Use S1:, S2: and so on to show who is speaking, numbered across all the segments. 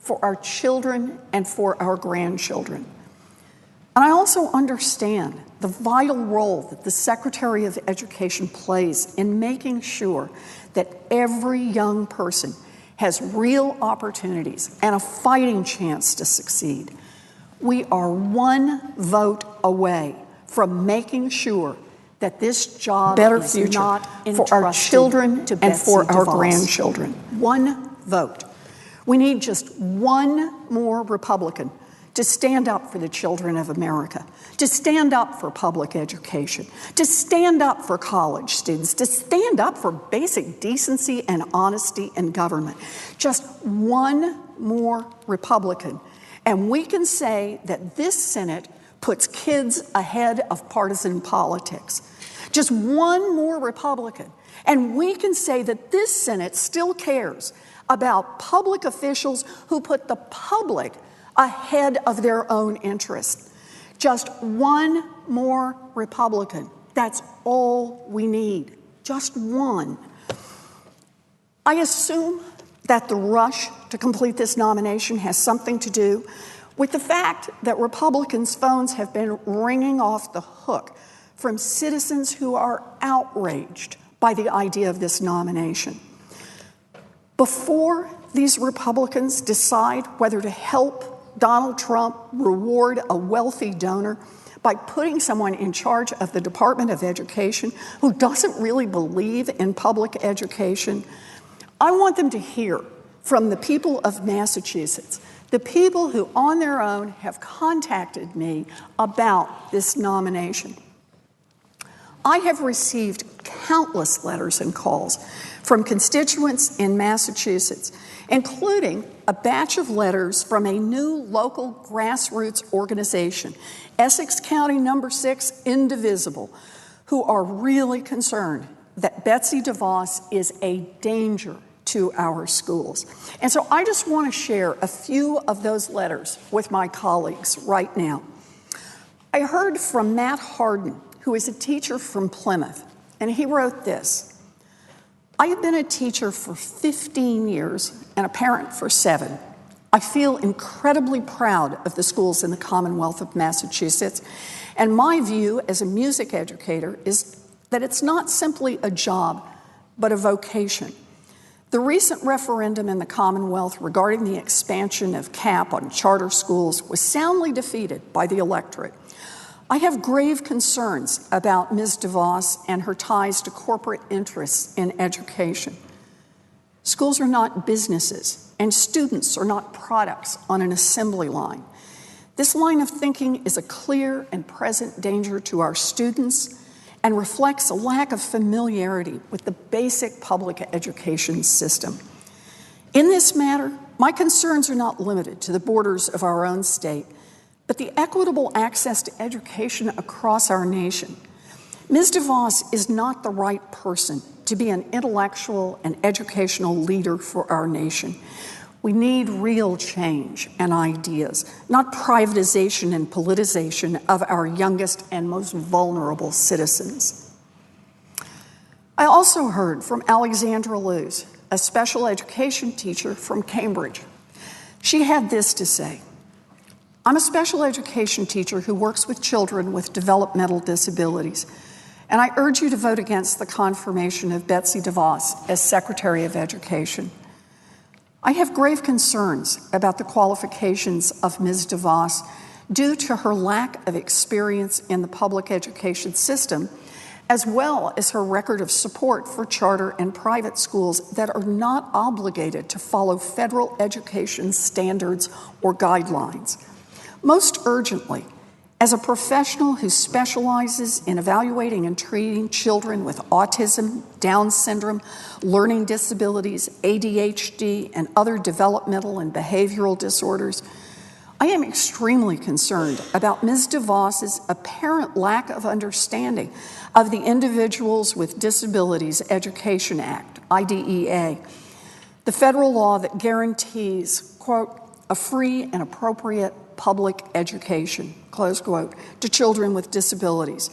S1: for our children and for our grandchildren. And I also understand the vital role that the Secretary of Education plays in making sure that every young person has real opportunities and a fighting chance to succeed. We are one vote away from making sure that this job is not entrusted for our children
S2: to
S1: and
S2: Betsy
S1: for our
S2: DeVos.
S1: grandchildren. One vote. We need just one more Republican to stand up for the children of America, to stand up for public education, to stand up for college students, to stand up for basic decency and honesty in government. Just one more Republican. And we can say that this Senate puts kids ahead of partisan politics. Just one more Republican. And we can say that this Senate still cares about public officials who put the public ahead of their own interests. Just one more Republican. That's all we need. Just one. I assume that the rush to complete this nomination has something to do with the fact that Republicans' phones have been ringing off the hook from citizens who are outraged by the idea of this nomination. Before these Republicans decide whether to help Donald Trump reward a wealthy donor by putting someone in charge of the Department of Education who doesn't really believe in public education, I want them to hear from the people of Massachusetts, the people who on their own have contacted me about this nomination. I have received countless letters and calls from constituents in Massachusetts, including a batch of letters from a new local grassroots organization, Essex County Number 6 Indivisible, who are really concerned that Betsy DeVos is a danger to our schools. And so I just want to share a few of those letters with my colleagues right now. I heard from Matt Harden, who is a teacher from Plymouth, and he wrote this: I have been a teacher for 15 years and a parent for 7. I feel incredibly proud of the schools in the Commonwealth of Massachusetts, and my view as a music educator is that it's not simply a job, but a vocation. The recent referendum in the Commonwealth regarding the expansion of cap on charter schools was soundly defeated by the electorate. I have grave concerns about Ms. DeVos and her ties to corporate interests in education. Schools are not businesses, and students are not products on an assembly line. This line of thinking is a clear and present danger to our students and reflects a lack of familiarity with the basic public education system. In this matter, my concerns are not limited to the borders of our own state, but the equitable access to education across our nation. Ms. DeVos is not the right person to be an intellectual and educational leader for our nation. We need real change and ideas, not privatization and politicization of our youngest and most vulnerable citizens. I also heard from Alexandra Lewis, a special education teacher from Cambridge. She had this to say: I'm a special education teacher who works with children with developmental disabilities, and I urge you to vote against the confirmation of Betsy DeVos as Secretary of Education. I have grave concerns about the qualifications of Ms. DeVos due to her lack of experience in the public education system, as well as her record of support for charter and private schools that are not obligated to follow federal education standards or guidelines. Most urgently, as a professional who specializes in evaluating and treating children with autism, Down syndrome, learning disabilities, ADHD, and other developmental and behavioral disorders, I am extremely concerned about Ms. DeVos's apparent lack of understanding of the Individuals with Disabilities Education Act, IDEA, the federal law that guarantees, quote, a free and appropriate public education, close quote, to children with disabilities.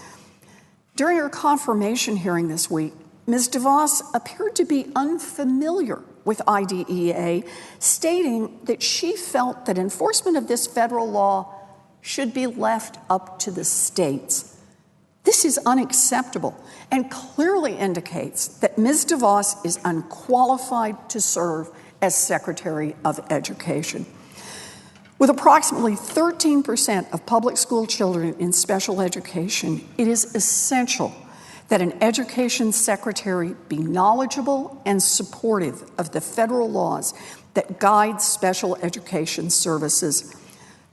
S1: During her confirmation hearing this week, Ms. DeVos appeared to be unfamiliar with IDEA, stating that she felt that enforcement of this federal law should be left up to the states. This is unacceptable and clearly indicates that Ms. DeVos is unqualified to serve as Secretary of Education. With approximately 13% of public school children in special education, it is essential that an education secretary be knowledgeable and supportive of the federal laws that guide special education services.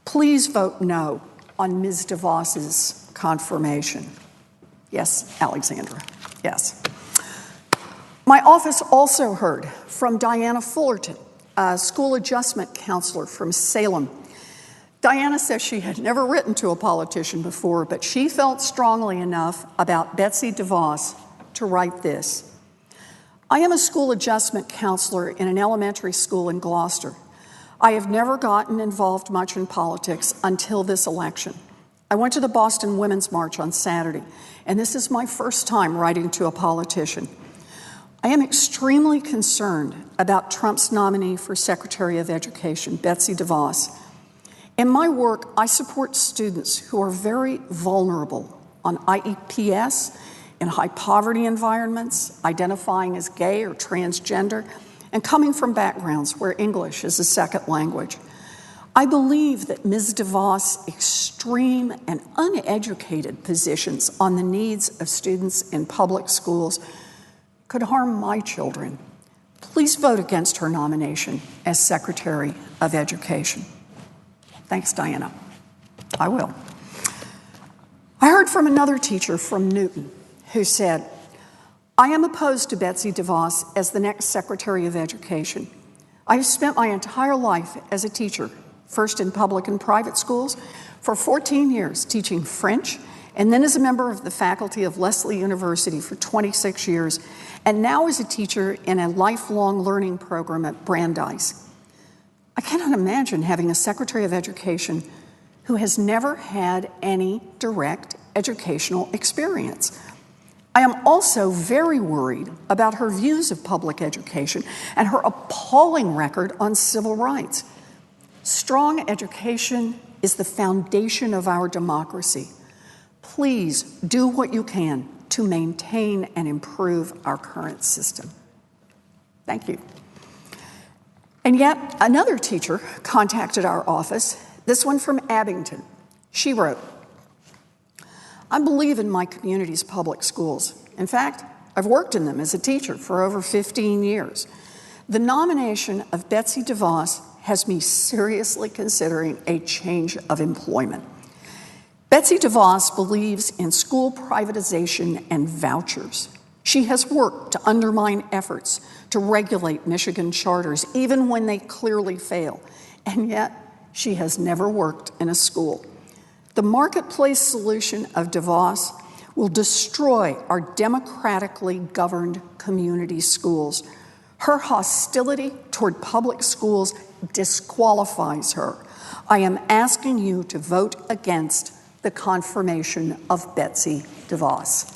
S1: Please vote no on Ms. DeVos's confirmation. Yes, Alexandra, yes. My office also heard from Diana Fullerton, a school adjustment counselor from Salem. Diana says she had never written to a politician before, but she felt strongly enough about Betsy DeVos to write this. I am a school adjustment counselor in an elementary school in Gloucester. I have never gotten involved much in politics until this election. I went to the Boston Women's March on Saturday, and this is my first time writing to a politician. I am extremely concerned about Trump's nominee for Secretary of Education, Betsy DeVos. In my work, I support students who are very vulnerable on IEPs, in high poverty environments, identifying as gay or transgender, and coming from backgrounds where English is a second language. I believe that Ms. DeVos' extreme and uneducated positions on the needs of students in public schools could harm my children. Please vote against her nomination as Secretary of Education. Thanks, Diana. I will. I heard from another teacher from Newton who said, I am opposed to Betsy DeVos as the next Secretary of Education. I have spent my entire life as a teacher, first in public and private schools, for 14 years teaching French, and then as a member of the faculty of Lesley University for 26 years, and now as a teacher in a lifelong learning program at Brandeis. I cannot imagine having a Secretary of Education who has never had any direct educational experience. I am also very worried about her views of public education and her appalling record on civil rights. Strong education is the foundation of our democracy. Please do what you can to maintain and improve our current system. Thank you. And yet another teacher contacted our office, this one from Abington. She wrote, I believe in my community's public schools. In fact, I've worked in them as a teacher for over 15 years. The nomination of Betsy DeVos has me seriously considering a change of employment. Betsy DeVos believes in school privatization and vouchers. She has worked to undermine efforts to regulate Michigan charters, even when they clearly fail, and yet she has never worked in a school. The marketplace solution of DeVos will destroy our democratically governed community schools. Her hostility toward public schools disqualifies her. I am asking you to vote against the confirmation of Betsy DeVos.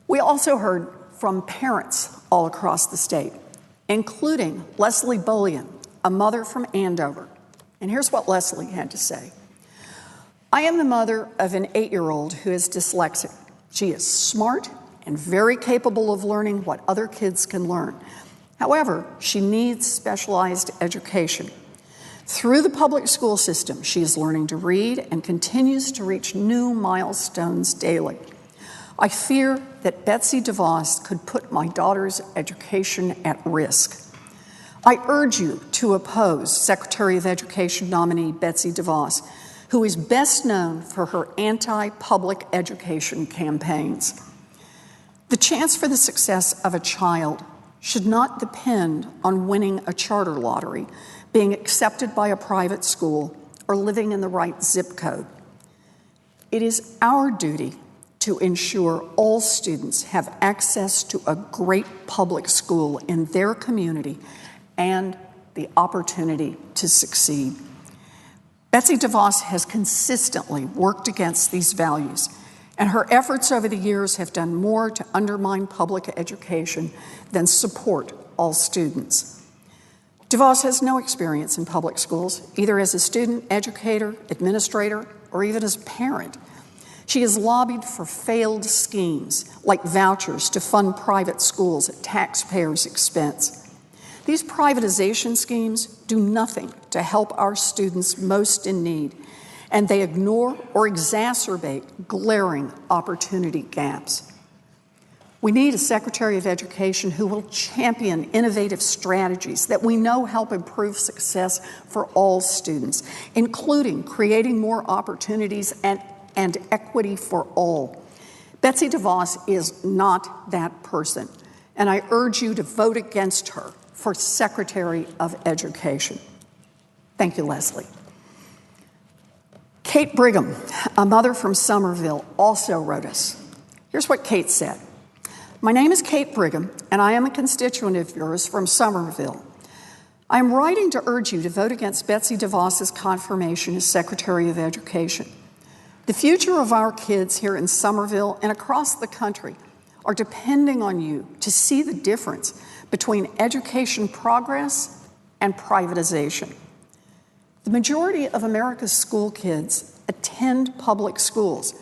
S1: We also heard from parents all across the state, including Leslie Bullion, a mother from Andover. And here's what Leslie had to say. I am the mother of an 8-year-old who is dyslexic. She is smart and very capable of learning what other kids can learn. However, she needs specialized education. Through the public school system, she is learning to read and continues to reach new milestones daily. I fear that Betsy DeVos could put my daughter's education at risk. I urge you to oppose Secretary of Education nominee Betsy DeVos, who is best known for her anti-public education campaigns. The chance for the success of a child should not depend on winning a charter lottery, being accepted by a private school, or living in the right zip code. It is our duty to ensure all students have access to a great public school in their community and the opportunity to succeed. Betsy DeVos has consistently worked against these values, And her efforts over the years have done more to undermine public education than support all students. DeVos has no experience in public schools, either as a student, educator, administrator, or even as a parent. She has lobbied for failed schemes like vouchers to fund private schools at taxpayers' expense. These privatization schemes do nothing to help our students most in need, and they ignore or exacerbate glaring opportunity gaps. We need a Secretary of Education who will champion innovative strategies that we know help improve success for all students, including creating more opportunities and equity for all. Betsy DeVos is not that person, and I urge you to vote against her for Secretary of Education. Thank you, Leslie. Kate Brigham, a mother from Somerville, also wrote us. Here's what Kate said. My name is Kate Brigham, and I am a constituent of yours from Somerville. I am writing to urge you to vote against Betsy DeVos's confirmation as Secretary of Education. The future of our kids here in Somerville and across the country are depending on you to see the difference between education progress and privatization. The majority of America's school kids attend public schools.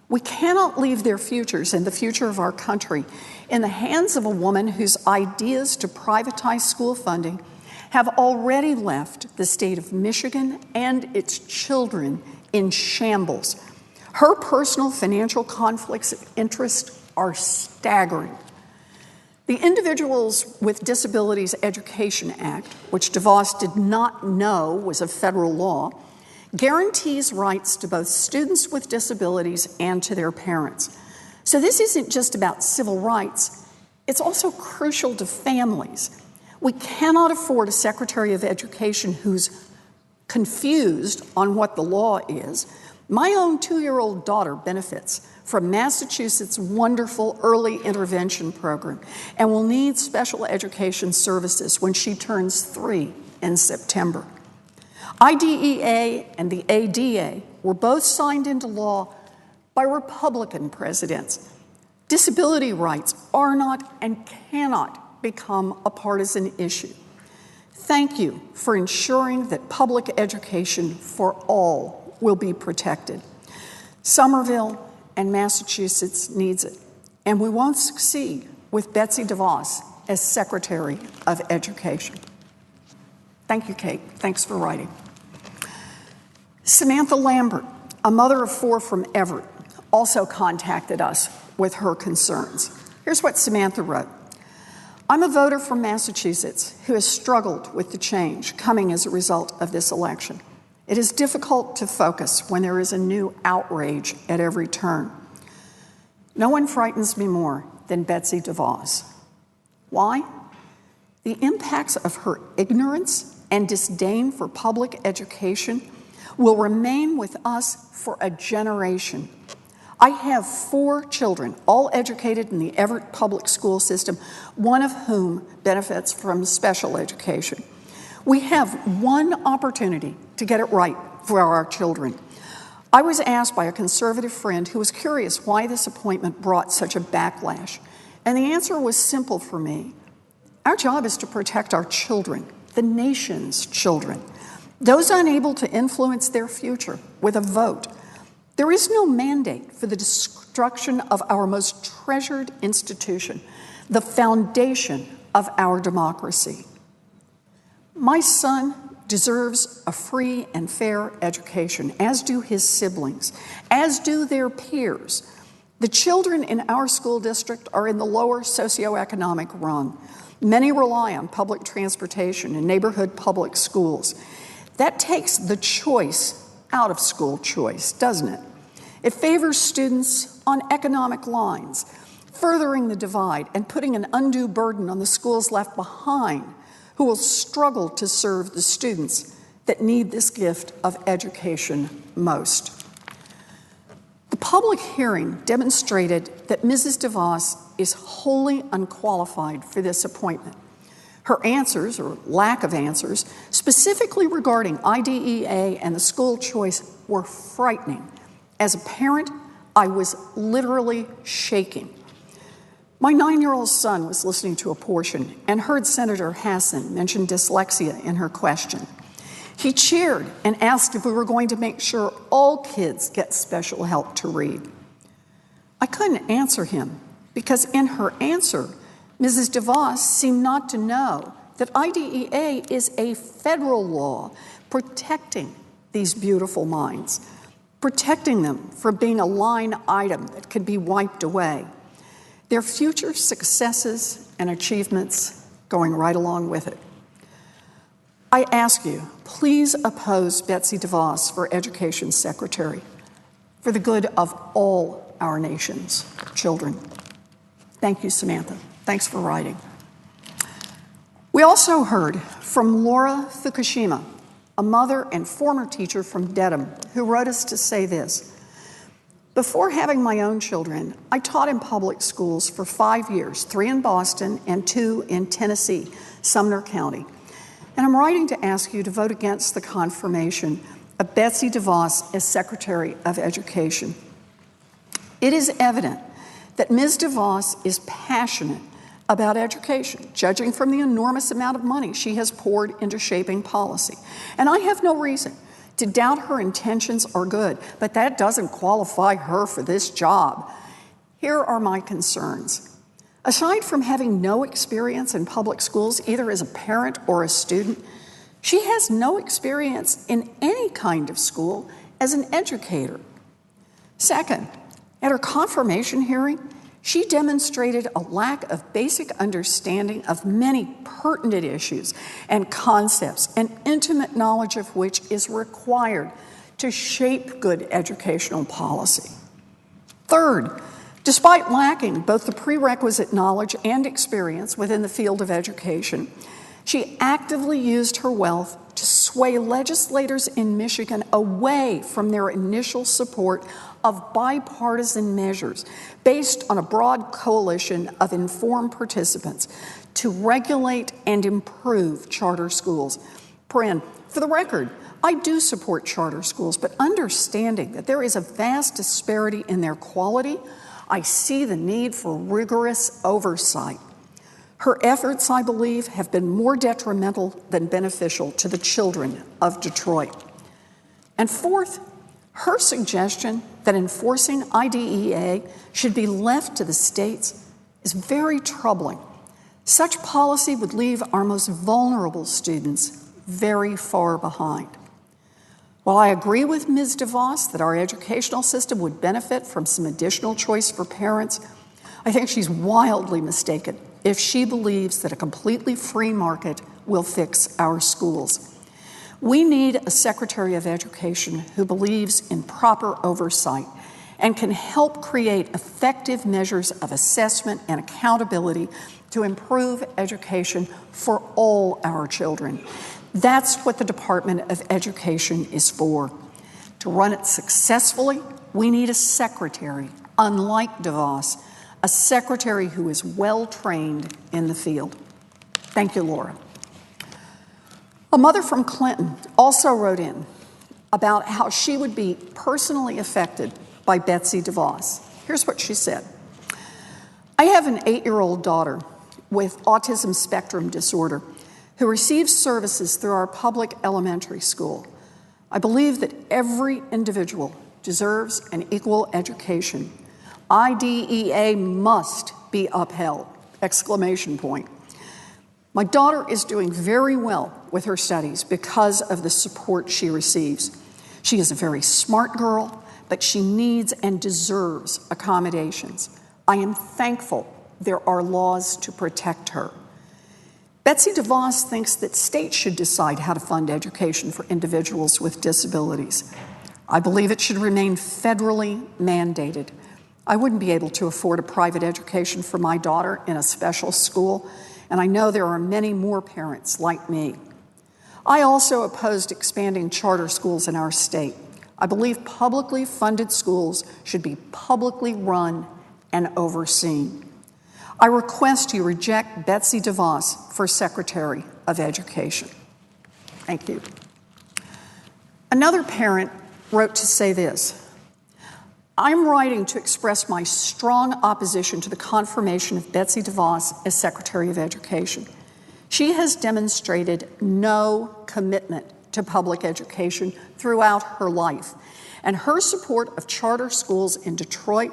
S1: We cannot leave their futures and the future of our country in the hands of a woman whose ideas to privatize school funding have already left the state of Michigan and its children in shambles. Her personal financial conflicts of interest are staggering. The Individuals with Disabilities Education Act, which DeVos did not know was a federal law, guarantees rights to both students with disabilities and to their parents. So this isn't just about civil rights, it's also crucial to families. We cannot afford a Secretary of Education who's confused on what the law is. My own 2-year-old daughter benefits from Massachusetts' wonderful early intervention program and will need special education services when she turns 3 in September. IDEA and the ADA were both signed into law by Republican presidents. Disability rights are not and cannot become a partisan issue. Thank you for ensuring that public education for all will be protected. Somerville and Massachusetts needs it, and we won't succeed with Betsy DeVos as Secretary of Education. Thank you, Kate. Thanks for writing. Samantha Lambert, a mother of 4 from Everett, also contacted us with her concerns. Here's what Samantha wrote. I'm a voter from Massachusetts who has struggled with the change coming as a result of this election. It is difficult to focus when there is a new outrage at every turn. No one frightens me more than Betsy DeVos. Why? The impacts of her ignorance and disdain for public education will remain with us for a generation. I have 4 children, all educated in the Everett public school system, one of whom benefits from special education. We have one opportunity to get it right for our children. I was asked by a conservative friend who was curious why this appointment brought such a backlash, and the answer was simple for me. Our job is to protect our children, the nation's children, those unable to influence their future with a vote. There is no mandate for the destruction of our most treasured institution, the foundation of our democracy. My son deserves a free and fair education, as do his siblings, as do their peers. The children in our school district are in the lower socioeconomic rung. Many rely on public transportation and neighborhood public schools. That takes the choice out of school choice, doesn't it? It favors students on economic lines, furthering the divide and putting an undue burden on the schools left behind, who will struggle to serve the students that need this gift of education most. The public hearing demonstrated that Mrs. DeVos is wholly unqualified for this appointment. Her answers, or lack of answers, specifically regarding IDEA and the school choice were frightening. As a parent, I was literally shaking. My 9-year-old son was listening to a portion and heard Senator Hassan mention dyslexia in her question. He cheered and asked if we were going to make sure all kids get special help to read. I couldn't answer him because in her answer, Mrs. DeVos seemed not to know that IDEA is a federal law protecting these beautiful minds, protecting them from being a line item that could be wiped away, their future successes and achievements going right along with it. I ask you, please oppose Betsy DeVos for Education Secretary for the good of all our nation's children. Thank you, Samantha. Thanks for writing. We also heard from Laura Fukushima, a mother and former teacher from Dedham, who wrote us to say this. Before having my own children, I taught in public schools for 5 years, 3 in Boston and 2 in Tennessee, Sumner County. And I'm writing to ask you to vote against the confirmation of Betsy DeVos as Secretary of Education. It is evident that Ms. DeVos is passionate about education, judging from the enormous amount of money she has poured into shaping policy. And I have no reason to doubt her intentions are good, but that doesn't qualify her for this job. Here are my concerns. Aside from having no experience in public schools, either as a parent or a student, she has no experience in any kind of school as an educator. Second, at her confirmation hearing, she demonstrated a lack of basic understanding of many pertinent issues and concepts, and intimate knowledge of which is required to shape good educational policy. Third, despite lacking both the prerequisite knowledge and experience within the field of education, she actively used her wealth to sway legislators in Michigan away from their initial support of bipartisan measures based on a broad coalition of informed participants to regulate and improve charter schools. For the record, I do support charter schools, but understanding that there is a vast disparity in their quality, I see the need for rigorous oversight. Her efforts, I believe, have been more detrimental than beneficial to the children of Detroit. And fourth, her suggestion that enforcing IDEA should be left to the states is very troubling. Such policy would leave our most vulnerable students very far behind. While I agree with Ms. DeVos that our educational system would benefit from some additional choice for parents, I think she's wildly mistaken if she believes that a completely free market will fix our schools. We need a Secretary of Education who believes in proper oversight and can help create effective measures of assessment and accountability to improve education for all our children. That's what the Department of Education is for. To run it successfully, we need a secretary, unlike DeVos, a secretary who is well-trained in the field. Thank you, Laura. A mother from Clinton also wrote in about how she would be personally affected by Betsy DeVos. Here's what she said. I have an 8-year-old daughter with autism spectrum disorder who receives services through our public elementary school. I believe that every individual deserves an equal education. IDEA must be upheld! Exclamation point. My daughter is doing very well with her studies because of the support she receives. She is a very smart girl, but she needs and deserves accommodations. I am thankful there are laws to protect her. Betsy DeVos thinks that states should decide how to fund education for individuals with disabilities. I believe it should remain federally mandated. I wouldn't be able to afford a private education for my daughter in a special school, and I know there are many more parents like me. I also opposed expanding charter schools in our state. I believe publicly funded schools should be publicly run and overseen. I request you reject Betsy DeVos for Secretary of Education. Thank you. Another parent wrote to say this. I'm writing to express my strong opposition to the confirmation of Betsy DeVos as Secretary of Education. She has demonstrated no commitment to public education throughout her life, and her support of charter schools in Detroit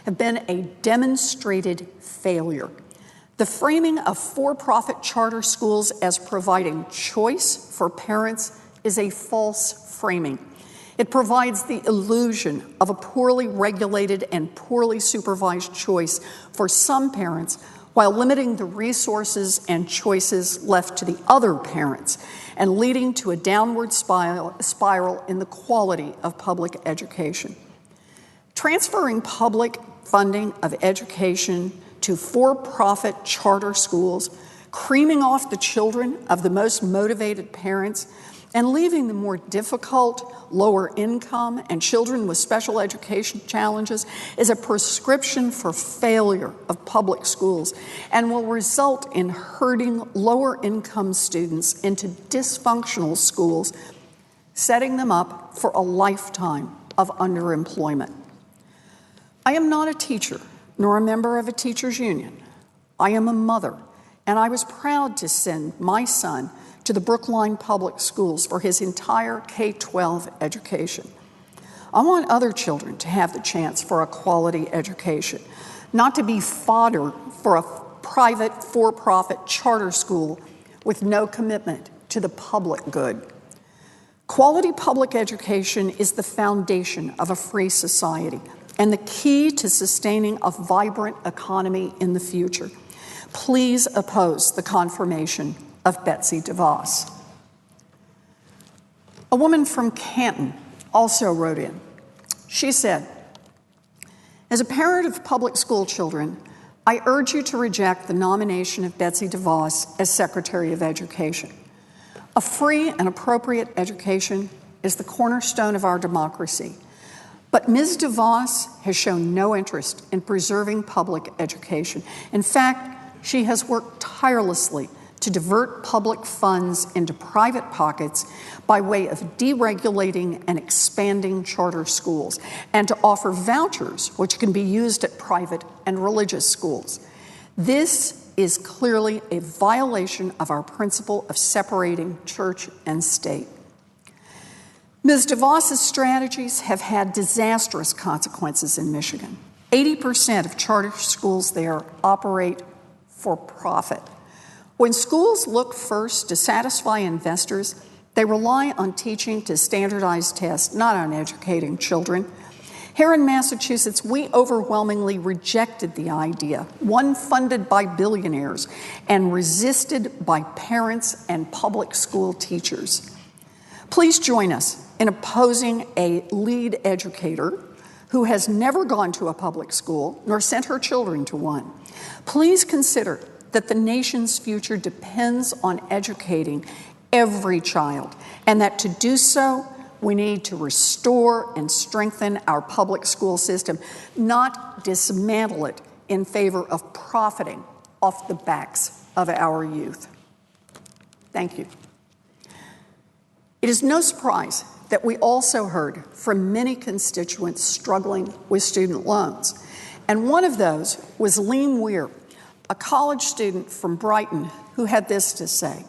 S1: have been a demonstrated failure. The framing of for-profit charter schools as providing choice for parents is a false framing. It provides the illusion of a poorly regulated and poorly supervised choice for some parents while limiting the resources and choices left to the other parents and leading to a downward spiral in the quality of public education. Transferring public funding of education to for-profit charter schools, creaming off the children of the most motivated parents, and leaving the more difficult, lower income, and children with special education challenges is a prescription for failure of public schools and will result in herding lower income students into dysfunctional schools, setting them up for a lifetime of underemployment. I am not a teacher, nor a member of a teachers' union. I am a mother, and I was proud to send my son to the Brookline Public Schools for his entire K-12 education. I want other children to have the chance for a quality education, not to be fodder for a private for-profit charter school with no commitment to the public good. Quality public education is the foundation of a free society and the key to sustaining a vibrant economy in the future. Please oppose the confirmation of Betsy DeVos. A woman from Canton also wrote in. She said, as a parent of public school children, I urge you to reject the nomination of Betsy DeVos as Secretary of Education. A free and appropriate education is the cornerstone of our democracy. But Ms. DeVos has shown no interest in preserving public education. In fact, she has worked tirelessly to divert public funds into private pockets by way of deregulating and expanding charter schools, and to offer vouchers which can be used at private and religious schools. This is clearly a violation of our principle of separating church and state. Ms. DeVos's strategies have had disastrous consequences in Michigan. 80% of charter schools there operate for profit. When schools look first to satisfy investors, they rely on teaching to standardized tests, not on educating children. Here in Massachusetts, we overwhelmingly rejected the idea, one funded by billionaires and resisted by parents and public school teachers. Please join us in opposing a lead educator who has never gone to a public school nor sent her children to one. Please consider that the nation's future depends on educating every child, and that to do so, we need to restore and strengthen our public school system, not dismantle it in favor of profiting off the backs of our youth. Thank you. It is no surprise that we also heard from many constituents struggling with student loans. And one of those was Lean Weir, a college student from Brighton, who had this to say.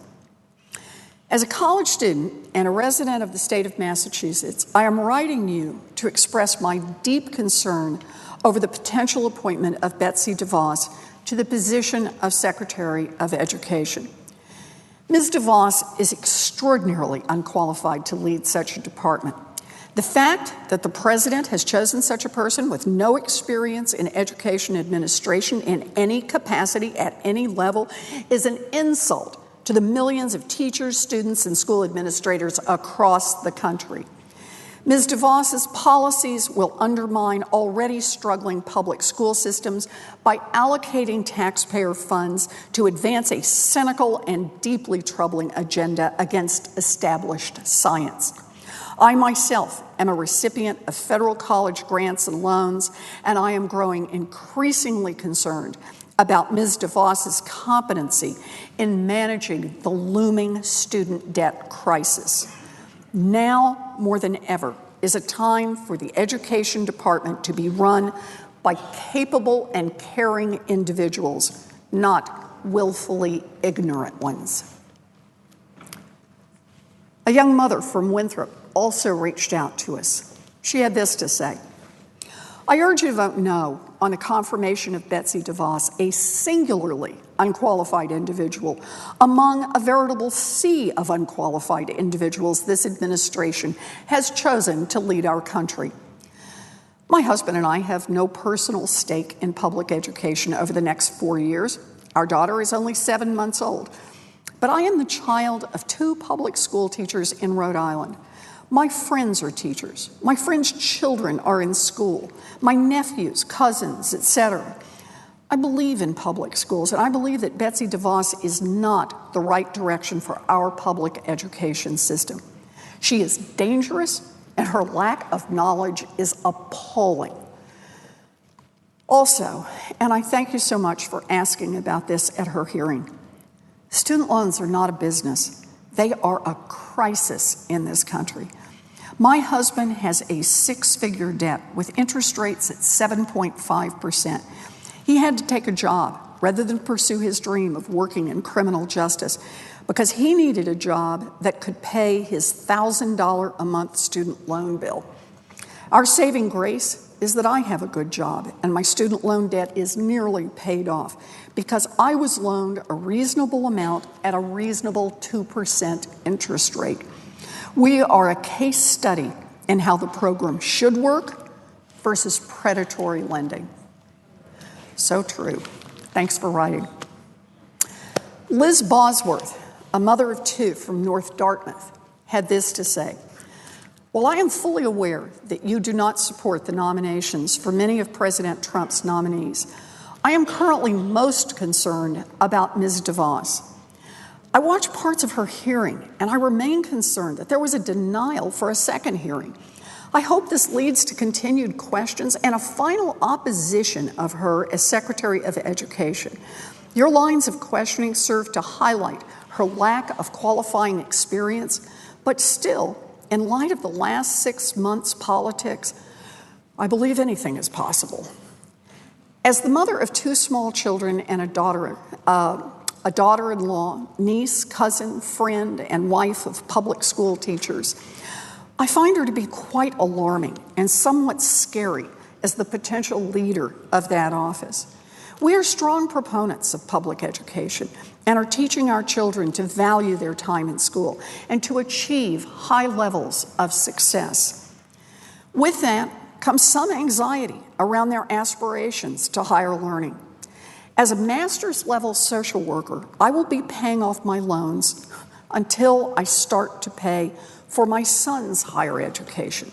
S1: As a college student and a resident of the state of Massachusetts, I am writing you to express my deep concern over the potential appointment of Betsy DeVos to the position of Secretary of Education. Ms. DeVos is extraordinarily unqualified to lead such a department. The fact that the president has chosen such a person with no experience in education administration in any capacity at any level is an insult to the millions of teachers, students, and school administrators across the country. Ms. DeVos's policies will undermine already struggling public school systems by allocating taxpayer funds to advance a cynical and deeply troubling agenda against established science. I myself am a recipient of federal college grants and loans, and I am growing increasingly concerned about Ms. DeVos's competency in managing the looming student debt crisis. Now, more than ever, is a time for the Education Department to be run by capable and caring individuals, not willfully ignorant ones. A young mother from Winthrop also reached out to us. She had this to say: I urge you to vote no on the confirmation of Betsy DeVos, a singularly unqualified individual among a veritable sea of unqualified individuals this administration has chosen to lead our country. My husband and I have no personal stake in public education over the next 4 years. Our daughter is only 7 months old. But I am the child of 2 public school teachers in Rhode Island. My friends are teachers. My friends' children are in school. My nephews, cousins, etc. I believe in public schools, and I believe that Betsy DeVos is not the right direction for our public education system. She is dangerous, and her lack of knowledge is appalling. Also, and I thank you so much for asking about this at her hearing, student loans are not a business. They are a crisis in this country. My husband has a 6-figure debt with interest rates at 7.5%. He had to take a job rather than pursue his dream of working in criminal justice because he needed a job that could pay his $1,000 a month student loan bill. Our saving grace is that I have a good job and my student loan debt is nearly paid off because I was loaned a reasonable amount at a reasonable 2% interest rate. We are a case study in how the program should work versus predatory lending. So true. Thanks for writing. Liz Bosworth, a mother of 2 from North Dartmouth, had this to say: while I am fully aware that you do not support the nominations for many of President Trump's nominees, I am currently most concerned about Ms. DeVos. I watched parts of her hearing, and I remain concerned that there was a denial for a second hearing. I hope this leads to continued questions and a final opposition of her as Secretary of Education. Your lines of questioning serve to highlight her lack of qualifying experience, but still, in light of the last 6 months' politics, I believe anything is possible. As the mother of 2 small children and a daughter-in-law, niece, cousin, friend, and wife of public school teachers, I find her to be quite alarming and somewhat scary as the potential leader of that office. We are strong proponents of public education and are teaching our children to value their time in school and to achieve high levels of success. With that comes some anxiety around their aspirations to higher learning. As a master's level social worker, I will be paying off my loans until I start to pay for my son's higher education.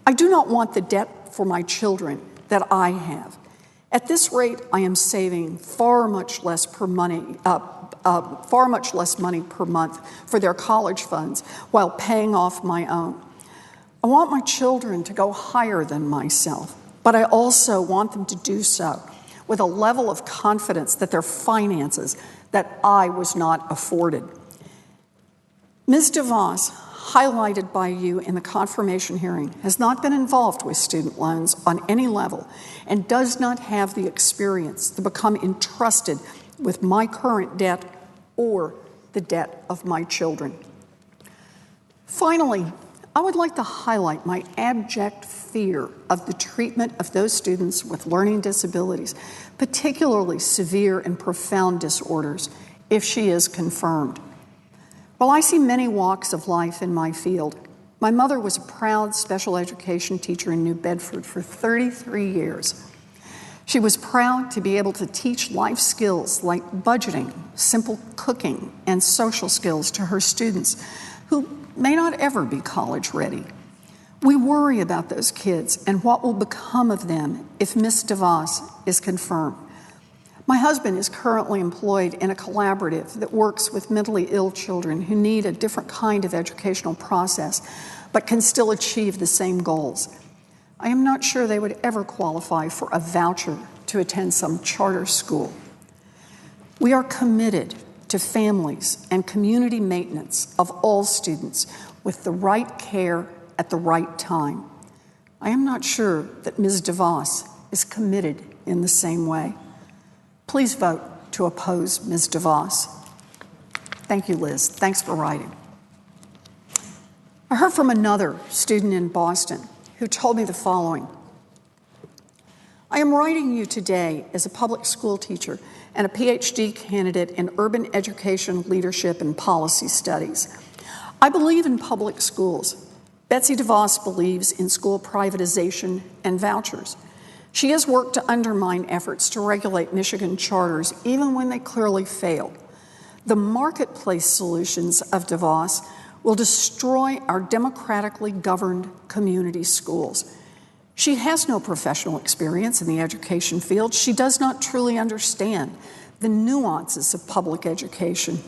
S1: I do not want the debt for my children that I have. At this rate, I am saving far much less money per month for their college funds while paying off my own. I want my children to go higher than myself, but I also want them to do so with a level of confidence that their finances that I was not afforded. Ms. DeVos, highlighted by you in the confirmation hearing, has not been involved with student loans on any level and does not have the experience to become entrusted with my current debt or the debt of my children. Finally, I would like to highlight my abject fear of the treatment of those students with learning disabilities, particularly severe and profound disorders, if she is confirmed. While I see many walks of life in my field, my mother was a proud special education teacher in New Bedford for 33 years. She was proud to be able to teach life skills like budgeting, simple cooking, and social skills to her students who may not ever be college ready. We worry about those kids and what will become of them if Ms. DeVos is confirmed. My husband is currently employed in a collaborative that works with mentally ill children who need a different kind of educational process, but can still achieve the same goals. I am not sure they would ever qualify for a voucher to attend some charter school. We are committed to families and community maintenance of all students with the right care at the right time. I am not sure that Ms. DeVos is committed in the same way. Please vote to oppose Ms. DeVos. Thank you, Liz. Thanks for writing. I heard from another student in Boston who told me the following. I am writing you today as a public school teacher and a PhD candidate in urban education, leadership, and policy studies. I believe in public schools. Betsy DeVos believes in school privatization and vouchers. She has worked to undermine efforts to regulate Michigan charters, even when they clearly failed. The marketplace solutions of DeVos will destroy our democratically governed community schools. She has no professional experience in the education field. She does not truly understand the nuances of public education,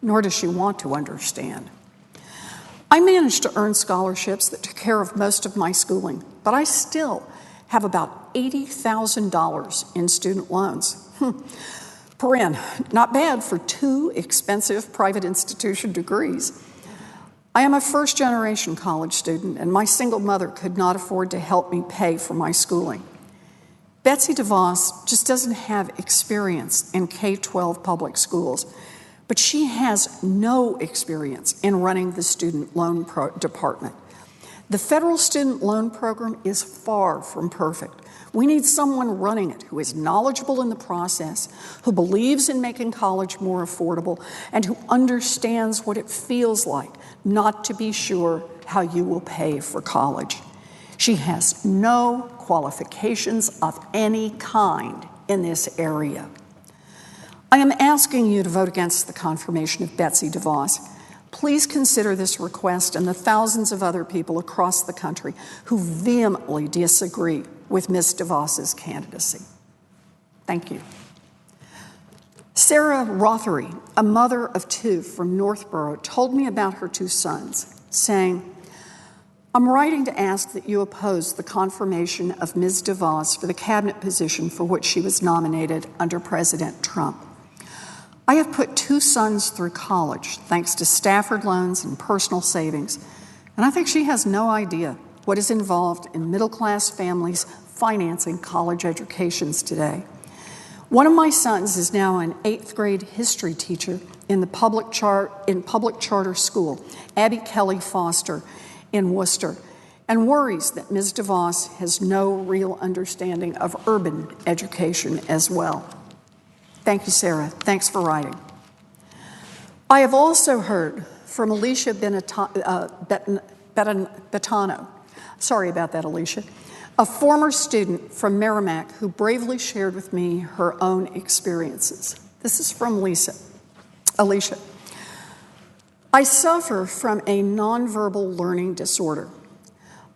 S1: nor does she want to understand. I managed to earn scholarships that took care of most of my schooling, but I still have about $80,000 in student loans. Not bad for 2 expensive private institution degrees. I am a first-generation college student, and my single mother could not afford to help me pay for my schooling. Betsy DeVos just doesn't have experience in K-12 public schools, but she has no experience in running the student loan department. The federal student loan program is far from perfect. We need someone running it who is knowledgeable in the process, who believes in making college more affordable, and who understands what it feels like not to be sure how you will pay for college. She has no qualifications of any kind in this area. I am asking you to vote against the confirmation of Betsy DeVos. Please consider this request and the thousands of other people across the country who vehemently disagree with Ms. DeVos's candidacy. Thank you. Sarah Rothery, a mother of 2 from Northborough, told me about her 2 sons, saying, I'm writing to ask that you oppose the confirmation of Ms. DeVos for the cabinet position for which she was nominated under President Trump. I have put 2 sons through college thanks to Stafford loans and personal savings, and I think she has no idea what is involved in middle-class families financing college educations today. One of my sons is now an 8th grade history teacher in the public charter school, Abby Kelly Foster in Worcester, and worries that Ms. DeVos has no real understanding of urban education as well. Thank you, Sarah. Thanks for writing. I have also heard from Alicia Betano. Sorry about that, Alicia. A former student from Merrimack who bravely shared with me her own experiences. This is from Alicia. I suffer from a nonverbal learning disorder.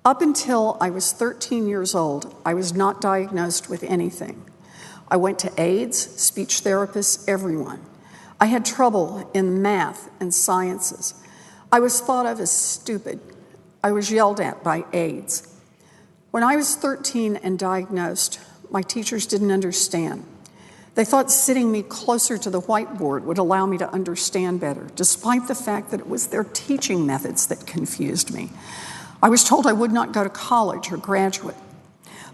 S1: Up until I was 13 years old, I was not diagnosed with anything. I went to aides, speech therapists, everyone. I had trouble in math and sciences. I was thought of as stupid. I was yelled at by aides. When I was 13 and diagnosed, my teachers didn't understand. They thought sitting me closer to the whiteboard would allow me to understand better, despite the fact that it was their teaching methods that confused me. I was told I would not go to college or graduate.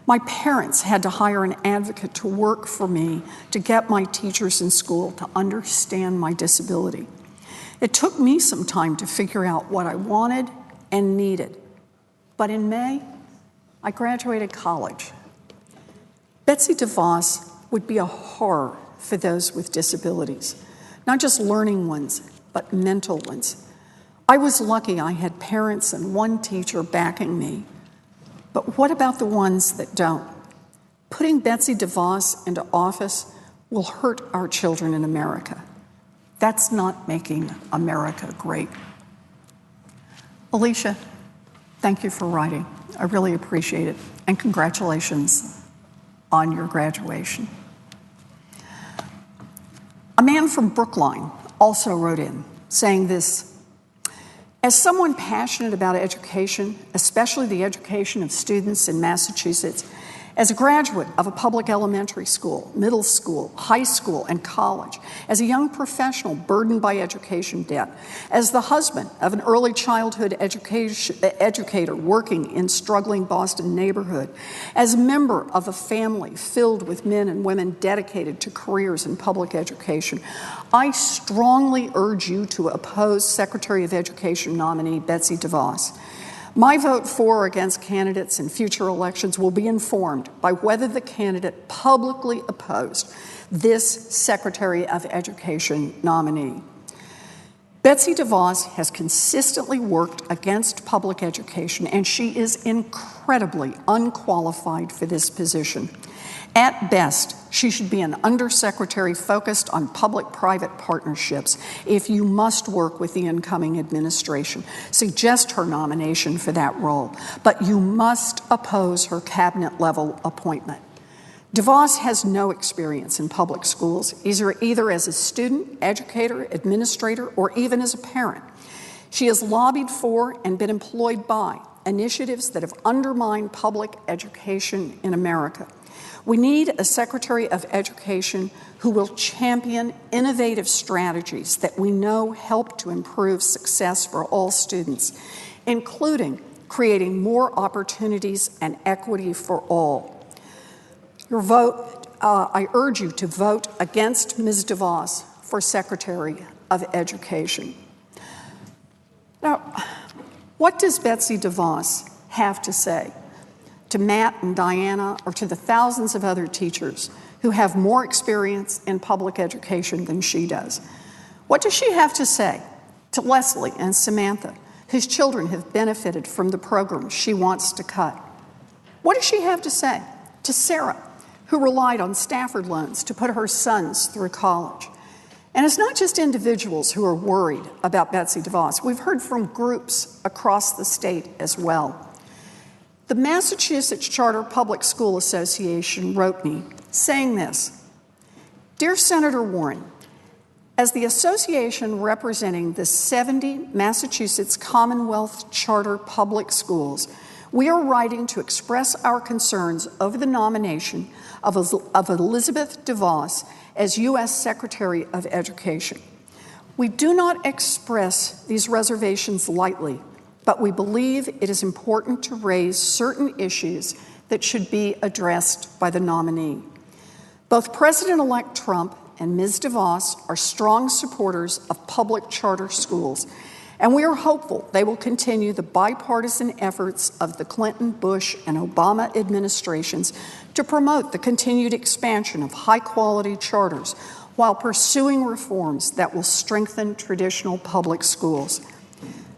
S1: My parents had to hire an advocate to work for me to get my teachers in school to understand my disability. It took me some time to figure out what I wanted and needed. But in May, I graduated college. Betsy DeVos would be a horror for those with disabilities, not just learning ones, but mental ones. I was lucky I had parents and one teacher backing me. But what about the ones that don't? Putting Betsy DeVos into office will hurt our children in America. That's not making America great. Alicia, thank you for writing. I really appreciate it. And congratulations on your graduation. A man from Brookline also wrote in saying this: as someone passionate about education, especially the education of students in Massachusetts, As a graduate of a public elementary school, middle school, high school, and college, as a young professional burdened by education debt, as the husband of an early childhood educator working in struggling Boston neighborhood, as a member of a family filled with men and women dedicated to careers in public education, I strongly urge you to oppose Secretary of Education nominee Betsy DeVos. My vote for or against candidates in future elections will be informed by whether the candidate publicly opposed this Secretary of Education nominee. Betsy DeVos has consistently worked against public education, and she is incredibly unqualified for this position. At best, she should be an undersecretary focused on public-private partnerships. If you must work with the incoming administration, suggest her nomination for that role, but you must oppose her cabinet-level appointment. DeVos has no experience in public schools, either as a student, educator, administrator, or even as a parent. She has lobbied for and been employed by initiatives that have undermined public education in America. We need a Secretary of Education who will champion innovative strategies that we know help to improve success for all students, including creating more opportunities and equity for all. I urge you to vote against Ms. DeVos for Secretary of Education. Now, what does Betsy DeVos have to say to Matt and Diana, or to the thousands of other teachers who have more experience in public education than she does? What does she have to say to Leslie and Samantha, whose children have benefited from the programs she wants to cut? What does she have to say to Sarah, who relied on Stafford loans to put her sons through college? And it's not just individuals who are worried about Betsy DeVos. We've heard from groups across the state as well. The Massachusetts Charter Public School Association wrote me saying this: "Dear Senator Warren, as the association representing the 70 Massachusetts Commonwealth Charter Public Schools, we are writing to express our concerns over the nomination of Elizabeth DeVos as U.S. Secretary of Education. We do not express these reservations lightly, but we believe it is important to raise certain issues that should be addressed by the nominee. Both President-elect Trump and Ms. DeVos are strong supporters of public charter schools, and we are hopeful they will continue the bipartisan efforts of the Clinton, Bush, and Obama administrations to promote the continued expansion of high-quality charters while pursuing reforms that will strengthen traditional public schools.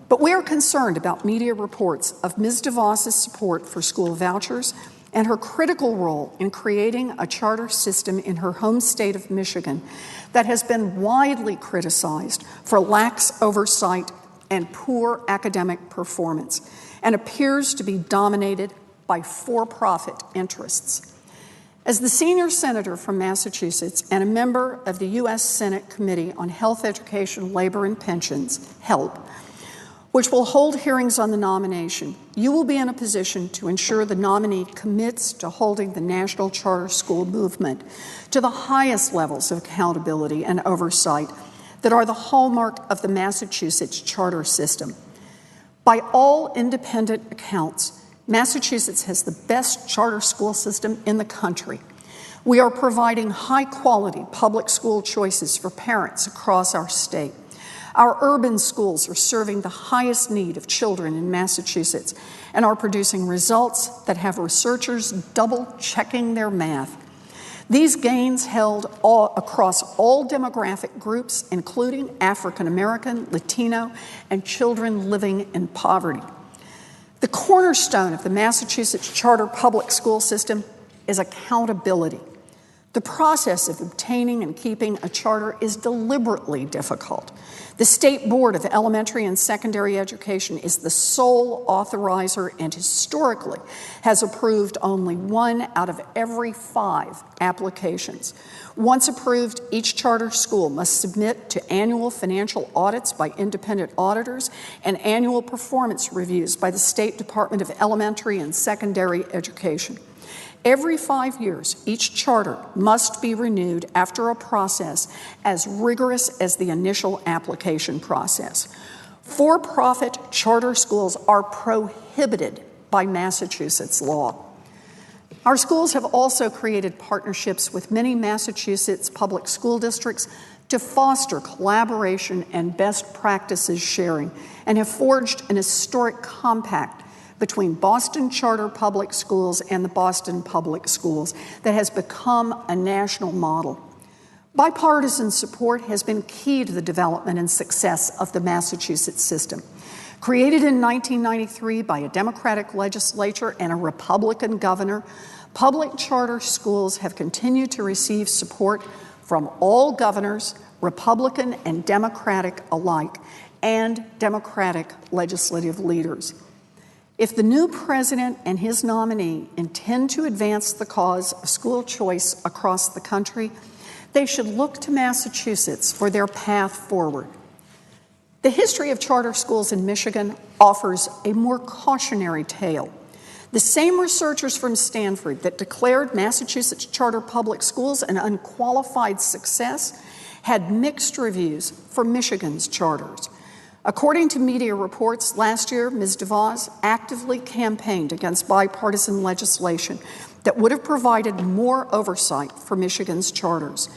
S1: But we are concerned about media reports of Ms. DeVos' support for school vouchers and her critical role in creating a charter system in her home state of Michigan that has been widely criticized for lax oversight and poor academic performance, and appears to be dominated by for-profit interests. As the senior senator from Massachusetts and a member of the U.S. Senate Committee on Health, Education, Labor, and Pensions, HELP, which will hold hearings on the nomination, you will be in a position to ensure the nominee commits to holding the national charter school movement to the highest levels of accountability and oversight that are the hallmark of the Massachusetts charter system. By all independent accounts, Massachusetts has the best charter school system in the country. We are providing high-quality public school choices for parents across our state. Our urban schools are serving the highest need of children in Massachusetts and are producing results that have researchers double-checking their math. These gains held across all demographic groups, including African American, Latino, and children living in poverty. The cornerstone of the Massachusetts charter public school system is accountability. The process of obtaining and keeping a charter is deliberately difficult. The State Board of Elementary and Secondary Education is the sole authorizer and historically has approved only 1 out of every 5 applications. Once approved, each charter school must submit to annual financial audits by independent auditors and annual performance reviews by the State Department of Elementary and Secondary Education. Every 5 years, each charter must be renewed after a process as rigorous as the initial application process. For-profit charter schools are prohibited by Massachusetts law. Our schools have also created partnerships with many Massachusetts public school districts to foster collaboration and best practices sharing, and have forged an historic compact between Boston Charter Public Schools and the Boston Public Schools that has become a national model. Bipartisan support has been key to the development and success of the Massachusetts system. Created in 1993 by a Democratic legislature and a Republican governor, public charter schools have continued to receive support from all governors, Republican and Democratic alike, and Democratic legislative leaders. If the new president and his nominee intend to advance the cause of school choice across the country, they should look to Massachusetts for their path forward. The history of charter schools in Michigan offers a more cautionary tale. The same researchers from Stanford that declared Massachusetts charter public schools an unqualified success had mixed reviews for Michigan's charters. According to media reports, last year, Ms. DeVos actively campaigned against bipartisan legislation that would have provided more oversight for Michigan's charters.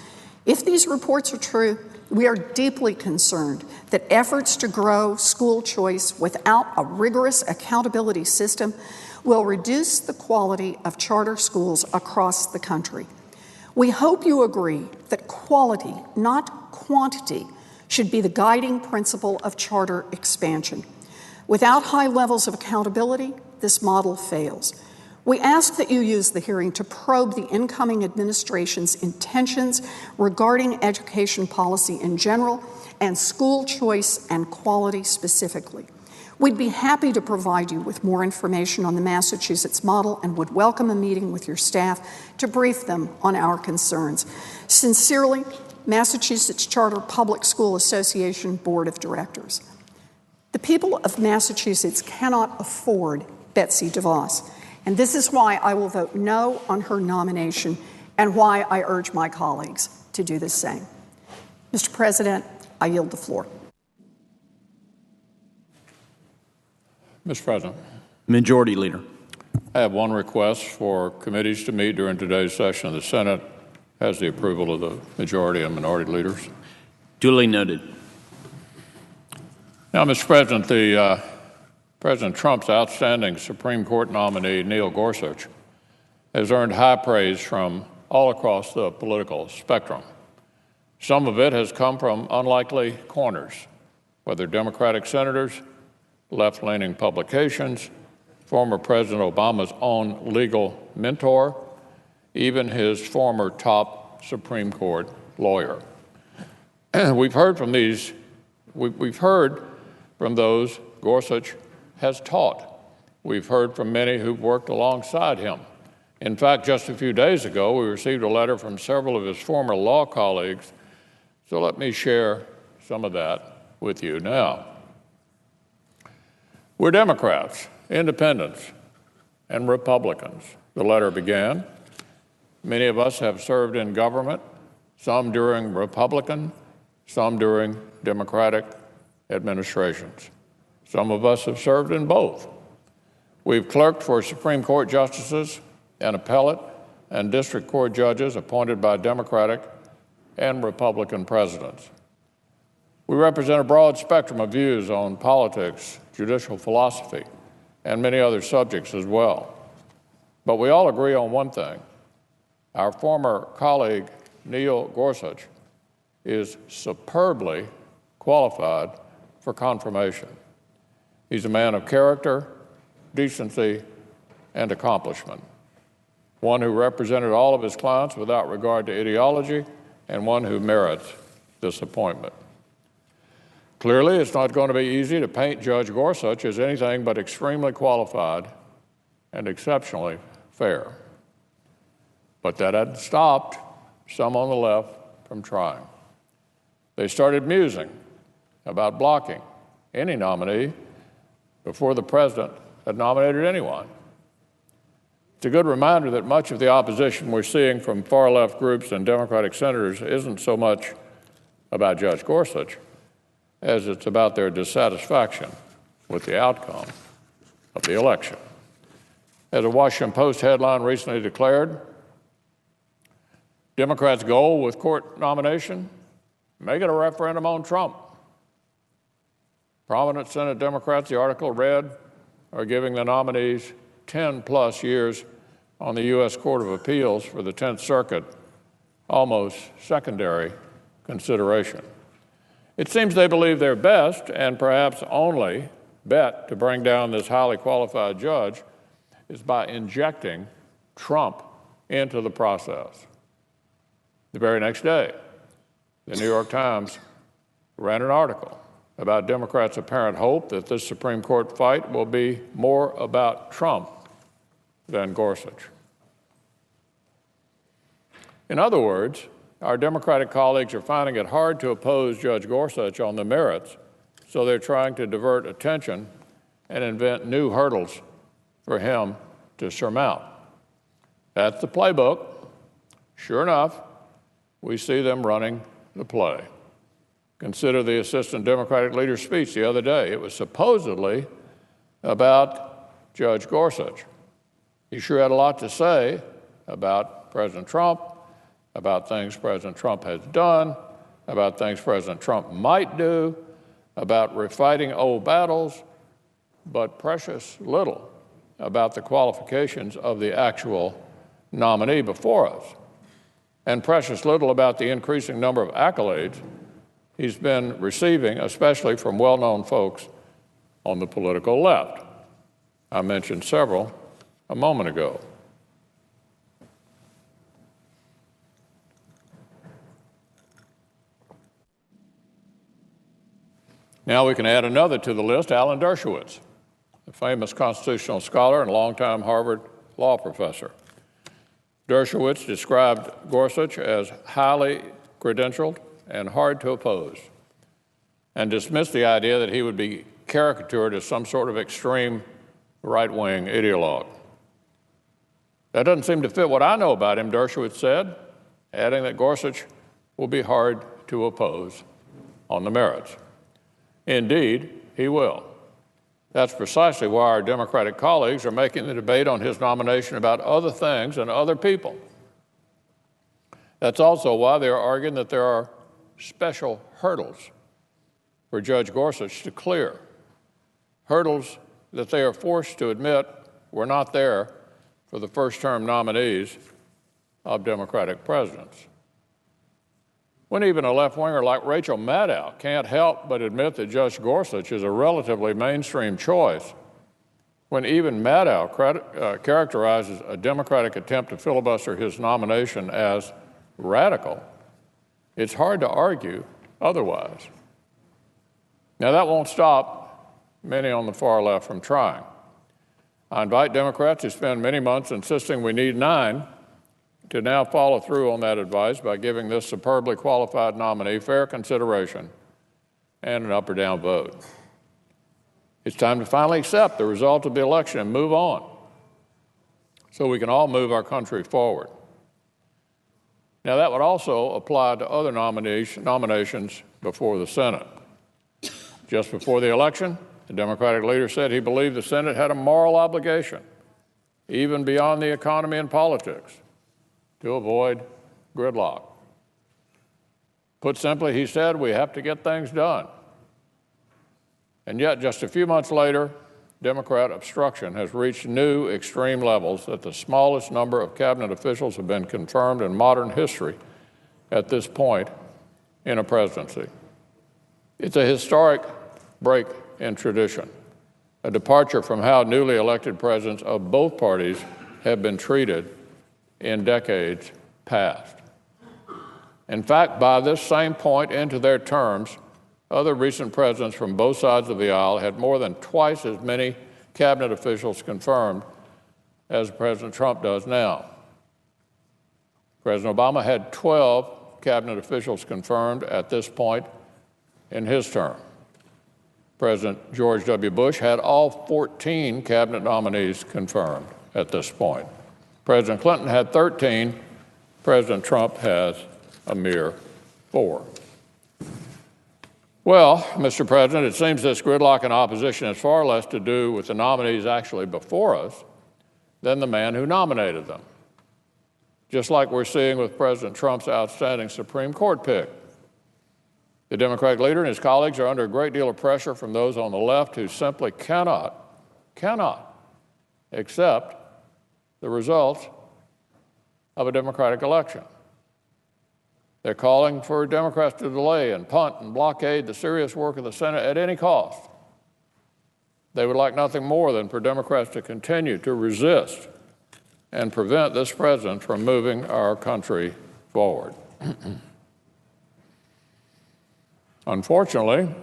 S1: If these reports are true, we are deeply concerned that efforts to grow school choice without a rigorous accountability system will reduce the quality of charter schools across the country. We hope you agree that quality, not quantity, should be the guiding principle of charter expansion. Without high levels of accountability, this model fails. We ask that you use the hearing to probe the incoming administration's intentions regarding education policy in general and school choice and quality specifically. We'd be happy to provide you with more information on the Massachusetts model and would welcome a meeting with your staff to brief them on our concerns. Sincerely, Massachusetts Charter Public School Association Board of Directors. The people of Massachusetts cannot afford Betsy DeVos, and this is why I will vote no on her nomination and why I urge my colleagues to do the same. Mr. President, I yield the floor.
S2: Mr. President.
S3: Majority Leader.
S2: I have one request for committees to meet during today's session of the Senate. Has the approval of the majority and minority leaders.
S3: Duly noted.
S2: Now, Mr. President, President Trump's outstanding Supreme Court nominee, Neil Gorsuch, has earned high praise from all across the political spectrum. Some of it has come from unlikely corners, whether Democratic senators, left-leaning publications, former President Obama's own legal mentor, even his former top Supreme Court lawyer. We've heard from those Gorsuch has taught. We've heard from many who've worked alongside him. In fact, just a few days ago, we received a letter from several of his former law colleagues, so let me share some of that with you now. We're Democrats, independents, and Republicans. The letter began. Many of us have served in government, some during Republican, some during Democratic administrations. Some of us have served in both. We've clerked for Supreme Court justices and appellate and district court judges appointed by Democratic and Republican presidents. We represent a broad spectrum of views on politics, judicial philosophy, and many other subjects as well. But we all agree on one thing. Our former colleague, Neil Gorsuch, is superbly qualified for confirmation. He's a man of character, decency, and accomplishment, one who represented all of his clients without regard to ideology, and one who merits this appointment. Clearly, it's not going to be easy to paint Judge Gorsuch as anything but extremely qualified and exceptionally fair. But that hadn't stopped some on the left from trying. They started musing about blocking any nominee before the president had nominated anyone. It's a good reminder that much of the opposition we're seeing from far-left groups and Democratic senators isn't so much about Judge Gorsuch as it's about their dissatisfaction with the outcome of the election. As a Washington Post headline recently declared, Democrats' goal with court nomination, make it a referendum on Trump. Prominent Senate Democrats, the article read, are giving the nominees 10-plus years on the U.S. Court of Appeals for the 10th Circuit, almost secondary consideration. It seems they believe their best and perhaps only bet to bring down this highly qualified judge is by injecting Trump into the process. The very next day, the New York Times ran an article about Democrats' apparent hope that this Supreme Court fight will be more about Trump than Gorsuch. In other words, our Democratic colleagues are finding it hard to oppose Judge Gorsuch on the merits, so they're trying to divert attention and invent new hurdles for him to surmount. That's the playbook. Sure enough, we see them running the play. Consider the Assistant Democratic Leader's speech the other day. It was supposedly about Judge Gorsuch. He sure had a lot to say about President Trump, about things President Trump has done, about things President Trump might do, about refighting old battles, but precious little about the qualifications of the actual nominee before us, and precious little about the increasing number of accolades he's been receiving, especially from well-known folks on the political left. I mentioned several a moment ago. Now we can add another to the list, Alan Dershowitz, a famous constitutional scholar and longtime Harvard law professor. Dershowitz described Gorsuch as highly credentialed and hard to oppose, and dismissed the idea that he would be caricatured as some sort of extreme right-wing ideologue. That doesn't seem to fit what I know about him, Dershowitz said, adding that Gorsuch will be hard to oppose on the merits. Indeed, he will. That's precisely why our Democratic colleagues are making the debate on his nomination about other things and other people. That's also why they're arguing that there are special hurdles for Judge Gorsuch to clear, hurdles that they are forced to admit were not there for the first-term nominees of Democratic presidents. When even a left-winger like Rachel Maddow can't help but admit that Judge Gorsuch is a relatively mainstream choice, when even Maddow characterizes a Democratic attempt to filibuster his nomination as radical, it's hard to argue otherwise. Now, that won't stop many on the far left from trying. I invite Democrats who spend many months insisting we need 9 to now follow through on that advice by giving this superbly qualified nominee fair consideration and an up or down vote. It's time to finally accept the result of the election and move on so we can all move our country forward. Now, that would also apply to other nominations before the Senate. Just before the election, the Democratic leader said he believed the Senate had a moral obligation, even beyond the economy and politics, to avoid gridlock. Put simply, he said, we have to get things done. And yet, just a few months later, Democrat obstruction has reached new extreme levels that the smallest number of cabinet officials have been confirmed in modern history at this point in a presidency. It's a historic break in tradition, a departure from how newly elected presidents of both parties have been treated in decades past. In fact, by this same point into their terms, other recent presidents from both sides of the aisle had more than twice as many cabinet officials confirmed as President Trump does now. President Obama had 12 cabinet officials confirmed at this point in his term. President George W. Bush had all 14 cabinet nominees confirmed at this point. President Clinton had 13. President Trump has a mere 4. Well, Mr. President, it seems this gridlock in opposition has far less to do with the nominees actually before us than the man who nominated them, just like we're seeing with President Trump's outstanding Supreme Court pick. The Democratic leader and his colleagues are under a great deal of pressure from those on the left who simply cannot accept the results of a Democratic election. They're calling for Democrats to delay and punt and blockade the serious work of the Senate at any cost. They would like nothing more than for Democrats to continue to resist and prevent this president from moving our country forward. Unfortunately,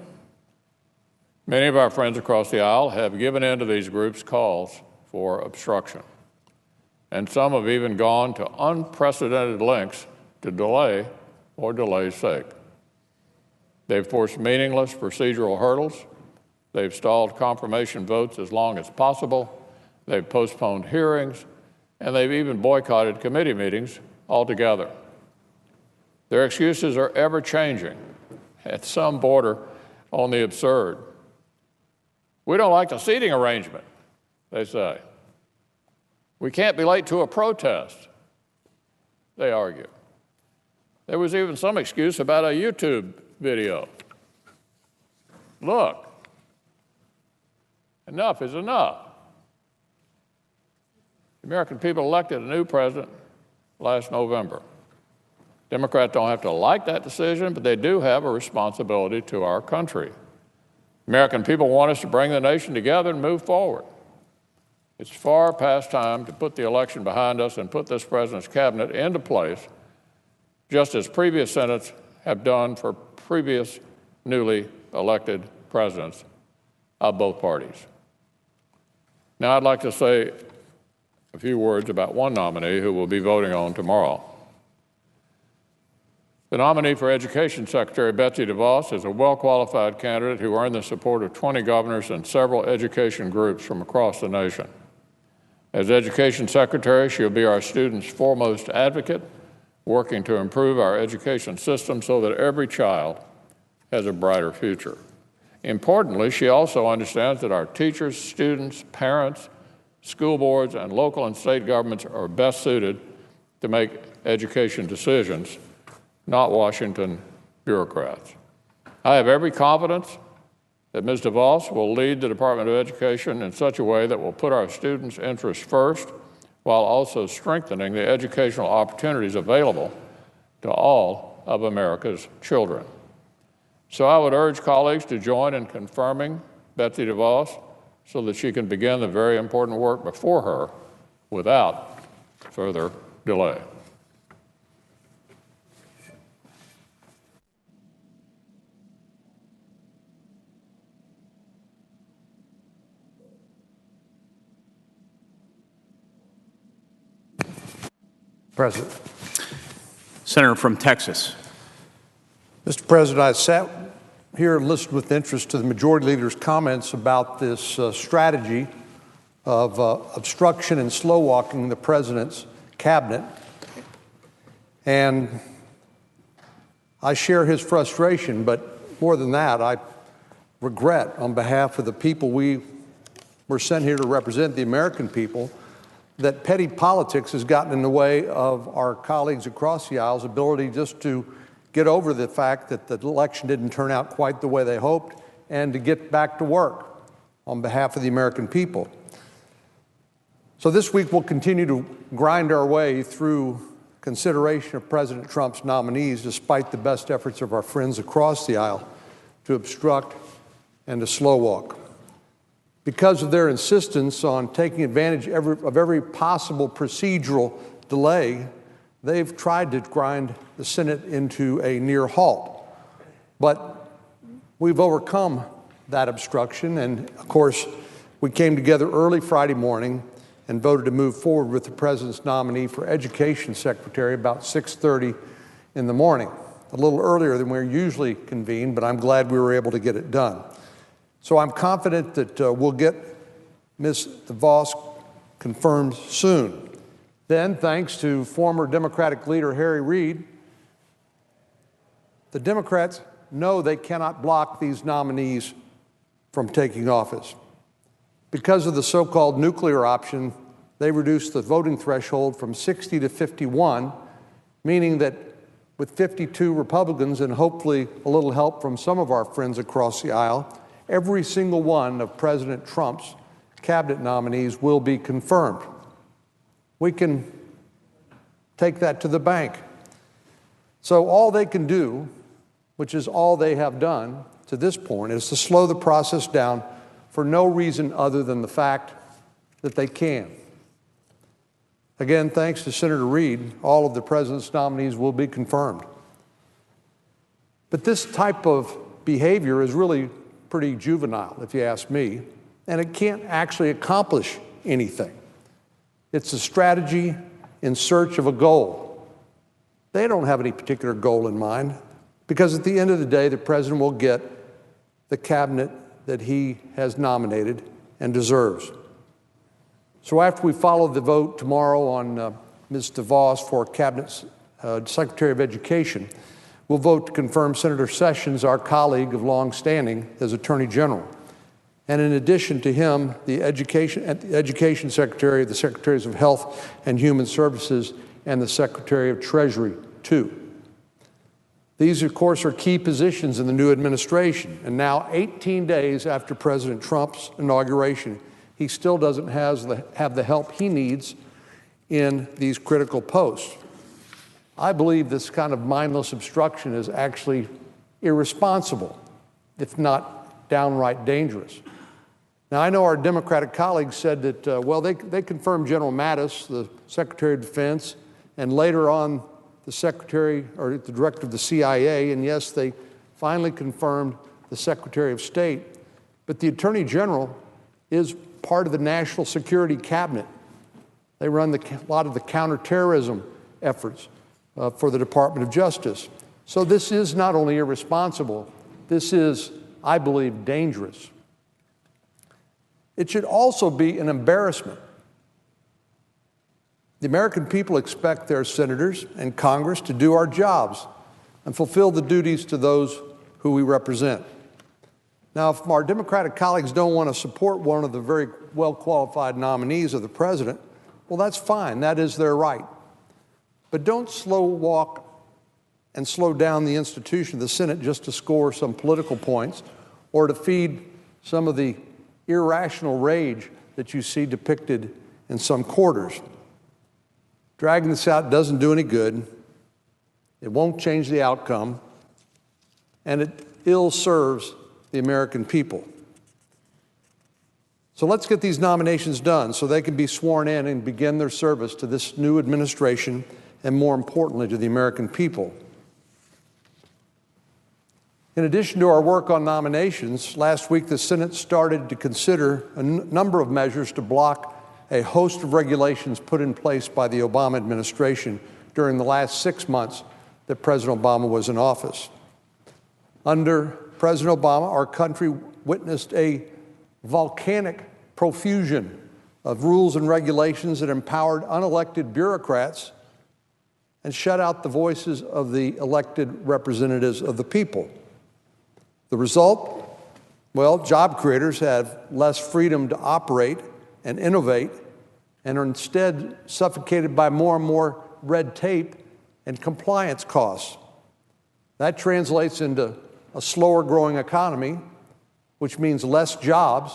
S2: many of our friends across the aisle have given in to these groups' calls for obstruction, and some have even gone to unprecedented lengths to delay for delay's sake. They've forced meaningless procedural hurdles. They've stalled confirmation votes as long as possible. They've postponed hearings, and they've even boycotted committee meetings altogether. Their excuses are ever-changing, at some border on the absurd. We don't like the seating arrangement, they say. We can't be late to a protest, they argue. There was even some excuse about a YouTube video. Look, enough is enough. The American people elected a new president last November. Democrats don't have to like that decision, but they do have a responsibility to our country. American people want us to bring the nation together and move forward. It's far past time to put the election behind us and put this president's cabinet into place, just as previous Senates have done for previous newly elected presidents of both parties. Now, I'd like to say a few words about one nominee who we'll be voting on tomorrow. The nominee for Education Secretary, Betsy DeVos, is a well-qualified candidate who earned the support of 20 governors and several education groups from across the nation. As Education Secretary, she'll be our students' foremost advocate, working to improve our education system so that every child has a brighter future. Importantly, she also understands that our teachers, students, parents, school boards, and local and state governments are best suited to make education decisions, not Washington bureaucrats. I have every confidence that Ms. DeVos will lead the Department of Education in such a way that will put our students' interests first, while also strengthening the educational opportunities available to all of America's children. So I would urge colleagues to join in confirming Betsy DeVos so that she can begin the very important work before her without further delay.
S4: President.
S3: Senator from Texas.
S4: Mr. President, I sat here and listened with interest to the Majority Leader's comments about this strategy of obstruction and slow walking the President's cabinet. And I share his frustration, but more than that, I regret on behalf of the people we were sent here to represent, the American people, that petty politics has gotten in the way of our colleagues across the aisle's ability just to get over the fact that the election didn't turn out quite the way they hoped and to get back to work on behalf of the American people. So this week we'll continue to grind our way through consideration of President Trump's nominees despite the best efforts of our friends across the aisle to obstruct and to slow walk. Because of their insistence on taking advantage of every possible procedural delay, they've tried to grind the Senate into a near halt. But we've overcome that obstruction, and of course, we came together early Friday morning and voted to move forward with the President's nominee for Education Secretary about 6:30 in the morning, a little earlier than we're usually convened, but I'm glad we were able to get it done. So I'm confident that we'll get Ms. DeVos confirmed soon. Then, thanks to former Democratic leader Harry Reid, the Democrats know they cannot block these nominees from taking office. Because of the so-called nuclear option, they reduced the voting threshold from 60 to 51, meaning that with 52 Republicans and hopefully a little help from some of our friends across the aisle, every single one of President Trump's cabinet nominees will be confirmed. We can take that to the bank. So all they can do, which is all they have done to this point, is to slow the process down for no reason other than the fact that they can. Again, thanks to Senator Reid, all of the president's nominees will be confirmed. But this type of behavior is really pretty juvenile, if you ask me, and it can't actually accomplish anything. It's a strategy in search of a goal. They don't have any particular goal in mind, because at the end of the day, the president will get the cabinet that he has nominated and deserves. So after we follow the vote tomorrow on Ms. DeVos for Cabinet Secretary of Education, we'll vote to confirm Senator Sessions, our colleague of long standing, as Attorney General. And in addition to him, the Education Secretary, the Secretaries of Health and Human Services, and the Secretary of Treasury, too. These, of course, are key positions in the new administration. And now, 18 days after President Trump's inauguration, he still doesn't have the help he needs in these critical posts. I believe this kind of mindless obstruction is actually irresponsible, if not downright dangerous. Now, I know our Democratic colleagues said that, well, they confirmed General Mattis, the Secretary of Defense, and later on the Secretary or the Director of the CIA, and yes, they finally confirmed the Secretary of State. But the Attorney General is part of the National Security Cabinet. They run a lot of the counterterrorism efforts for the Department of Justice. So this is not only irresponsible, this is, I believe, dangerous. It should also be an embarrassment. The American people expect their senators and Congress to do our jobs and fulfill the duties to those who we represent. Now, if our Democratic colleagues don't want to support one of the very well-qualified nominees of the president, well, that's fine. That is their right. But don't slow walk and slow down the institution of the Senate just to score some political points or to feed some of the irrational rage that you see depicted in some quarters. Dragging this out doesn't do any good. It won't change the outcome, and it ill serves the American people. So let's get these nominations done so they can be sworn in and begin their service to this new administration and, more importantly, to the American people. In addition to our work on nominations, last week the Senate started to consider a number of measures to block a host of regulations put in place by the Obama administration during the last 6 months that President Obama was in office. Under President Obama, our country witnessed a volcanic profusion of rules and regulations that empowered unelected bureaucrats and shut out the voices of the elected representatives of the people. The result? Well, job creators have less freedom to operate and innovate and are instead suffocated by more and more red tape and compliance costs. That translates into a slower growing economy, which means less jobs,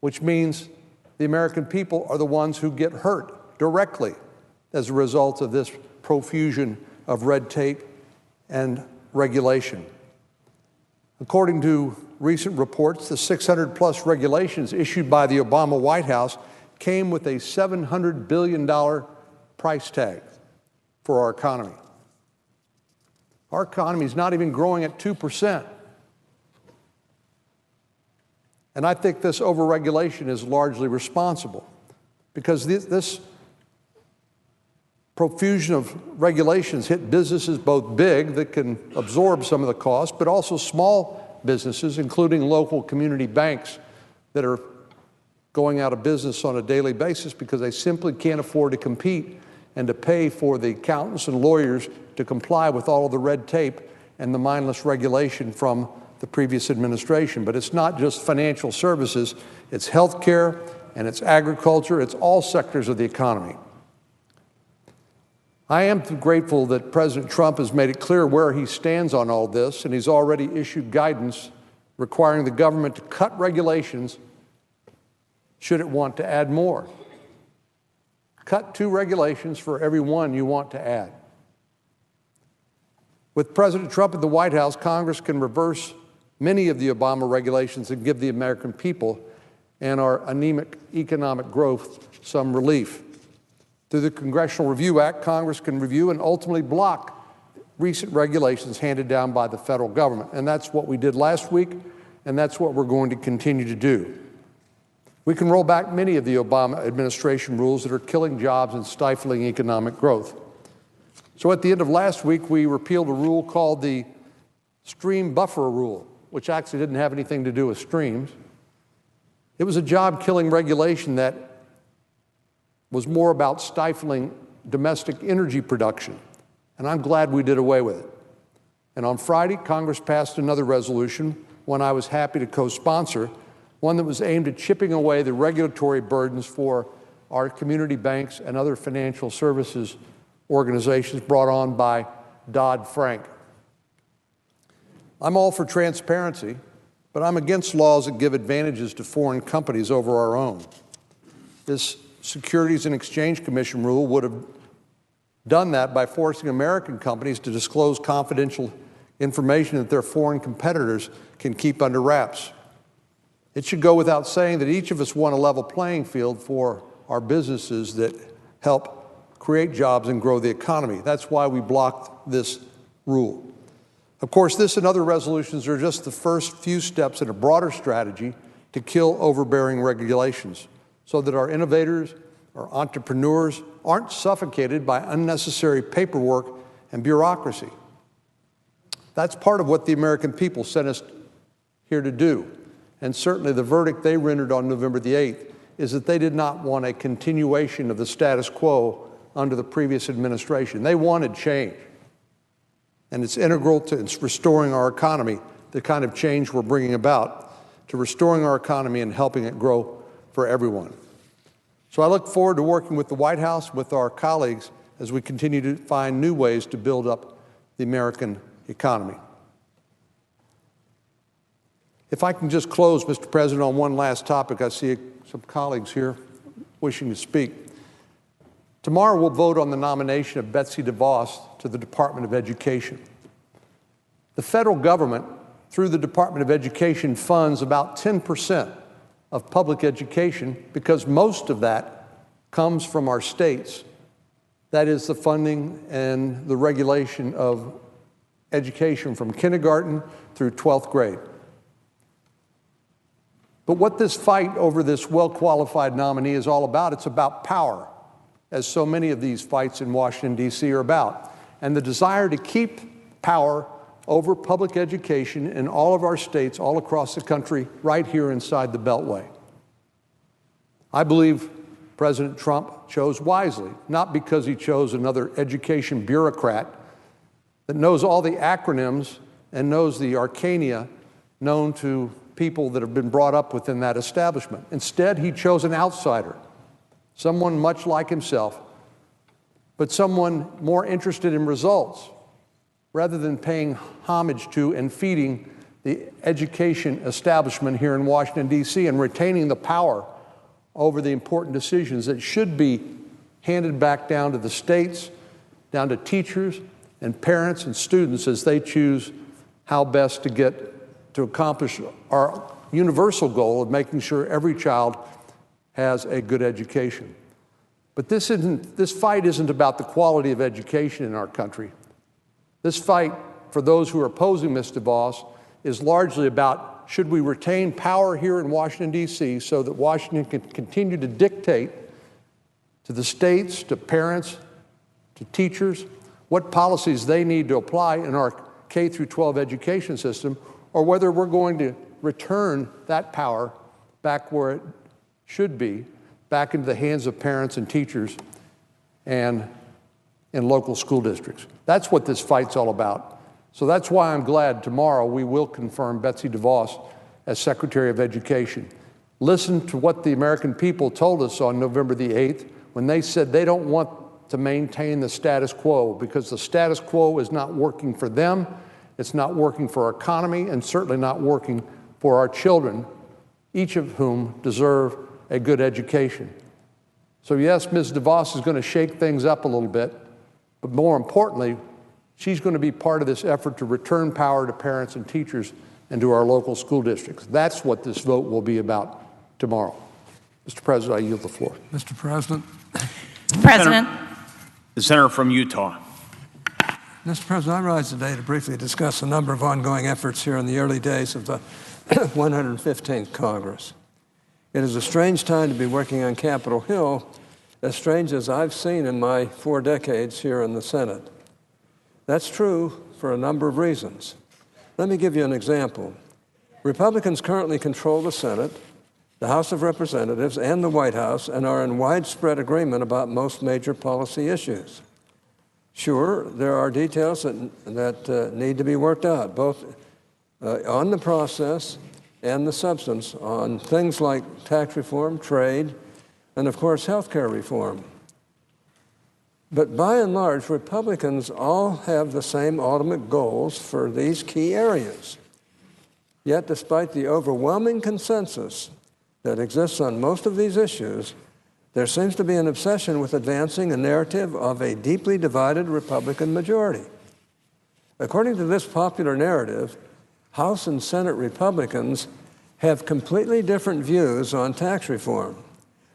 S4: which means the American people are the ones who get hurt directly as a result of this profusion of red tape and regulation. According to recent reports, the 600-plus regulations issued by the Obama White House came with a $700 billion price tag for our economy. Our economy is not even growing at 2%. And I think this overregulation is largely responsible because this profusion of regulations hit businesses both big that can absorb some of the cost, but also small businesses, including local community banks that are going out of business on a daily basis because they simply can't afford to compete and to pay for the accountants and lawyers to comply with all of the red tape and the mindless regulation from the previous administration. But it's not just financial services, it's healthcare and it's agriculture, it's all sectors of the economy. I am grateful that President Trump has made it clear where he stands on all this, and he's already issued guidance requiring the government to cut regulations should it want to add more. Cut 2 regulations for every one you want to add. With President Trump at the White House, Congress can reverse many of the Obama regulations and give the American people and our anemic economic growth some relief. Through the Congressional Review Act, Congress can review and ultimately block recent regulations handed down by the federal government. And that's what we did last week, and that's what we're going to continue to do. We can roll back many of the Obama administration rules that are killing jobs and stifling economic growth. So at the end of last week, we repealed a rule called the stream buffer rule, which actually didn't have anything to do with streams. It was a job-killing regulation that was more about stifling domestic energy production, and I'm glad we did away with it. And on Friday, Congress passed another resolution, one I was happy to co-sponsor, one that was aimed at chipping away the regulatory burdens for our community banks and other financial services organizations brought on by Dodd-Frank. I'm all for transparency, but I'm against laws that give advantages to foreign companies over our own. This Securities and Exchange Commission rule would have done that by forcing American companies to disclose confidential information that their foreign competitors can keep under wraps. It should go without saying that each of us want a level playing field for our businesses that help create jobs and grow the economy. That's why we blocked this rule. Of course, this and other resolutions are just the first few steps in a broader strategy to kill overbearing regulations so that our innovators, our entrepreneurs aren't suffocated by unnecessary paperwork and bureaucracy. That's part of what the American people sent us here to do. And certainly the verdict they rendered on November the 8th is that they did not want a continuation of the status quo under the previous administration. They wanted change. And it's integral to restoring our economy, the kind of change we're bringing about, to restoring our economy and helping it grow for everyone. So I look forward to working with the White House, with our colleagues, as we continue to find new ways to build up the American economy. If I can just close, Mr. President, on one last topic. I see some colleagues here wishing to speak. Tomorrow we'll vote on the nomination of Betsy DeVos to the Department of Education. The federal government, through the Department of Education, funds about 10% of public education because most of that comes from our states. That is the funding and the regulation of education from kindergarten through 12th grade. But what this fight over this well-qualified nominee is all about, it's about power, as so many of these fights in Washington, D.C. are about, and the desire to keep power over public education in all of our states, all across the country, right here inside the Beltway. I believe President Trump chose wisely, not because he chose another education bureaucrat that knows all the acronyms and knows the arcana known to people that have been brought up within that establishment. Instead, he chose an outsider, someone much like himself, but someone more interested in results rather than paying homage to and feeding the education establishment here in Washington, D.C., and retaining the power over the important decisions that should be handed back down to the states, down to teachers and parents and students as they choose how best to accomplish our universal goal of making sure every child has a good education. But this fight isn't about the quality of education in our country. This fight, for those who are opposing Ms. DeVos, is largely about should we retain power here in Washington, D.C., so that Washington can continue to dictate to the states, to parents, to teachers, what policies they need to apply in our K through 12 education system, or whether we're going to return that power back where it should be back into the hands of parents and teachers and in local school districts. That's what this fight's all about. So that's why I'm glad tomorrow we will confirm Betsy DeVos as Secretary of Education. Listen to what the American people told us on November the 8th when they said they don't want to maintain the status quo because the status quo is not working for them, it's not working for our economy, and certainly not working for our children, each of whom deserve a good education. So yes, Ms. DeVos is going to shake things up a little bit, but more importantly, she's going to be part of this effort to return power to parents and teachers and to our local school districts. That's what this vote will be about tomorrow. Mr. President, I yield the floor.
S5: Mr. President.
S6: President.
S3: The senator from Utah.
S5: Mr. President, I rise today to briefly discuss a number of ongoing efforts here in the early days of the 115th Congress. It is a strange time to be working on Capitol Hill, as strange as I've seen in my 4 decades here in the Senate. That's true for a number of reasons. Let me give you an example. Republicans currently control the Senate, the House of Representatives, and the White House, and are in widespread agreement about most major policy issues. Sure, there are details that need to be worked out, both on the process and the substance, on things like tax reform, trade, and of course, health care reform. But by and large, Republicans all have the same ultimate goals for these key areas. Yet, despite the overwhelming consensus that exists on most of these issues, there seems to be an obsession with advancing a narrative of a deeply divided Republican majority. According to this popular narrative, House and Senate Republicans have completely different views on tax reform.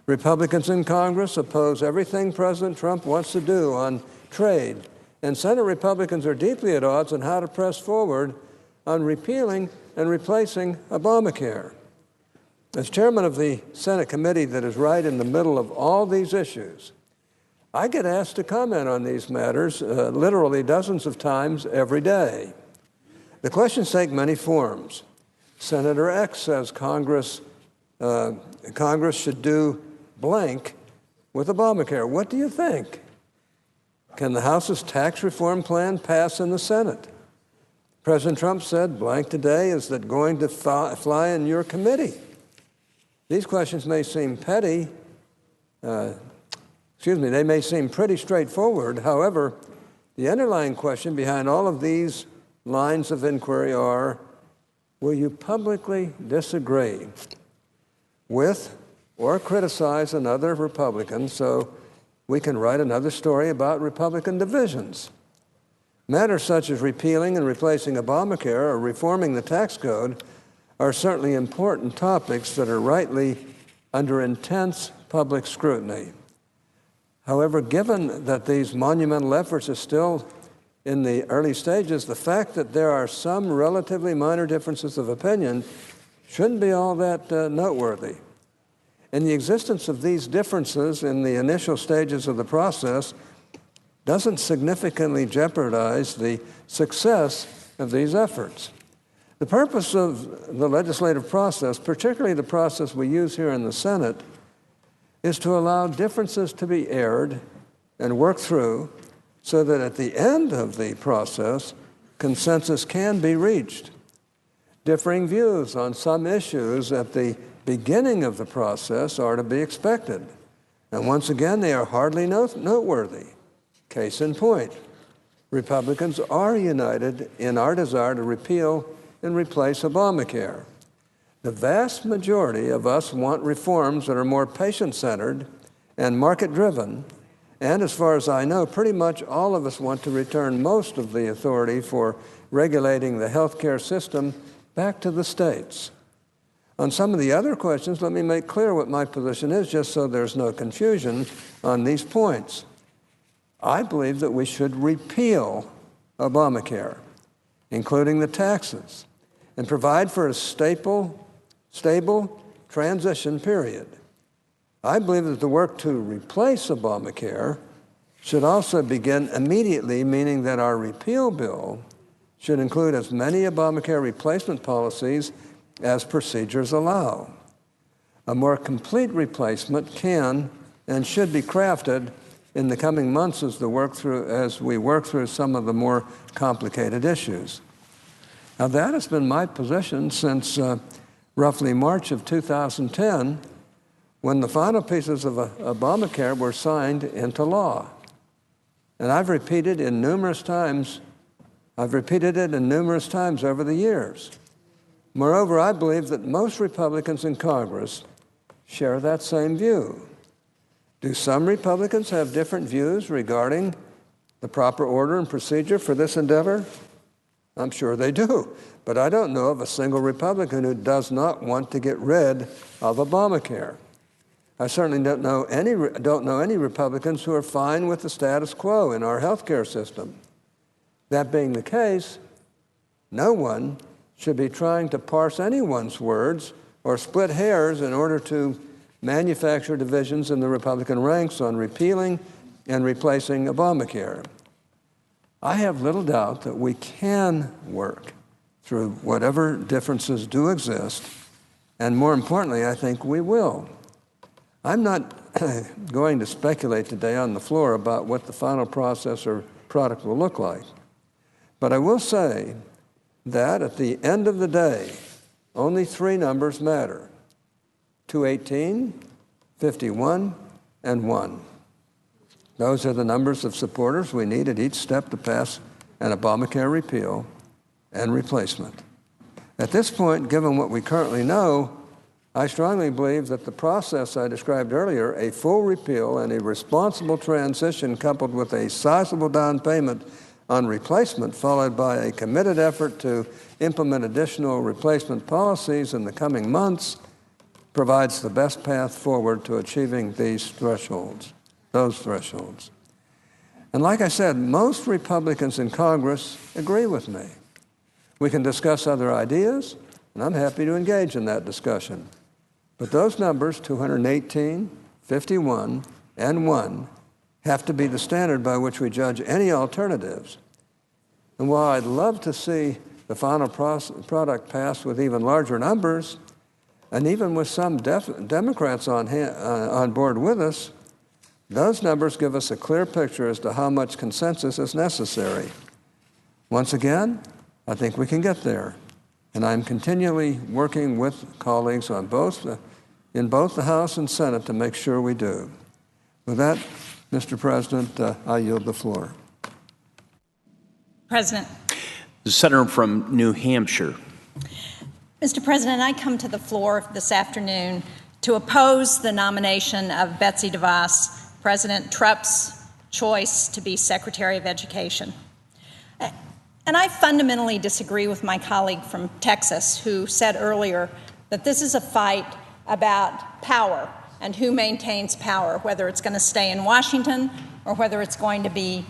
S5: Republicans in Congress oppose everything President Trump wants to do on trade, and Senate Republicans are deeply at odds on how to press forward on repealing and replacing Obamacare. As chairman of the Senate committee that is right in the middle of all these issues, I get asked to comment on these matters literally dozens of times every day. The questions take many forms. Senator X says Congress should do blank with Obamacare. What do you think? Can the House's tax reform plan pass in the Senate? President Trump said blank today is that going to fly in your committee. These questions may seem petty, they may seem pretty straightforward. However, the underlying question behind all of these lines of inquiry are, will you publicly disagree with or criticize another Republican so we can write another story about Republican divisions? Matters such as repealing and replacing Obamacare or reforming the tax code are certainly important topics that are rightly under intense public scrutiny. However, given that these monumental efforts are still in the early stages, the fact that there are some relatively minor differences of opinion shouldn't be all that noteworthy. And the existence of these differences in the initial stages of the process doesn't significantly jeopardize the success of these efforts. The purpose of the legislative process, particularly the process we use here in the Senate, is to allow differences to be aired and worked through so that at the end of the process, consensus can be reached. Differing views on some issues at the beginning of the process are to be expected. And once again, they are hardly noteworthy. Case in point, Republicans are united in our desire to repeal and replace Obamacare. The vast majority of us want reforms that are more patient-centered and market-driven, and as far as I know, pretty much all of us want to return most of the authority for regulating the health care system back to the states. On some of the other questions, let me make clear what my position is, just so there's no confusion on these points. I believe that we should repeal Obamacare, including the taxes, and provide for a stable transition period. I believe that the work to replace Obamacare should also begin immediately, meaning that our repeal bill should include as many Obamacare replacement policies as procedures allow. A more complete replacement can and should be crafted in the coming months as we work through some of the more complicated issues. Now, that has been my position since roughly March of 2010, when the final pieces of Obamacare were signed into law. And I've repeated it in numerous times over the years. Moreover, I believe that most Republicans in Congress share that same view. Do some Republicans have different views regarding the proper order and procedure for this endeavor? I'm sure they do, but I don't know of a single Republican who does not want to get rid of Obamacare. I certainly don't know any Republicans who are fine with the status quo in our health care system. That being the case, no one should be trying to parse anyone's words or split hairs in order to manufacture divisions in the Republican ranks on repealing and replacing Obamacare. I have little doubt that we can work through whatever differences do exist, and more importantly, I think we will. I'm not going to speculate today on the floor about what the final process or product will look like, but I will say that at the end of the day, only three numbers matter: 218, 51, and 1. Those are the numbers of supporters we need at each step to pass an Obamacare repeal and replacement. At this point, given what we currently know, I strongly believe that the process I described earlier, a full repeal and a responsible transition coupled with a sizable down payment on replacement, followed by a committed effort to implement additional replacement policies in the coming months, provides the best path forward to achieving those thresholds. And like I said, most Republicans in Congress agree with me. We can discuss other ideas, and I'm happy to engage in that discussion. But those numbers, 218, 51, and 1, have to be the standard by which we judge any alternatives. And while I'd love to see the final product pass with even larger numbers, and even with some Democrats on board with us, those numbers give us a clear picture as to how much consensus is necessary. Once again, I think we can get there. And I'm continually working with colleagues in both the House and Senate to make sure we do. With that, Mr. President, I yield the floor.
S6: President.
S3: The senator from New Hampshire.
S6: Mr. President, I come to the floor this afternoon to oppose the nomination of Betsy DeVos, President Trump's choice to be Secretary of Education. And I fundamentally disagree with my colleague from Texas who said earlier that this is a fight about power and who maintains power, whether it's going to stay in Washington or whether it's going to be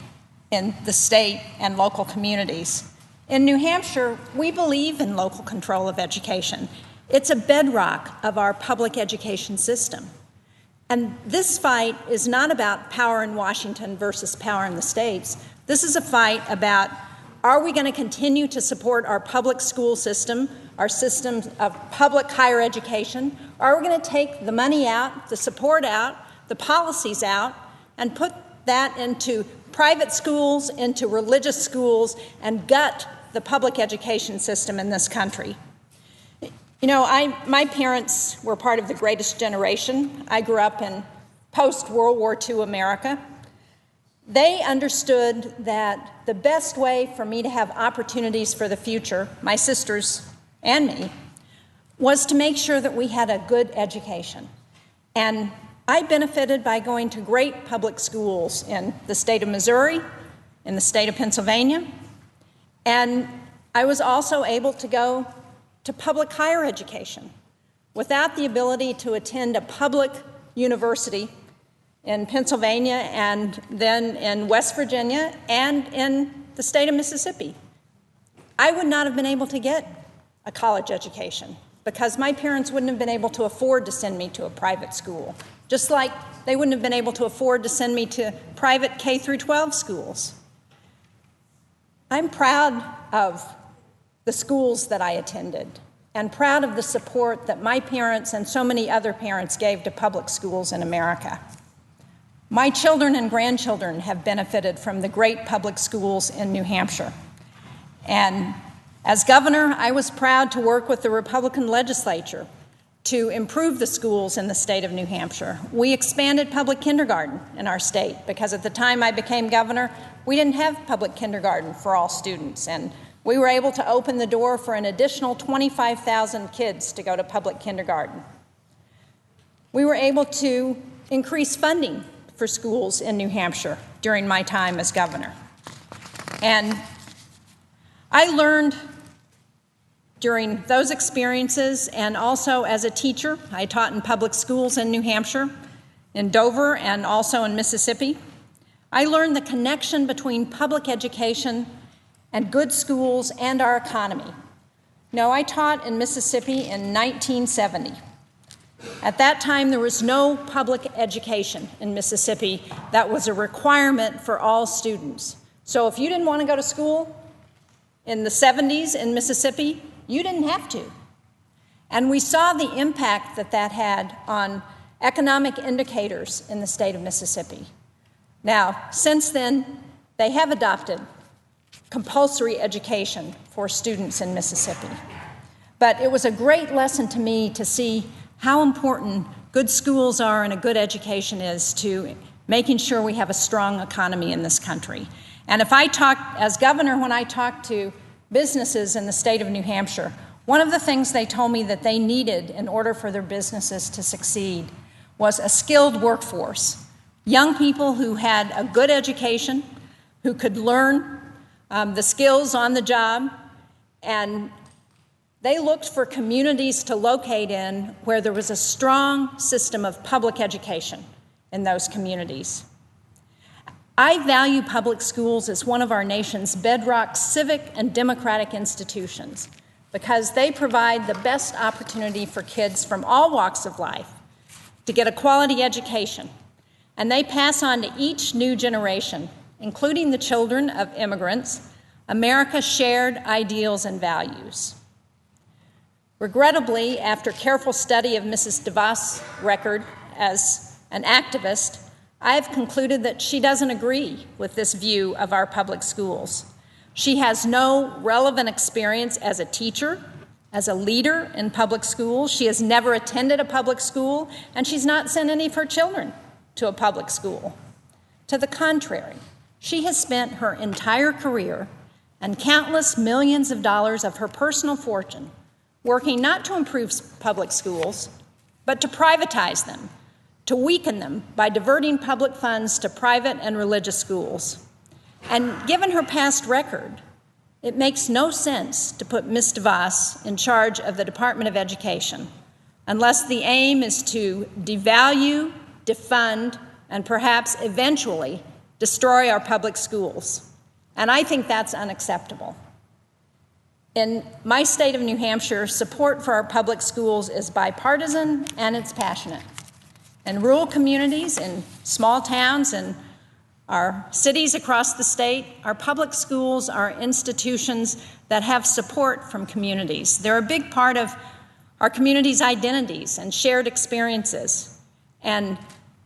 S6: in the state and local communities. In New Hampshire, we believe in local control of education. It's a bedrock of our public education system. And this fight is not about power in Washington versus power in the states. This is a fight about, are we going to continue to support our public school system, our system of public higher education? Or are we going to take the money out, the support out, the policies out, and put that into private schools, into religious schools, and gut the public education system in this country? You know, my parents were part of the greatest generation. I grew up in post-World War II America. They understood that the best way for me to have opportunities for the future, my sisters and me, was to make sure that we had a good education. And I benefited by going to great public schools in the state of Missouri, in the state of Pennsylvania, and I was also able to go to public higher education without the ability to attend a public university in Pennsylvania and then in West Virginia and in the state of Mississippi. I would not have been able to get a college education because my parents wouldn't have been able to afford to send me to a private school, just like they wouldn't have been able to afford to send me to private K through 12 schools. I'm proud of the schools that I attended, and proud of the support that my parents and so many other parents gave to public schools in America. My children and grandchildren have benefited from the great public schools in New Hampshire. And as governor, I was proud to work with the Republican legislature to improve the schools in the state of New Hampshire. We expanded public kindergarten in our state because at the time I became governor, we didn't have public kindergarten for all students. And we were able to open the door for an additional 25,000 kids to go to public kindergarten. We were able to increase funding for schools in New Hampshire during my time as governor. And I learned during those experiences, and also as a teacher, I taught in public schools in New Hampshire, in Dover, and also in Mississippi. I learned the connection between public education and good schools and our economy. Now, I taught in Mississippi in 1970. At that time, there was no public education in Mississippi that was a requirement for all students. So if you didn't want to go to school in the 70s in Mississippi, you didn't have to. And we saw the impact that that had on economic indicators in the state of Mississippi. Now, since then, they have adopted compulsory education for students in Mississippi. But it was a great lesson to me to see how important good schools are and a good education is to making sure we have a strong economy in this country. And if I talk, as governor, when I talked to businesses in the state of New Hampshire, one of the things they told me that they needed in order for their businesses to succeed was a skilled workforce. Young people who had a good education, who could learn the skills on the job, and they looked for communities to locate in where there was a strong system of public education in those communities. I value public schools as one of our nation's bedrock civic and democratic institutions because they provide the best opportunity for kids from all walks of life to get a quality education, and they pass on to each new generation, including the children of immigrants, America's shared ideals and values. Regrettably, after careful study of Mrs. DeVos' record as an activist, I have concluded that she doesn't agree with this view of our public schools. She has no relevant experience as a teacher, as a leader in public schools. She has never attended a public school, and she's not sent any of her children to a public school. To the contrary, she has spent her entire career and countless millions of dollars of her personal fortune working not to improve public schools, but to privatize them, to weaken them by diverting public funds to private and religious schools. And given her past record, it makes no sense to put Ms. DeVos in charge of the Department of Education unless the aim is to devalue, defund, and perhaps eventually destroy our public schools. And I think that's unacceptable. In my state of New Hampshire, support for our public schools is bipartisan and it's passionate. In rural communities, in small towns, and our cities across the state, our public schools are institutions that have support from communities. They're a big part of our communities' identities and shared experiences. And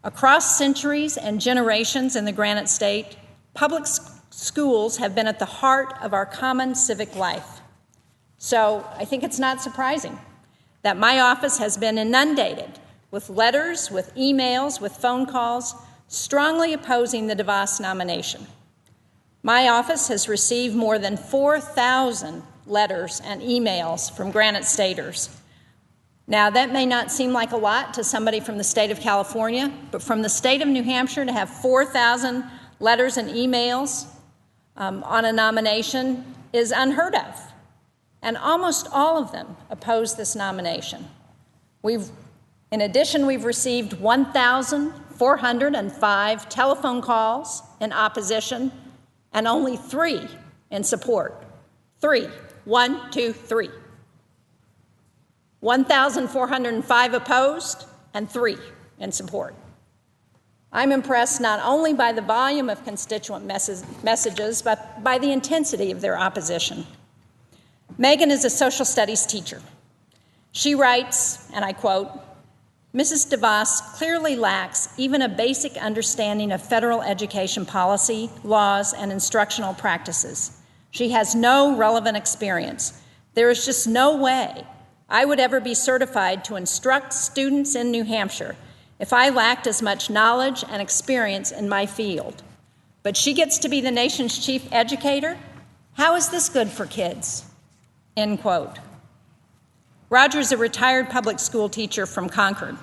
S6: across centuries and generations in the Granite State, public schools have been at the heart of our common civic life. So I think it's not surprising that my office has been inundated with letters, with emails, with phone calls, strongly opposing the DeVos nomination. My office has received more than 4,000 letters and emails from Granite Staters. Now, that may not seem like a lot to somebody from the state of California, but from the state of New Hampshire to have 4,000 letters and emails on a nomination is unheard of. And almost all of them oppose this nomination. In addition, we've received 1,405 telephone calls in opposition and only 3 in support. 3. 1, 2, 3. 1,405 opposed and 3 in support. I'm impressed not only by the volume of constituent messages, but by the intensity of their opposition. Megan is a social studies teacher. She writes, and I quote, "Mrs. DeVos clearly lacks even a basic understanding of federal education policy, laws, and instructional practices. She has no relevant experience. There is just no way I would ever be certified to instruct students in New Hampshire if I lacked as much knowledge and experience in my field. But she gets to be the nation's chief educator? How is this good for kids?" End quote. Roger is a retired public school teacher from Concord,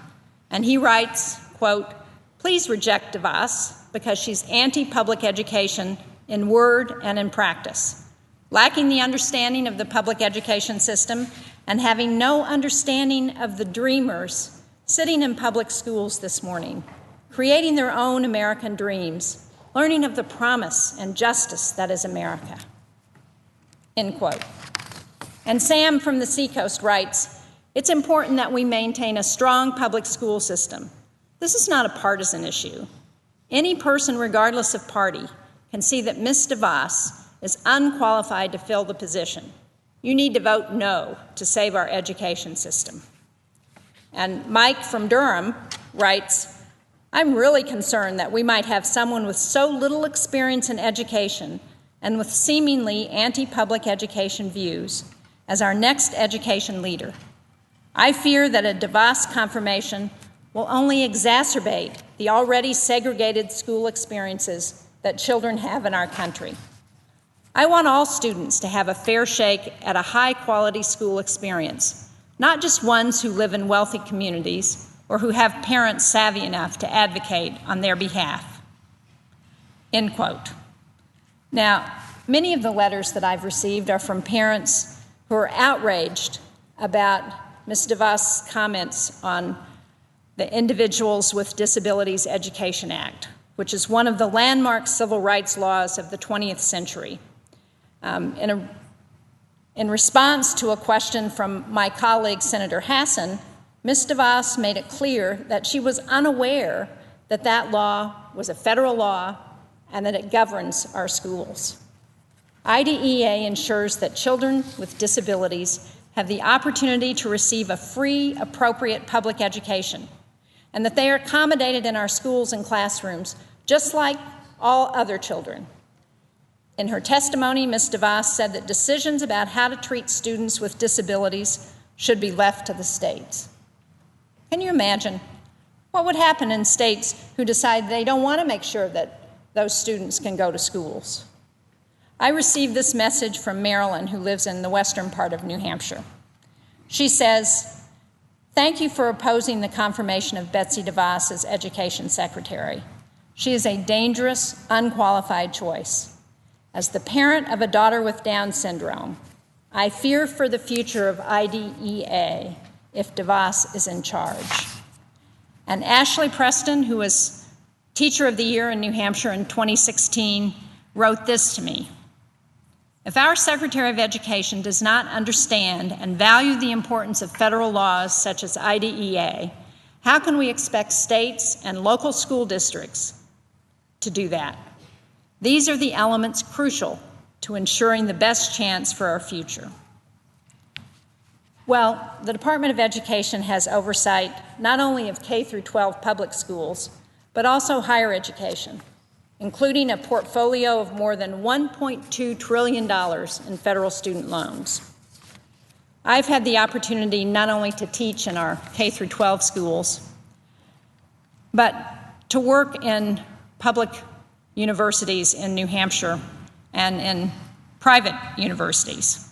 S6: and he writes, quote, "Please reject DeVos because she's anti-public education in word and in practice, lacking the understanding of the public education system and having no understanding of the dreamers sitting in public schools this morning, creating their own American dreams, learning of the promise and justice that is America." End quote. And Sam from the Seacoast writes, "It's important that we maintain a strong public school system. This is not a partisan issue. Any person, regardless of party, can see that Ms. DeVos is unqualified to fill the position. You need to vote no to save our education system." And Mike from Durham writes, "I'm really concerned that we might have someone with so little experience in education and with seemingly anti-public education views as our next education leader. I fear that a DeVos confirmation will only exacerbate the already segregated school experiences that children have in our country. I want all students to have a fair shake at a high-quality school experience, not just ones who live in wealthy communities or who have parents savvy enough to advocate on their behalf." End quote. Now, many of the letters that I've received are from parents who are outraged about Ms. DeVos' comments on the Individuals with Disabilities Education Act, which is one of the landmark civil rights laws of the 20th century. In response to a question from my colleague, Senator Hassan, Ms. DeVos made it clear that she was unaware that that law was a federal law and that it governs our schools. IDEA ensures that children with disabilities have the opportunity to receive a free, appropriate public education, and that they are accommodated in our schools and classrooms just like all other children. In her testimony, Ms. DeVos said that decisions about how to treat students with disabilities should be left to the states. Can you imagine what would happen in states who decide they don't want to make sure that those students can go to schools? I received this message from Marilyn, who lives in the western part of New Hampshire. She says, "Thank you for opposing the confirmation of Betsy DeVos as Education Secretary. She is a dangerous, unqualified choice. As the parent of a daughter with Down syndrome, I fear for the future of IDEA if DeVos is in charge." And Ashley Preston, who was Teacher of the Year in New Hampshire in 2016, wrote this to me: "If our Secretary of Education does not understand and value the importance of federal laws such as IDEA, how can we expect states and local school districts to do that? These are the elements crucial to ensuring the best chance for our future." Well, the Department of Education has oversight not only of K through 12 public schools, but also higher education, including a portfolio of more than $1.2 trillion in federal student loans. I've had the opportunity not only to teach in our K through 12 schools, but to work in public universities in New Hampshire and in private universities.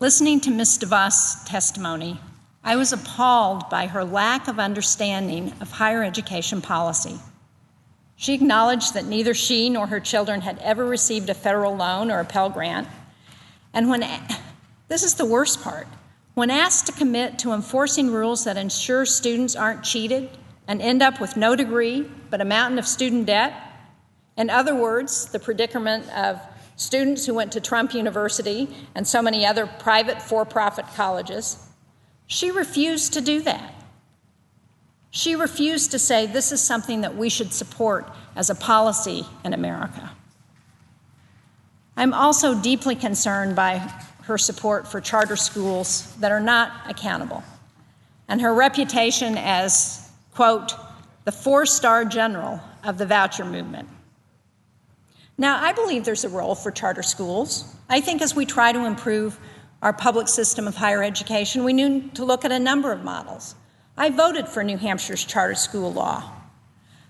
S6: Listening to Ms. DeVos' testimony, I was appalled by her lack of understanding of higher education policy. She acknowledged that neither she nor her children had ever received a federal loan or a Pell Grant. And this is the worst part, when asked to commit to enforcing rules that ensure students aren't cheated and end up with no degree but a mountain of student debt, in other words, the predicament of students who went to Trump University and so many other private for-profit colleges, she refused to do that. She refused to say this is something that we should support as a policy in America. I'm also deeply concerned by her support for charter schools that are not accountable, and her reputation as, quote, the four-star general of the voucher movement. Now, I believe there's a role for charter schools. I think as we try to improve our public system of higher education, we need to look at a number of models. I voted for New Hampshire's charter school law.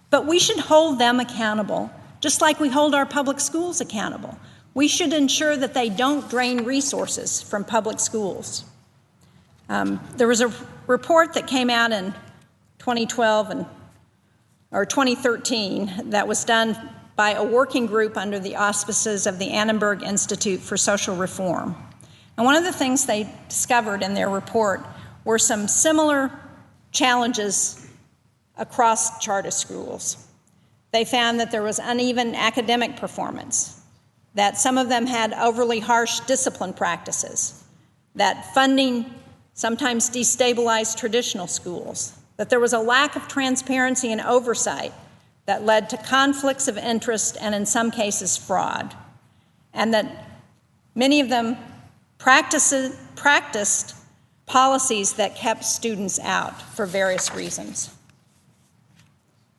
S6: But we should hold them accountable, just like we hold our public schools accountable. We should ensure that they don't drain resources from public schools. There was a report that came out in 2012 or 2013 that was done by a working group under the auspices of the Annenberg Institute for Social Reform. And one of the things they discovered in their report were some similar challenges across charter schools. They found that there was uneven academic performance, that some of them had overly harsh discipline practices, that funding sometimes destabilized traditional schools, that there was a lack of transparency and oversight that led to conflicts of interest and, in some cases, fraud, and that many of them practiced policies that kept students out for various reasons.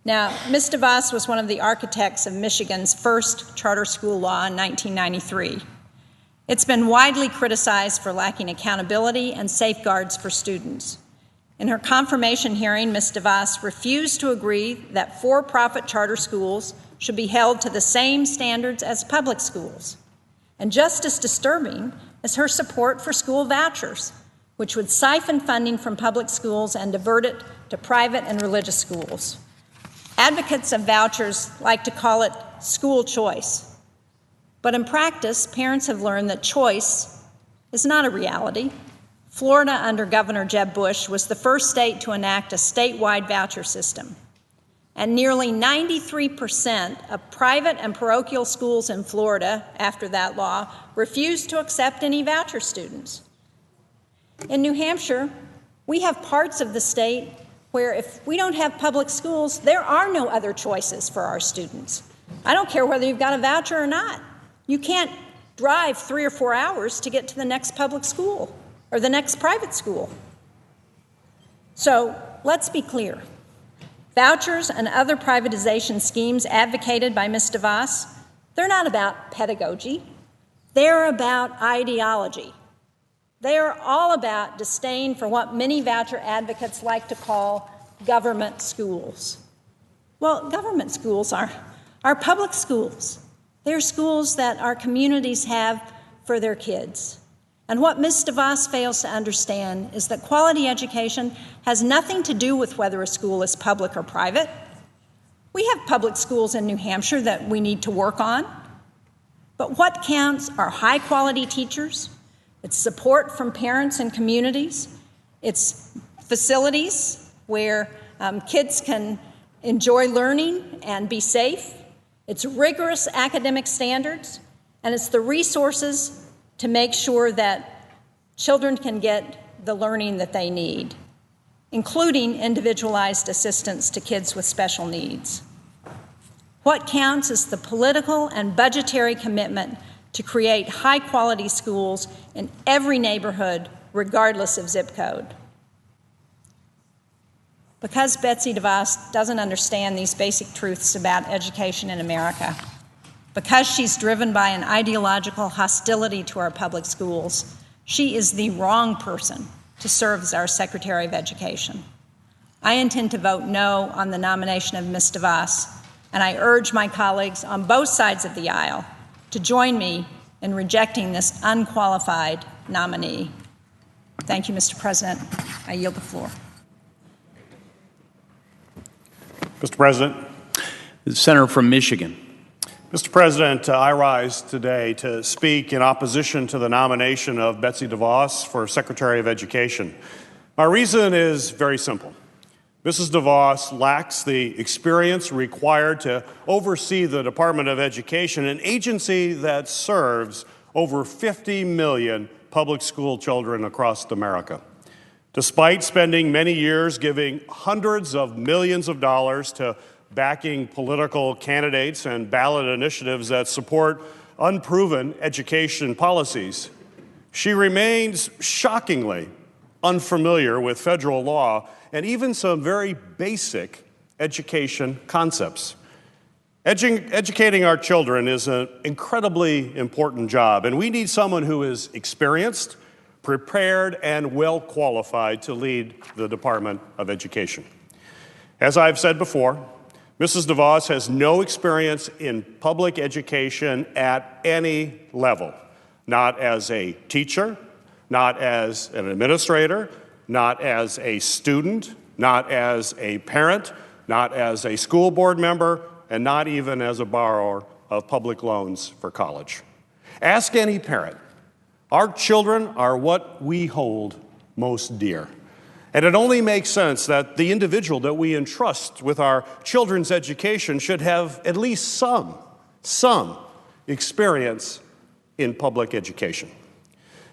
S6: Now, Ms. DeVos was one of the architects of Michigan's first charter school law in 1993. It's been widely criticized for lacking accountability and safeguards for students. In her confirmation hearing, Ms. DeVos refused to agree that for-profit charter schools should be held to the same standards as public schools. And just as disturbing is her support for school vouchers, which would siphon funding from public schools and divert it to private and religious schools. Advocates of vouchers like to call it school choice. But in practice, parents have learned that choice is not a reality. Florida, under Governor Jeb Bush, was the first state to enact a statewide voucher system. And nearly 93% of private and parochial schools in Florida, after that law, refused to accept any voucher students. In New Hampshire, we have parts of the state where if we don't have public schools, there are no other choices for our students. I don't care whether you've got a voucher or not. You can't drive 3 or 4 hours to get to the next public school or the next private school. So let's be clear. Vouchers and other privatization schemes advocated by Ms. DeVos, they're not about pedagogy. They're about ideology. They are all about disdain for what many voucher advocates like to call government schools. Well, government schools are public schools. They're schools that our communities have for their kids. And what Ms. DeVos fails to understand is that quality education has nothing to do with whether a school is public or private. We have public schools in New Hampshire that we need to work on. But what counts are high-quality teachers, it's support from parents and communities, it's facilities where kids can enjoy learning and be safe, it's rigorous academic standards, and it's the resources to make sure that children can get the learning that they need, including individualized assistance to kids with special needs. What counts is the political and budgetary commitment to create high-quality schools in every neighborhood, regardless of zip code. Because Betsy DeVos doesn't understand these basic truths about education in America, because she's driven by an ideological hostility to our public schools, she is the wrong person to serve as our Secretary of Education. I intend to vote no on the nomination of Ms. DeVos, and I urge my colleagues on both sides of the aisle to join me in rejecting this unqualified nominee. Thank you, Mr. President. I yield the floor.
S7: Mr. President.
S3: The senator from Michigan.
S7: Mr. President, I rise today to speak in opposition to the nomination of Betsy DeVos for Secretary of Education. My reason is very simple. Mrs. DeVos lacks the experience required to oversee the Department of Education, an agency that serves over 50 million public school children across America. Despite spending many years giving hundreds of millions of dollars to backing political candidates and ballot initiatives that support unproven education policies, She remains shockingly unfamiliar with federal law and even some very basic education concepts. Educating our children is an incredibly important job, and we need someone who is experienced, prepared, and well qualified to lead the Department of Education. As I've said before, Mrs. DeVos has no experience in public education at any level, not as a teacher, not as an administrator, not as a student, not as a parent, not as a school board member, and not even as a borrower of public loans for college. Ask any parent. Our children are what we hold most dear. And it only makes sense that the individual that we entrust with our children's education should have at least some experience in public education.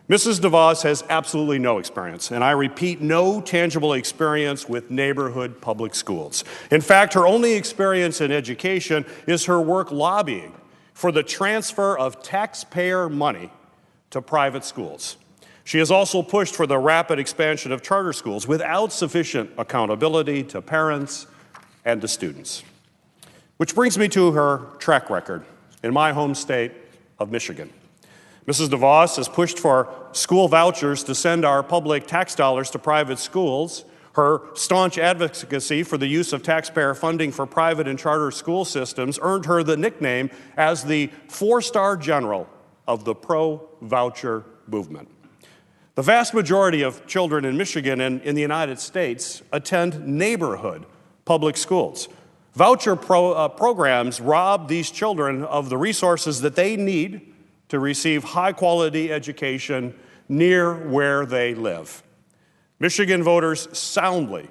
S7: Mrs. DeVos has absolutely no experience, and I repeat, no tangible experience with neighborhood public schools. In fact, her only experience in education is her work lobbying for the transfer of taxpayer money to private schools. She has also pushed for the rapid expansion of charter schools without sufficient accountability to parents and to students. Which brings me to her track record in my home state of Michigan. Mrs. DeVos has pushed for school vouchers to send our public tax dollars to private schools. Her staunch advocacy for the use of taxpayer funding for private and charter school systems earned her the nickname as the four-star general of the pro-voucher movement. The vast majority of children in Michigan and in the United States attend neighborhood public schools. Voucher programs rob these children of the resources that they need to receive high-quality education near where they live. Michigan voters soundly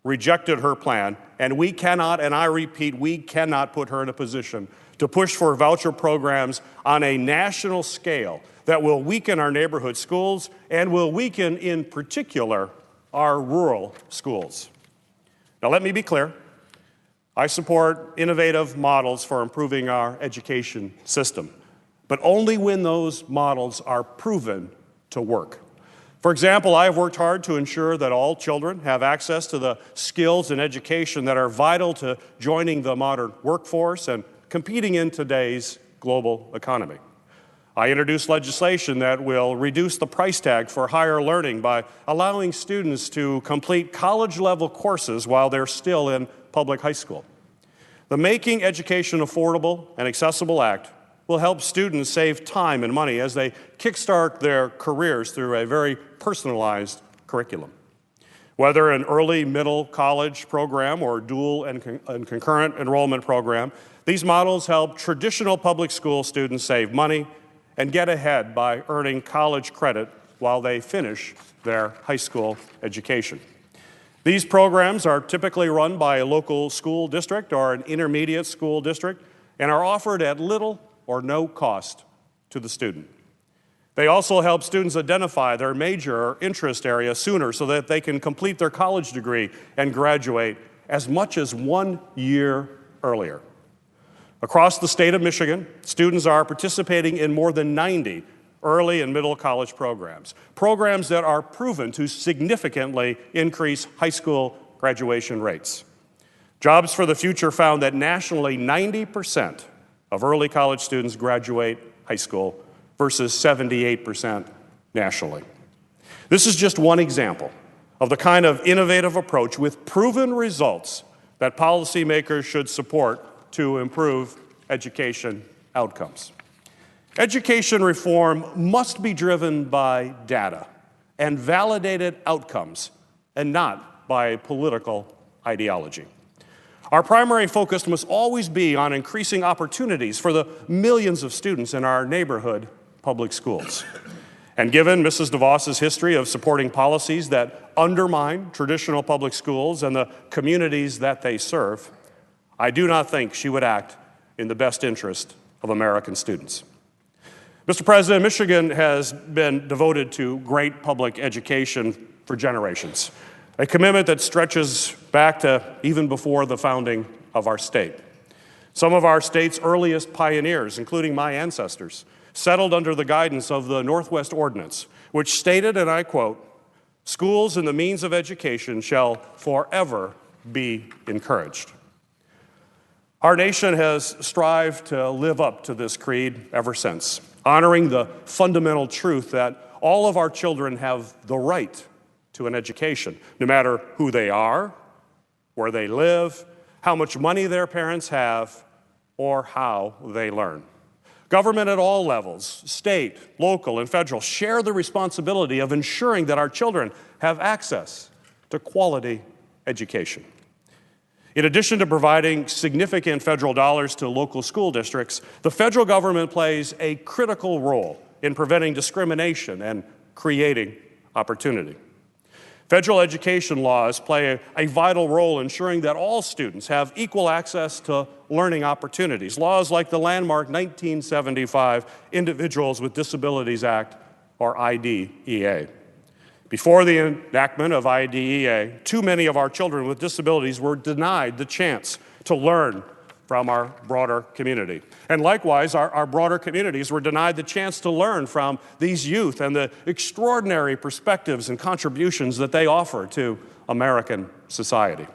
S7: rejected her plan, and we cannot, and I repeat, we cannot put her in a position to push for voucher programs on a national scale that will weaken our neighborhood schools and will weaken, in particular, our rural schools. Now, let me be clear. I support innovative models for improving our education system, but only when those models are proven to work. For example, I have worked hard to ensure that all children have access to the skills and education that are vital to joining the modern workforce and competing in today's global economy. I introduced legislation that will reduce the price tag for higher learning by allowing students to complete college-level courses while they're still in public high school. The Making Education Affordable and Accessible Act will help students save time and money as they kickstart their careers through a very personalized curriculum. Whether an early middle college program or dual and concurrent enrollment program, these models help traditional public school students save money and get ahead by earning college credit while they finish their high school education. These programs are typically run by a local school district or an intermediate school district and are offered at little or no cost to the student. They also help students identify their major or interest area sooner so that they can complete their college degree and graduate as much as 1 year earlier. Across the state of Michigan, students are participating in more than 90 early and middle college programs that are proven to significantly increase high school graduation rates. Jobs for the Future found that nationally 90% of early college students graduate high school versus 78% nationally. This is just one example of the kind of innovative approach with proven results that policymakers should support to improve education outcomes. Education reform must be driven by data and validated outcomes and not by political ideology. Our primary focus must always be on increasing opportunities for the millions of students in our neighborhood public schools. And given Mrs. DeVos's history of supporting policies that undermine traditional public schools and the communities that they serve, I do not think she would act in the best interest of American students. Mr. President, Michigan has been devoted to great public education for generations, a commitment that stretches back to even before the founding of our state. Some of our state's earliest pioneers, including my ancestors, settled under the guidance of the Northwest Ordinance, which stated, and I quote, "Schools and the means of education shall forever be encouraged." Our nation has strived to live up to this creed ever since, honoring the fundamental truth that all of our children have the right to an education, no matter who they are, where they live, how much money their parents have, or how they learn. Government at all levels, state, local, and federal, share the responsibility of ensuring that our children have access to quality education. In addition to providing significant federal dollars to local school districts, the federal government plays a critical role in preventing discrimination and creating opportunity. Federal education laws play a vital role in ensuring that all students have equal access to learning opportunities. Laws like the landmark 1975 Individuals with Disabilities Act, or IDEA. Before the enactment of IDEA, too many of our children with disabilities were denied the chance to learn from our broader community. And likewise, our broader communities were denied the chance to learn from these youth and the extraordinary perspectives and contributions that they offer to American society.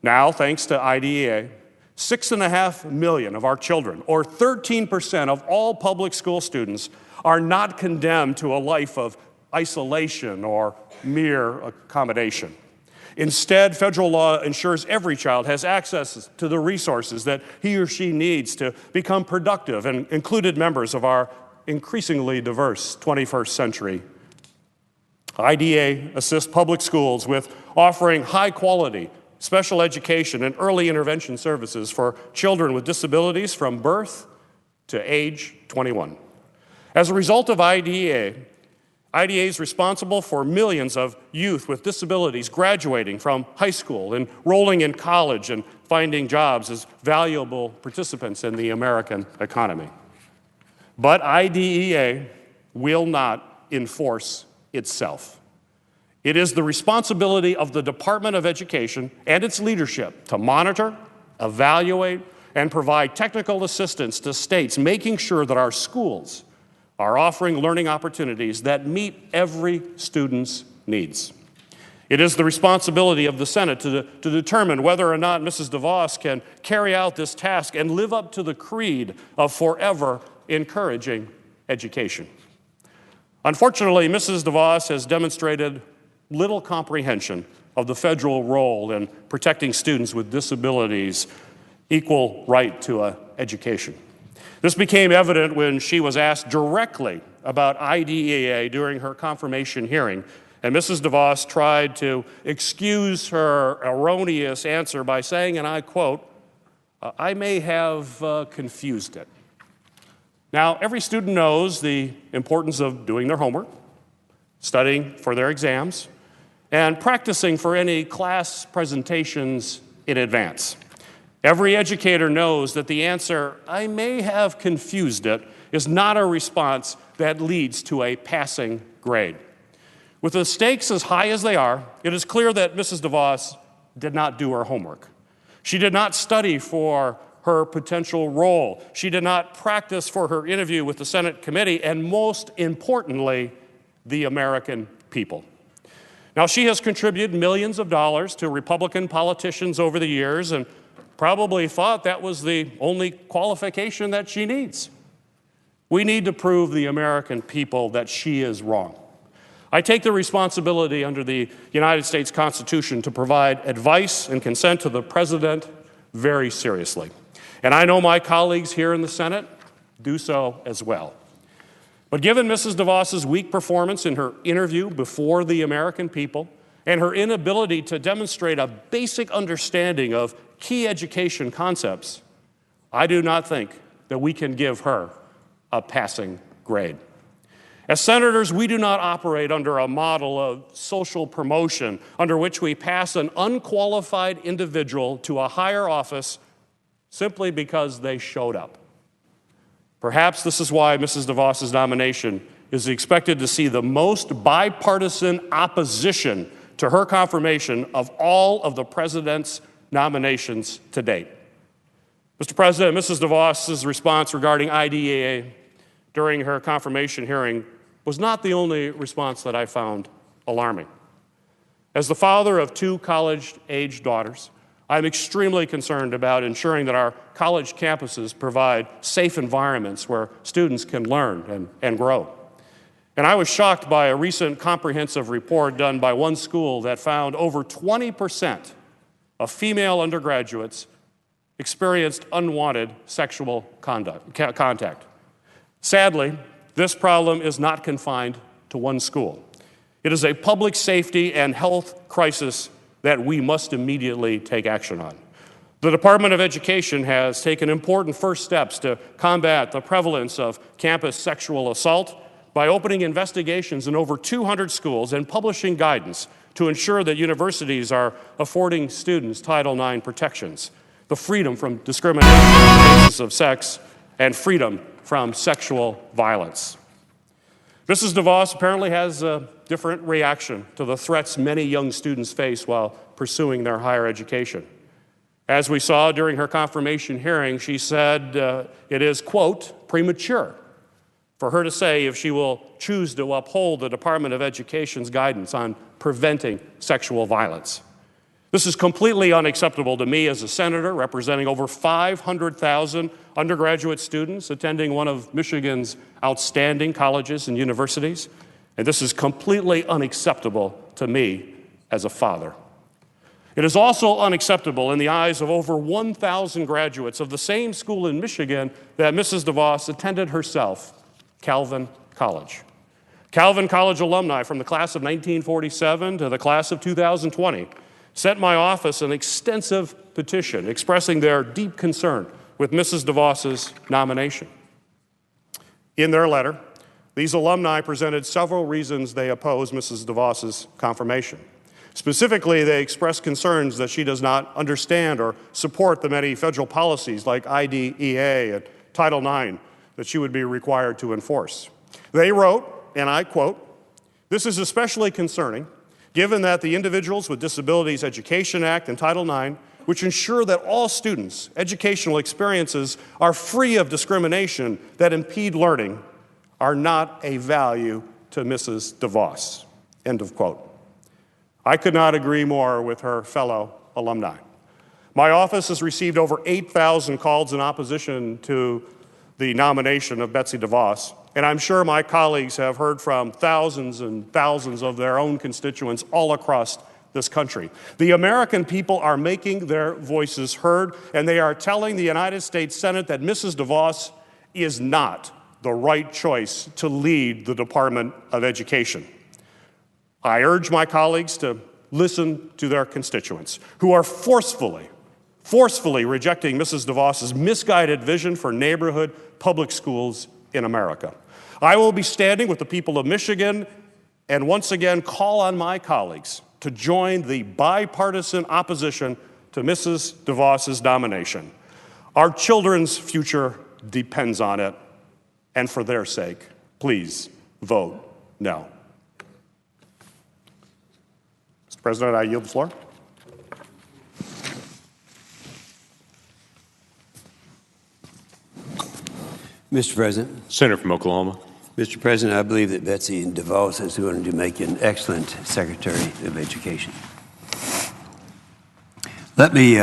S7: Now, thanks to IDEA, 6.5 million of our children, or 13% of all public school students, are not condemned to a life of isolation or mere accommodation. Instead, federal law ensures every child has access to the resources that he or she needs to become productive and included members of our increasingly diverse 21st century. IDEA assists public schools with offering high-quality special education and early intervention services for children with disabilities from birth to age 21. As a result of IDEA is responsible for millions of youth with disabilities graduating from high school, enrolling in college, and finding jobs as valuable participants in the American economy. But IDEA will not enforce itself. It is the responsibility of the Department of Education and its leadership to monitor, evaluate, and provide technical assistance to states, making sure that our schools are offering learning opportunities that meet every student's needs. It is the responsibility of the Senate to determine whether or not Mrs. DeVos can carry out this task and live up to the creed of forever encouraging education. Unfortunately, Mrs. DeVos has demonstrated little comprehension of the federal role in protecting students with disabilities' equal right to an education. This became evident when she was asked directly about IDEA during her confirmation hearing, and Mrs. DeVos tried to excuse her erroneous answer by saying, and I quote, "I may have confused it." Now, every student knows the importance of doing their homework, studying for their exams, and practicing for any class presentations in advance. Every educator knows that the answer, "I may have confused it," is not a response that leads to a passing grade. With the stakes as high as they are, it is clear that Mrs. DeVos did not do her homework. She did not study for her potential role. She did not practice for her interview with the Senate committee, and most importantly, the American people. Now, she has contributed millions of dollars to Republican politicians over the years and probably thought that was the only qualification that she needs. We need to prove the American people that she is wrong. I take the responsibility under the United States Constitution to provide advice and consent to the President very seriously. And I know my colleagues here in the Senate do so as well. But given Mrs. DeVos's weak performance in her interview before the American people and her inability to demonstrate a basic understanding of key education concepts, I do not think that we can give her a passing grade. As senators, we do not operate under a model of social promotion under which we pass an unqualified individual to a higher office simply because they showed up. Perhaps this is why Mrs. DeVos's nomination is expected to see the most bipartisan opposition to her confirmation of all of the president's nominations to date. Mr. President, Mrs. DeVos's response regarding IDEA during her confirmation hearing was not the only response that I found alarming. As the father of 2 college-aged daughters, I'm extremely concerned about ensuring that our college campuses provide safe environments where students can learn and grow. And I was shocked by a recent comprehensive report done by one school that found over 20% of female undergraduates experienced unwanted sexual contact. Sadly, this problem is not confined to one school. It is a public safety and health crisis that we must immediately take action on. The Department of Education has taken important first steps to combat the prevalence of campus sexual assault by opening investigations in over 200 schools and publishing guidance to ensure that universities are affording students Title IX protections, the freedom from discrimination on the basis of sex, and freedom from sexual violence. Mrs. DeVos apparently has a different reaction to the threats many young students face while pursuing their higher education. As we saw during her confirmation hearing, she said it is, quote, premature for her to say if she will choose to uphold the Department of Education's guidance on preventing sexual violence. This is completely unacceptable to me as a senator representing over 500,000 undergraduate students attending one of Michigan's outstanding colleges and universities. And this is completely unacceptable to me as a father. It is also unacceptable in the eyes of over 1,000 graduates of the same school in Michigan that Mrs. DeVos attended herself, Calvin College. Calvin College alumni from the class of 1947 to the class of 2020 sent my office an extensive petition expressing their deep concern with Mrs. DeVos's nomination. In their letter, these alumni presented several reasons they oppose Mrs. DeVos's confirmation. Specifically, they expressed concerns that she does not understand or support the many federal policies like IDEA and Title IX that she would be required to enforce. They wrote, and I quote, "This is especially concerning given that the Individuals with Disabilities Education Act and Title IX, which ensure that all students' educational experiences are free of discrimination that impede learning, are not a value to Mrs. DeVos." End of quote. I could not agree more with her fellow alumni. My office has received over 8,000 calls in opposition to the nomination of Betsy DeVos, and I'm sure my colleagues have heard from thousands and thousands of their own constituents all across this country. The American people are making their voices heard, and they are telling the United States Senate that Mrs. DeVos is not the right choice to lead the Department of Education. I urge my colleagues to listen to their constituents who are forcefully rejecting Mrs. DeVos's misguided vision for neighborhood public schools in America. I will be standing with the people of Michigan and once again call on my colleagues to join the bipartisan opposition to Mrs. DeVos's nomination. Our children's future depends on it, and for their sake, please vote no. Mr. President, I yield the floor.
S8: Mr. President.
S3: Senator from Oklahoma.
S8: Mr. President, I believe that Betsy DeVos is going to make an excellent Secretary of Education. Let me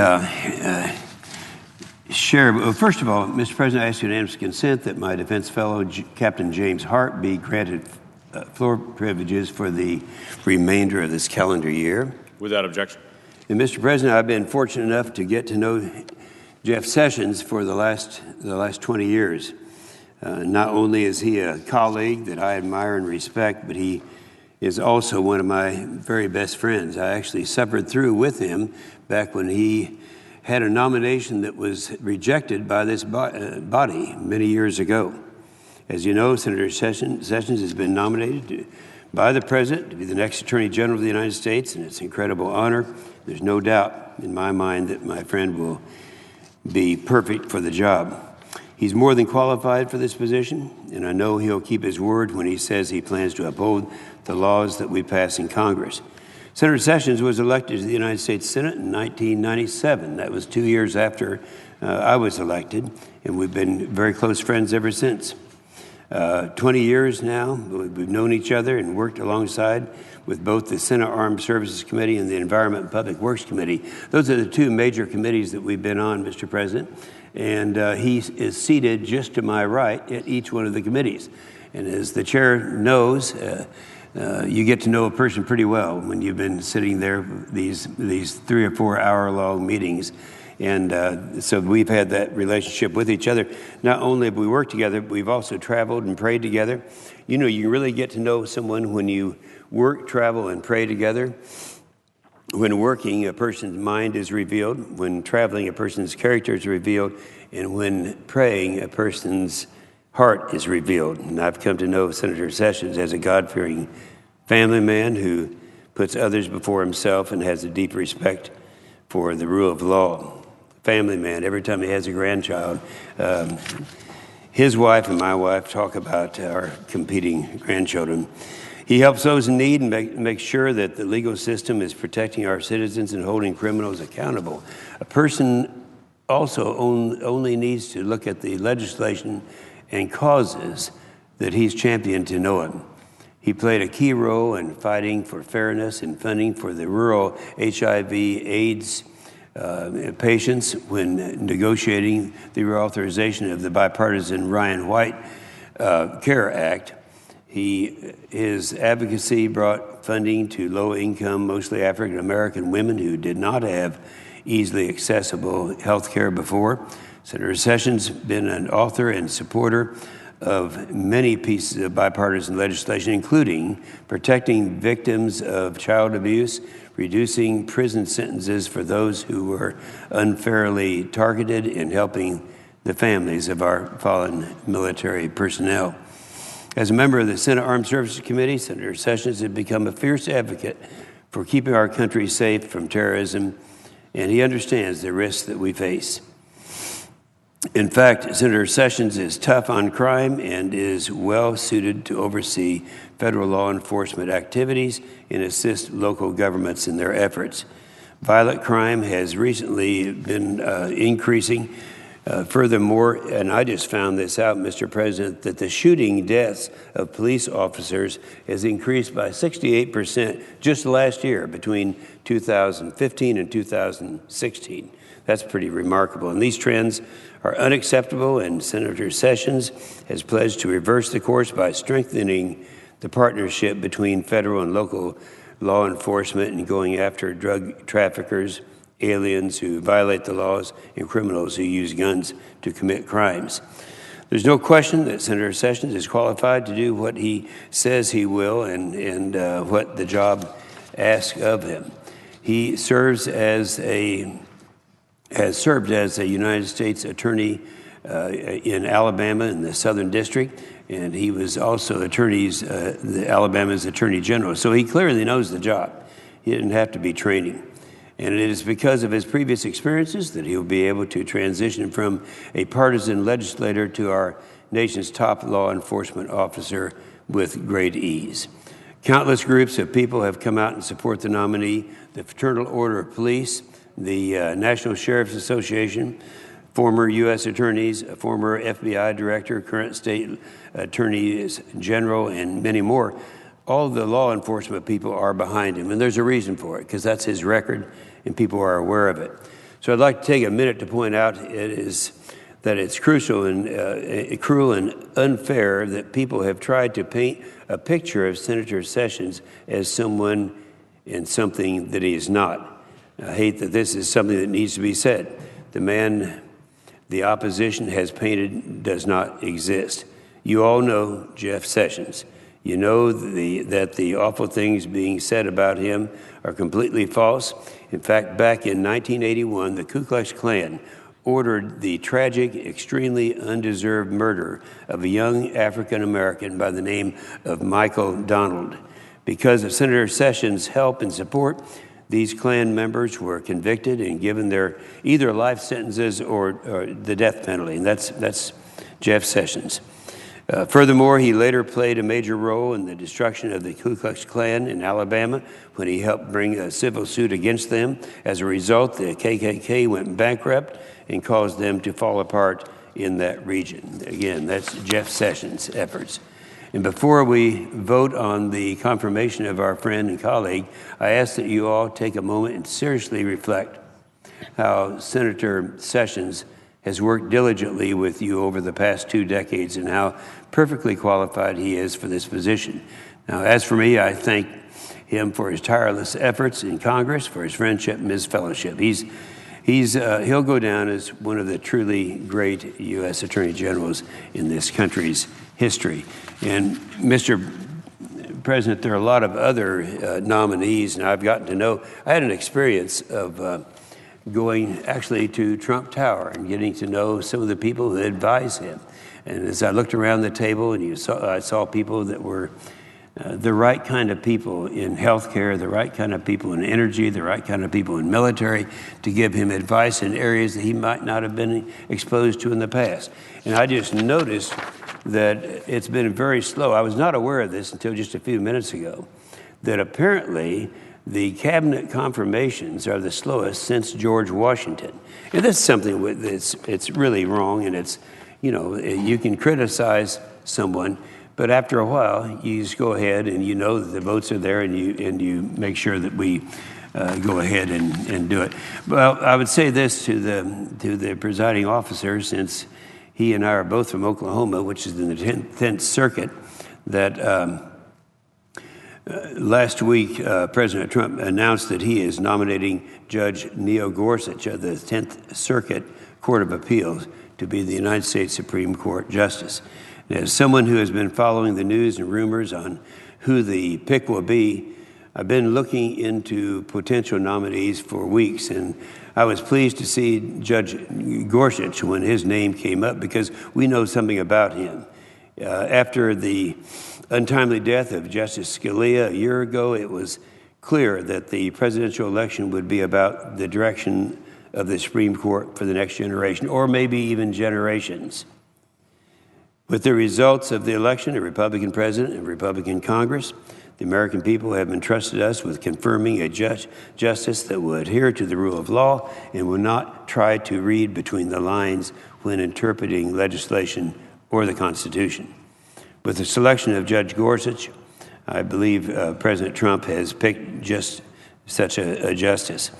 S8: share. Well, first of all, Mr. President, I ask unanimous consent that my defense fellow, Captain James Hart, be granted floor privileges for the remainder of this calendar year.
S3: Without objection.
S8: And Mr. President, I've been fortunate enough to get to know Jeff Sessions for the last 20 years. Not only is he a colleague that I admire and respect, but he is also one of my very best friends. I actually suffered through with him back when he had a nomination that was rejected by this body many years ago. As you know, Senator Sessions has been nominated by the President to be the next Attorney General of the United States, and it's an incredible honor. There's no doubt in my mind that my friend will be perfect for the job. He's more than qualified for this position, and I know he'll keep his word when he says he plans to uphold the laws that we pass in Congress. Senator Sessions was elected to the United States Senate in 1997. That was 2 years after I was elected, and we've been very close friends ever since. 20 years now. We've known each other and worked alongside with both the Senate Armed Services Committee and the Environment and Public Works Committee. Those are the two major committees that we've been on, Mr. President. And he is seated just to my right at each one of the committees. And as the chair knows, you get to know a person pretty well when you've been sitting there these 3 or 4 hour long meetings. And so we've had that relationship with each other. Not only have we worked together, but we've also traveled and prayed together. You know, you really get to know someone when you work, travel, and pray together. When working, a person's mind is revealed. When traveling, a person's character is revealed. And when praying, a person's heart is revealed. And I've come to know Senator Sessions as a God-fearing family man who puts others before himself and has a deep respect for the rule of law. Family man. Every time he has a grandchild, his wife and my wife talk about our competing grandchildren. He helps those in need and makes sure that the legal system is protecting our citizens and holding criminals accountable. A person also only needs to look at the legislation and causes that he's championed to know him. He played a key role in fighting for fairness and funding for the rural HIV/AIDS patients when negotiating the reauthorization of the bipartisan Ryan White CARE Act. His advocacy brought funding to low-income, mostly African-American women who did not have easily accessible health care before. Senator Sessions has been an author and supporter of many pieces of bipartisan legislation, including protecting victims of child abuse, reducing prison sentences for those who were unfairly targeted, and helping the families of our fallen military personnel. As a member of the Senate Armed Services Committee, Senator Sessions has become a fierce advocate for keeping our country safe from terrorism, and he understands the risks that we face. In fact, Senator Sessions is tough on crime and is well suited to oversee federal law enforcement activities and assist local governments in their efforts. Violent crime has recently been increasing. Furthermore, and I just found this out, Mr. President, that the shooting deaths of police officers has increased by 68% just last year between 2015 and 2016. That's pretty remarkable. And these trends are unacceptable, and Senator Sessions has pledged to reverse the course by strengthening the partnership between federal and local law enforcement and going after drug traffickers, aliens who violate the laws, and criminals who use guns to commit crimes. There's no question that Senator Sessions is qualified to do what he says he will and what the job asks of him. He has served as a United States attorney in Alabama in the Southern District, and he was also Alabama's Attorney General. So he clearly knows the job. He didn't have to be training. And it is because of his previous experiences that he'll be able to transition from a partisan legislator to our nation's top law enforcement officer with great ease. Countless groups of people have come out and support the nominee: the Fraternal Order of Police, the National Sheriff's Association, former U.S. attorneys, a former FBI director, current state attorneys general, and many more. All the law enforcement people are behind him, and there's a reason for it, because that's his record, and people are aware of it. So I'd like to take a minute to point out that it's crucial and cruel and unfair that people have tried to paint a picture of Senator Sessions as someone and something that he is not. I hate that this is something that needs to be said. The man the opposition has painted does not exist. You all know Jeff Sessions. You know that the awful things being said about him are completely false. In fact, back in 1981, the Ku Klux Klan ordered the tragic, extremely undeserved murder of a young African American by the name of Michael Donald. Because of Senator Sessions' help and support, these Klan members were convicted and given their either life sentences or the death penalty, and that's Jeff Sessions. Furthermore, he later played a major role in the destruction of the Ku Klux Klan in Alabama when he helped bring a civil suit against them. As a result, the KKK went bankrupt and caused them to fall apart in that region. Again, that's Jeff Sessions' efforts. And before we vote on the confirmation of our friend and colleague, I ask that you all take a moment and seriously reflect how Senator Sessions has worked diligently with you over the past 2 decades and how perfectly qualified he is for this position. Now, as for me, I thank him for his tireless efforts in Congress, for his friendship and his fellowship. He'll go down as one of the truly great U.S. Attorney Generals in this country's history. And Mr. President, there are a lot of other nominees, and I've gotten to know. I had an experience of going actually to Trump Tower and getting to know some of the people who advise him. And as I looked around the table, and I saw people that were the right kind of people in healthcare, the right kind of people in energy, the right kind of people in military to give him advice in areas that he might not have been exposed to in the past. And I just noticed that it's been very slow. I was not aware of this until just a few minutes ago, that apparently the cabinet confirmations are the slowest since George Washington. And that's something it's really wrong, and it's, you can criticize someone, but after a while, you just go ahead and you know that the votes are there, and you make sure that we go ahead and do it. Well, I would say this to the presiding officer, since he and I are both from Oklahoma, which is in the 10th Circuit, that last week President Trump announced that he is nominating Judge Neil Gorsuch of the 10th Circuit Court of Appeals to be the United States Supreme Court Justice. As someone who has been following the news and rumors on who the pick will be, I've been looking into potential nominees for weeks, and I was pleased to see Judge Gorsuch when his name came up, because we know something about him. After the untimely death of Justice Scalia a year ago, it was clear that the presidential election would be about the direction of the Supreme Court for the next generation, or maybe even generations. With the results of the election, a Republican president and Republican Congress, the American people have entrusted us with confirming a justice that will adhere to the rule of law and will not try to read between the lines when interpreting legislation or the Constitution. With the selection of Judge Gorsuch, I believe President Trump has picked just such a justice.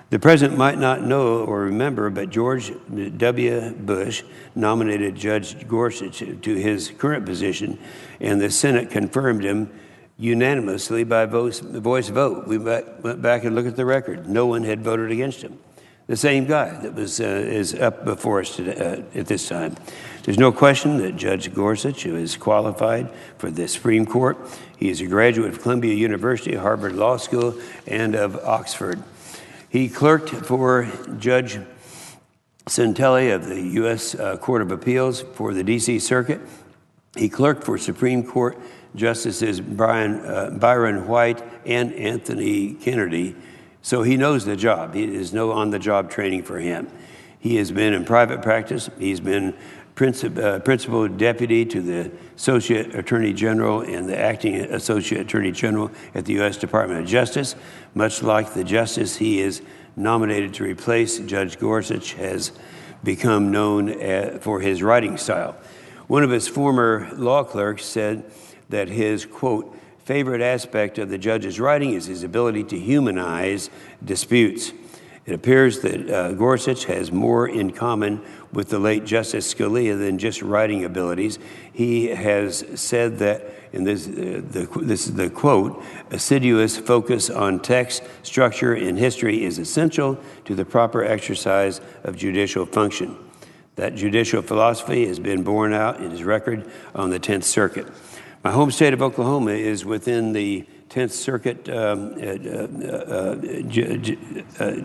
S8: The president might not know or remember, but George W. Bush nominated Judge Gorsuch to his current position, and the Senate confirmed him unanimously by voice vote. We went back and looked at the record. No one had voted against him. The same guy that is up before us today, at this time. There's no question that Judge Gorsuch is qualified for the Supreme Court. He is a graduate of Columbia University, Harvard Law School, and of Oxford. He clerked for Judge Centelli of the U.S. Court of Appeals for the D.C. Circuit. He clerked for Supreme Court Justices Byron White and Anthony Kennedy, so he knows the job. It is no on-the-job training for him. He has been in private practice. He's been principal deputy to the Associate Attorney General and the acting Associate Attorney General at the U.S. Department of Justice. Much like the justice he is nominated to replace, Judge Gorsuch has become known for his writing style. One of his former law clerks said that his, quote, favorite aspect of the judge's writing is his ability to humanize disputes. It appears that Gorsuch has more in common with the late Justice Scalia than just writing abilities. He has said that, and this is the quote, assiduous focus on text, structure, and history is essential to the proper exercise of judicial function. That judicial philosophy has been borne out in his record on the 10th Circuit. My home state of Oklahoma is within the 10th Circuit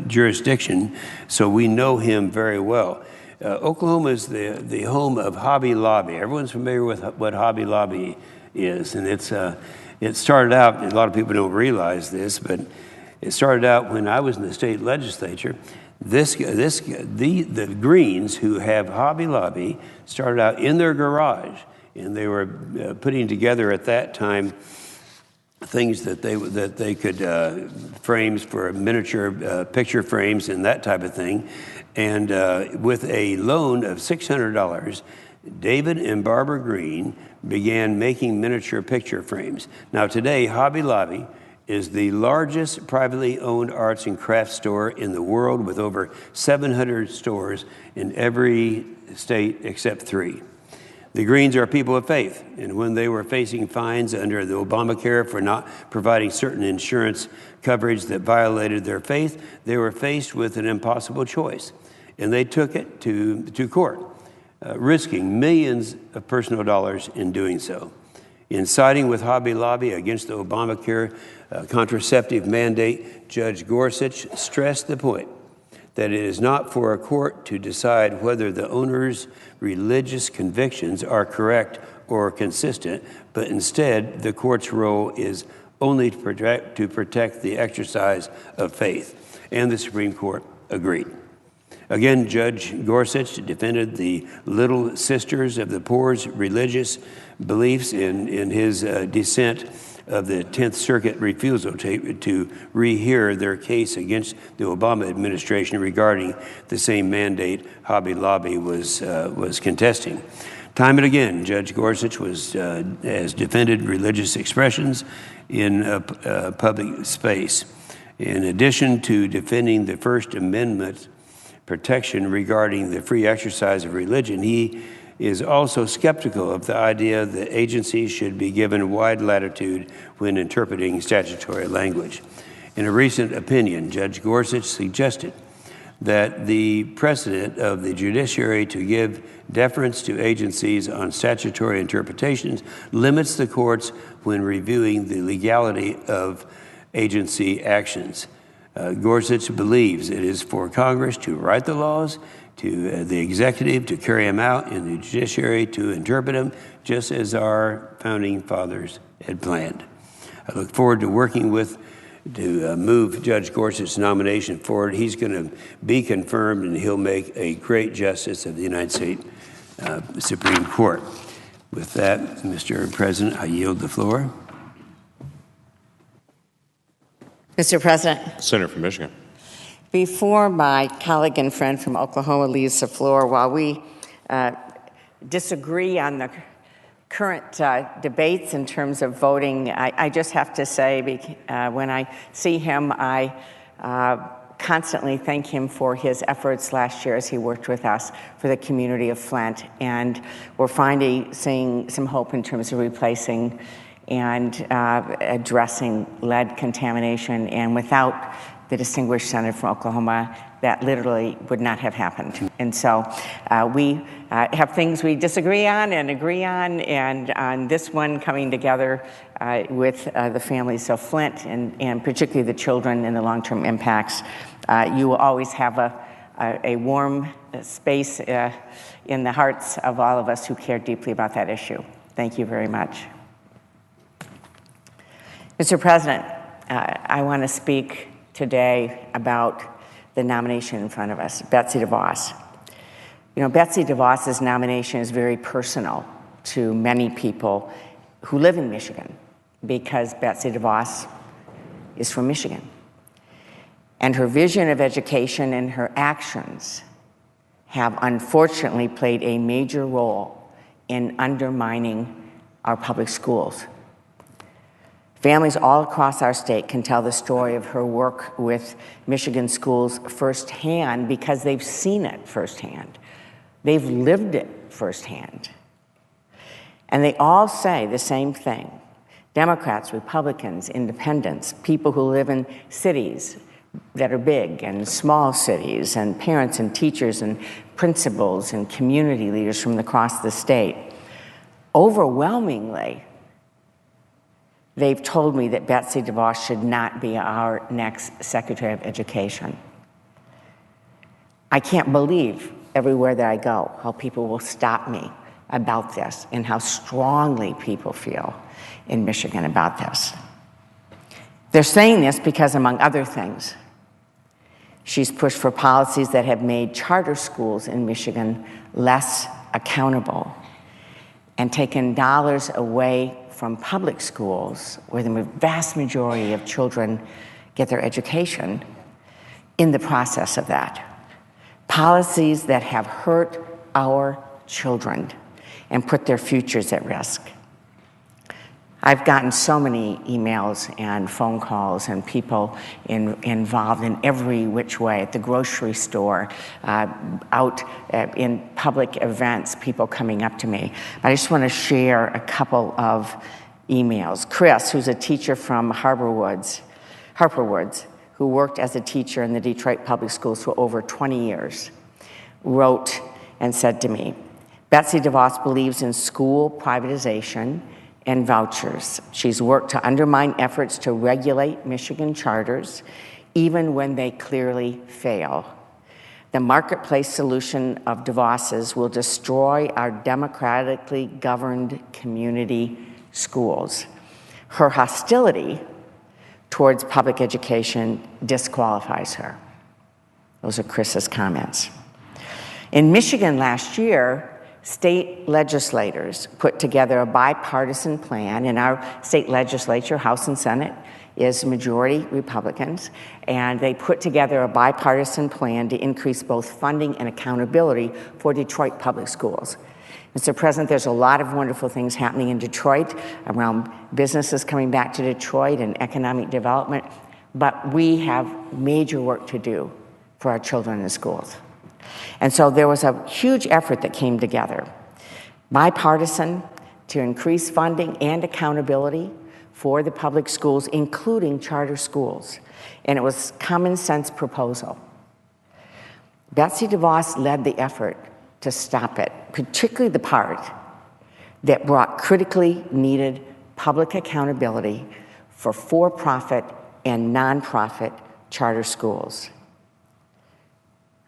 S8: jurisdiction, so we know him very well. Oklahoma is the home of Hobby Lobby. Everyone's familiar with what Hobby Lobby is, and it started out, and a lot of people don't realize this, but it started out when I was in the state legislature. The Greens, who have Hobby Lobby, started out in their garage, and they were putting together at that time things that they could frames for miniature picture frames and that type of thing. And with a loan of $600, David and Barbara Green began making miniature picture frames. Now today, Hobby Lobby is the largest privately owned arts and crafts store in the world, with over 700 stores in every state except 3. The Greens are people of faith, and when they were facing fines under the Obamacare for not providing certain insurance coverage that violated their faith, they were faced with an impossible choice, and they took it to court, risking millions of personal dollars in doing so. In siding with Hobby Lobby against the Obamacare contraceptive mandate, Judge Gorsuch stressed the point that it is not for a court to decide whether the owner's religious convictions are correct or consistent, but instead the court's role is only to protect the exercise of faith. And the Supreme Court agreed. Again, Judge Gorsuch defended the Little Sisters of the Poor's religious beliefs in his dissent of the 10th Circuit refusal to rehear their case against the Obama administration regarding the same mandate Hobby Lobby was contesting. Time and again, Judge Gorsuch has defended religious expressions in public space. In addition to defending the First Amendment protection regarding the free exercise of religion, he is also skeptical of the idea that agencies should be given wide latitude when interpreting statutory language. In a recent opinion, Judge Gorsuch suggested that the precedent of the judiciary to give deference to agencies on statutory interpretations limits the courts when reviewing the legality of agency actions. Gorsuch believes it is for Congress to write the laws, to the executive to carry them out, and the judiciary to interpret them, just as our founding fathers had planned. I look forward to working to move Judge Gorsuch's nomination forward. He's going to be confirmed, and he'll make a great justice of the United States Supreme Court. With that, Mr. President, I yield the floor.
S9: Mr. President.
S2: Senator from Michigan.
S9: Before my colleague and friend from Oklahoma leaves the floor, while we disagree on the current debates in terms of voting, I just have to say, when I see him, I constantly thank him for his efforts last year as he worked with us for the community of Flint. And we're finally seeing some hope in terms of replacing and addressing lead contamination. And without the distinguished senator from Oklahoma, that literally would not have happened. And so we have things we disagree on and agree on, and on this one coming together with the families of Flint and particularly the children and the long-term impacts, you will always have a warm space in the hearts of all of us who care deeply about that issue. Thank you very much. Mr. President, I want to speak today about the nomination in front of us, Betsy DeVos. You know, Betsy DeVos's nomination is very personal to many people who live in Michigan, because Betsy DeVos is from Michigan. And her vision of education and her actions have unfortunately played a major role in undermining our public schools. Families all across our state can tell the story of her work with Michigan schools firsthand because they've seen it firsthand. They've lived it firsthand. And they all say the same thing. Democrats, Republicans, independents, people who live in cities that are big and small cities, and parents and teachers and principals and community leaders from across the state. Overwhelmingly, they've told me that Betsy DeVos should not be our next Secretary of Education. I can't believe everywhere that I go how people will stop me about this and how strongly people feel in Michigan about this. They're saying this because, among other things, she's pushed for policies that have made charter schools in Michigan less accountable and taken dollars away from public schools, where the vast majority of children get their education, in the process of that. policies that have hurt our children and put their futures at risk. I've gotten so many emails and phone calls and people involved in every which way, at the grocery store, out in public events, people coming up to me. But I just want to share a couple of emails. Chris, who's a teacher from Harperwoods, who worked as a teacher in the Detroit public schools for over 20 years, wrote and said to me, Betsy DeVos believes in school privatization and vouchers. She's worked to undermine efforts to regulate Michigan charters, even when they clearly fail. The marketplace solution of DeVos's will destroy our democratically governed community schools. Her hostility towards public education disqualifies her. Those are Chris's comments. In Michigan last year, state legislators put together a bipartisan plan, and our state legislature, House and Senate, is majority Republicans, and they put together a bipartisan plan to increase both funding and accountability for Detroit public schools. Mr. President, there's a lot of wonderful things happening in Detroit around businesses coming back to Detroit and economic development, but we have major work to do for our children in the schools. And so there was a huge effort that came together, bipartisan, to increase funding and accountability for the public schools, including charter schools. And it was a common sense proposal. Betsy DeVos led the effort to stop it, particularly the part that brought critically needed public accountability for-profit and nonprofit charter schools.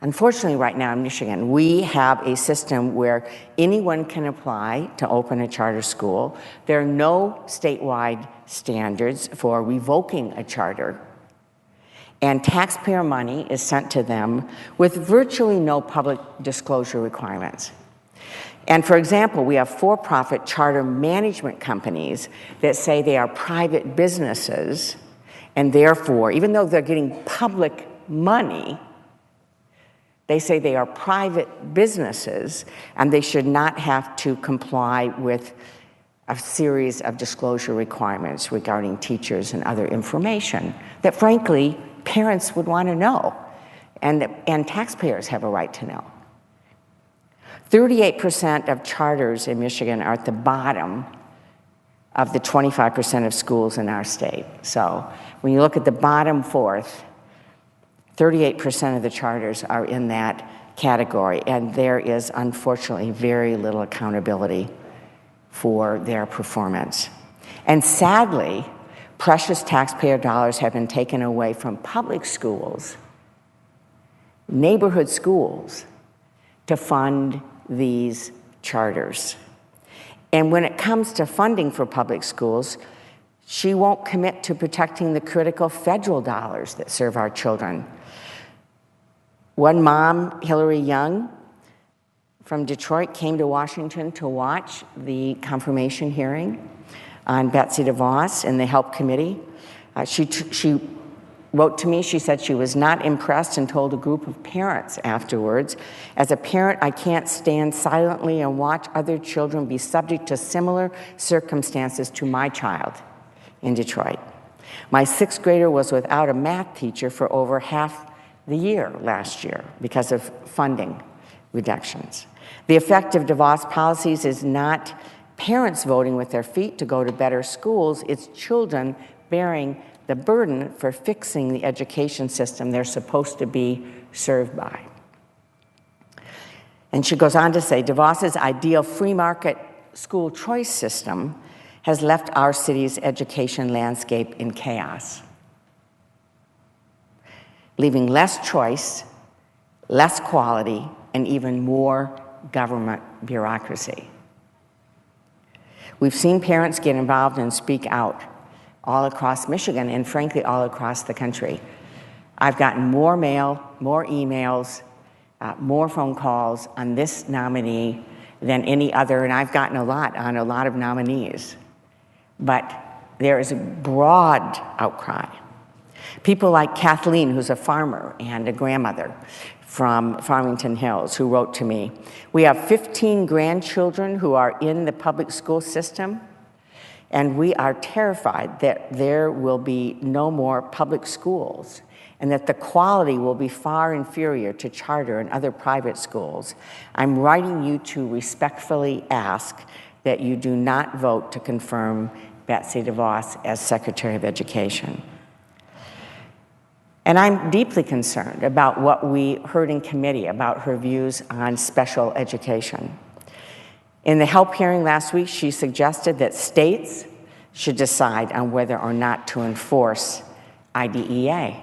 S9: Unfortunately, right now in Michigan, we have a system where anyone can apply to open a charter school. There are no statewide standards for revoking a charter, and taxpayer money is sent to them with virtually no public disclosure requirements. And for example, we have for-profit charter management companies that say they are private businesses, and therefore, even though they're getting public money, they say they are private businesses and they should not have to comply with a series of disclosure requirements regarding teachers and other information that, frankly, parents would want to know and taxpayers have a right to know. 38% of charters in Michigan are at the bottom of the 25% of schools in our state. So when you look at the bottom fourth, 38% of the charters are in that category, and there is unfortunately very little accountability for their performance. And sadly, precious taxpayer dollars have been taken away from public schools, neighborhood schools, to fund these charters. And when it comes to funding for public schools, she won't commit to protecting the critical federal dollars that serve our children. One mom, Hillary Young, from Detroit, came to Washington to watch the confirmation hearing on Betsy DeVos in the Help Committee. She wrote to me, she said she was not impressed and told a group of parents afterwards, as a parent, I can't stand silently and watch other children be subject to similar circumstances to my child in Detroit. My sixth grader was without a math teacher for over half the year last year because of funding reductions. The effect of DeVos policies is not parents voting with their feet to go to better schools, it's children bearing the burden for fixing the education system they're supposed to be served by. And she goes on to say, DeVos's ideal free market school choice system has left our city's education landscape in chaos, leaving less choice, less quality, and even more government bureaucracy. We've seen parents get involved and speak out all across Michigan and frankly all across the country. I've gotten more mail, more emails, more phone calls on this nominee than any other, and I've gotten a lot on a lot of nominees. But there is a broad outcry. People like Kathleen, who's a farmer and a grandmother, from Farmington Hills, who wrote to me, "We have 15 grandchildren who are in the public school system, and we are terrified that there will be no more public schools and that the quality will be far inferior to charter and other private schools. I'm writing you to respectfully ask that you do not vote to confirm Betsy DeVos as Secretary of Education." And I'm deeply concerned about what we heard in committee about her views on special education. In the HELP hearing last week, she suggested that states should decide on whether or not to enforce IDEA,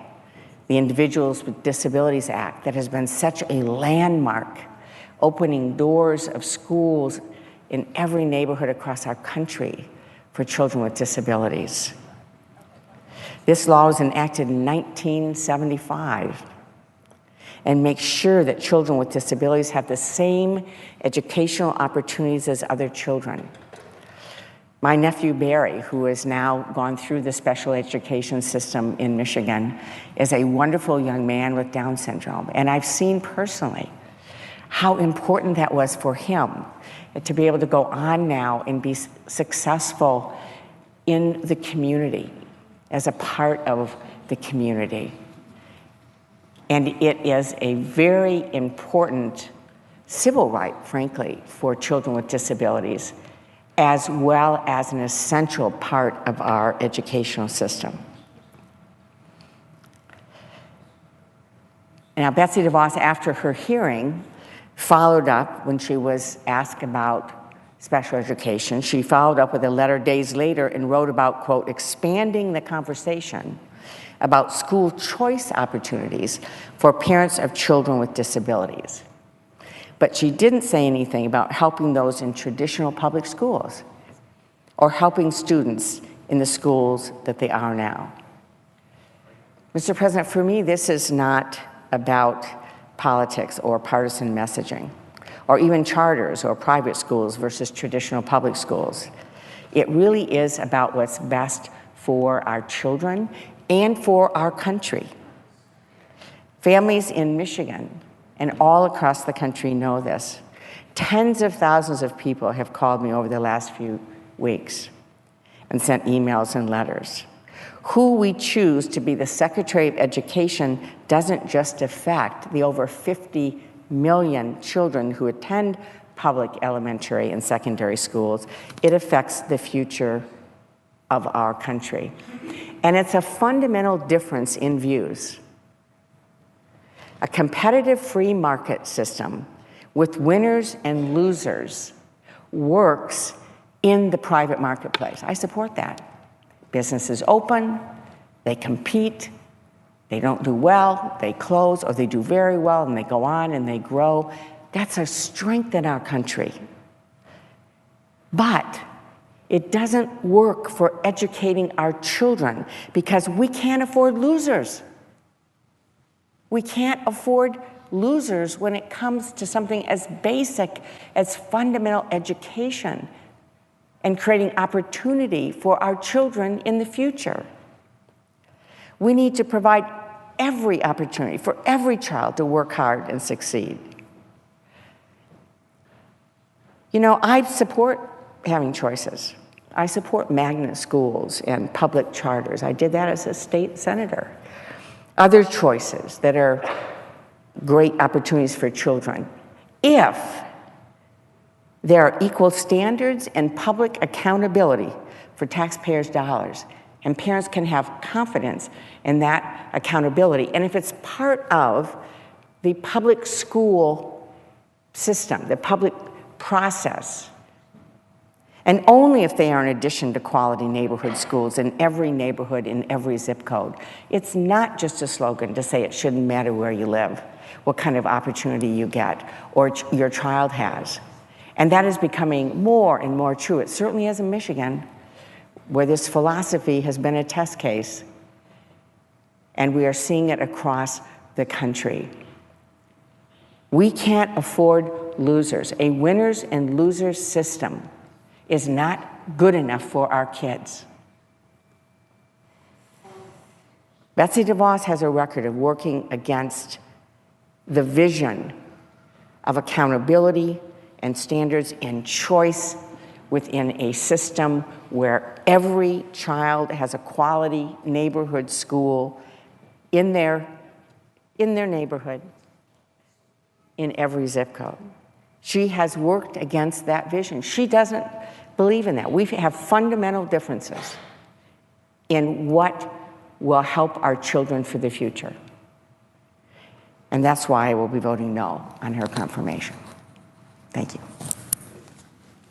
S9: the Individuals with Disabilities Act, that has been such a landmark, opening doors of schools in every neighborhood across our country for children with disabilities. This law was enacted in 1975 and makes sure that children with disabilities have the same educational opportunities as other children. My nephew Barry, who has now gone through the special education system in Michigan, is a wonderful young man with Down syndrome. And I've seen personally how important that was for him to be able to go on now and be successful in the community, as a part of the community. And it is a very important civil right, frankly, for children with disabilities, as well as an essential part of our educational system. Now, Betsy DeVos, after her hearing, followed up when she was asked about special education. She followed up with a letter days later and wrote about, quote, expanding the conversation about school choice opportunities for parents of children with disabilities. But she didn't say anything about helping those in traditional public schools or helping students in the schools that they are now. Mr. President, for me, this is not about politics or partisan messaging, or even charters or private schools versus traditional public schools. It really is about what's best for our children and for our country. Families in Michigan and all across the country know this. Tens of thousands of people have called me over the last few weeks and sent emails and letters. Who we choose to be the Secretary of Education doesn't just affect the over 50 million children who attend public elementary and secondary schools. It affects the future of our country. And it's a fundamental difference in views. A competitive free market system with winners and losers works in the private marketplace. I support that. Businesses open, they compete, they don't do well, they close, or they do very well and they go on and they grow. That's a strength in our country. But it doesn't work for educating our children because we can't afford losers. We can't afford losers when it comes to something as basic as fundamental education and creating opportunity for our children in the future. We need to provide every opportunity for every child to work hard and succeed. You know, I support having choices. I support magnet schools and public charters. I did that as a state senator. Other choices that are great opportunities for children. If there are equal standards and public accountability for taxpayers' dollars, and parents can have confidence in that accountability. And if it's part of the public school system, the public process, and only if they are in addition to quality neighborhood schools in every neighborhood, in every zip code. It's not just a slogan to say it shouldn't matter where you live, what kind of opportunity you get, or your child has. And that is becoming more and more true. It certainly is in Michigan, where this philosophy has been a test case, and we are seeing it across the country. We can't afford losers. A winners and losers system is not good enough for our kids. Betsy DeVos has a record of working against the vision of accountability and standards and choice within a system where every child has a quality neighborhood school in their neighborhood, in every zip code. She has worked against that vision. She doesn't believe in that. We have fundamental differences in what will help our children for the future. And that's why I will be voting no on her confirmation. Thank you.